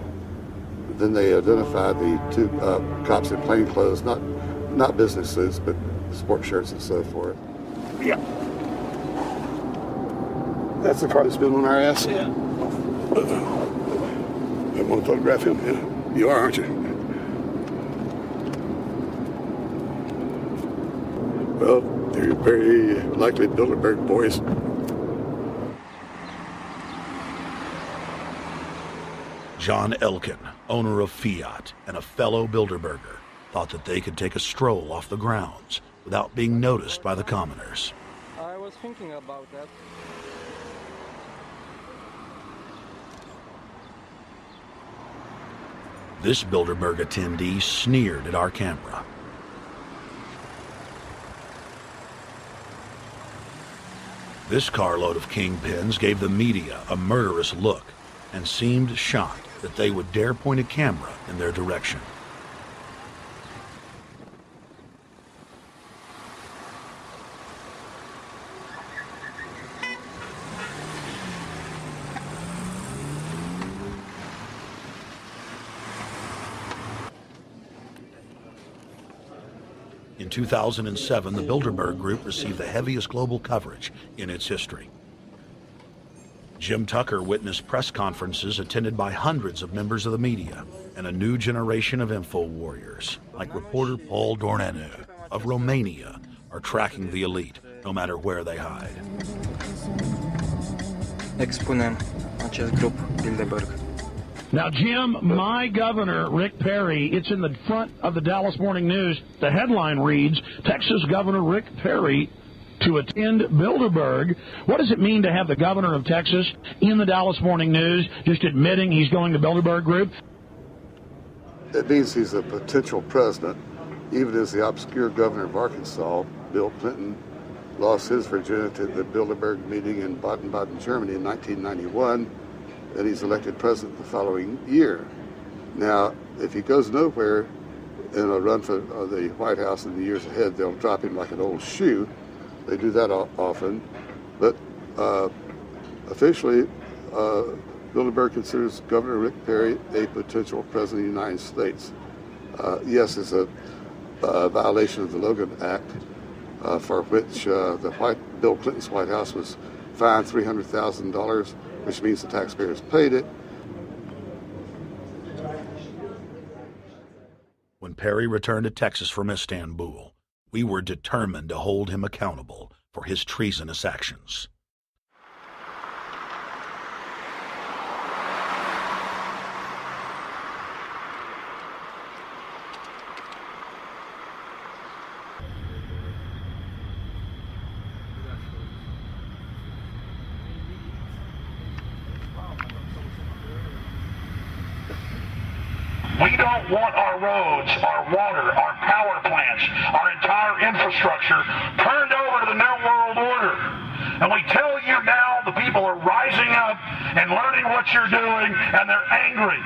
Then they identified the two cops in plain clothes, not business suits, but sport shirts and so forth. Yeah. That's the car that's been on our ass? Yeah. I want to photograph him? Yeah. You are, aren't you? Well, they're very likely Bilderberg boys. John Elkin, owner of Fiat and a fellow Bilderberger, thought that they could take a stroll off the grounds without being noticed by the commoners. I was thinking about that. This Bilderberg attendee sneered at our camera. This carload of kingpins gave the media a murderous look and seemed shocked that they would dare point a camera in their direction. In 2007, the Bilderberg Group received the heaviest global coverage in its history. Jim Tucker witnessed press conferences attended by hundreds of members of the media and a new generation of info warriors, like reporter Paul Dornanu of Romania, are tracking the elite no matter where they hide. Expunem acest grup Bilderberg. Now, Jim, my governor, Rick Perry, it's in the front of the Dallas Morning News. The headline reads, Texas Governor Rick Perry to attend Bilderberg. What does it mean to have the governor of Texas in the Dallas Morning News just admitting he's going to Bilderberg Group? It means he's a potential president, even as the obscure governor of Arkansas, Bill Clinton, lost his virginity at the Bilderberg meeting in Baden-Baden, Germany in 1991, and he's elected president the following year. Now, if he goes nowhere in a run for the White House in the years ahead, they'll drop him like an old shoe. They do that often, but officially, Bilderberg considers Governor Rick Perry a potential president of the United States. Yes, it's a violation of the Logan Act, for which Bill Clinton's White House was fined $300,000, which means the taxpayers paid it. When Perry returned to Texas from Istanbul, we were determined to hold him accountable for his treasonous actions. We don't want our roads, our water, our power plants, our entire infrastructure turned over to the New World Order. And we tell you now, the people are rising up and learning what you're doing, and they're angry.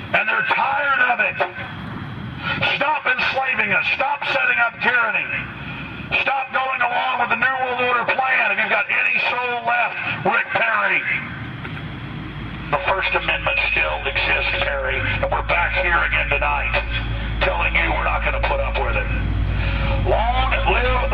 And they're tired of it. Stop enslaving us. Stop setting up tyranny. Stop going along with the New World Order plan. If you've got any soul left, Rick Perry. The First Amendment still exists, Perry, and we're back here again tonight telling you we're not going to put up with it. Long live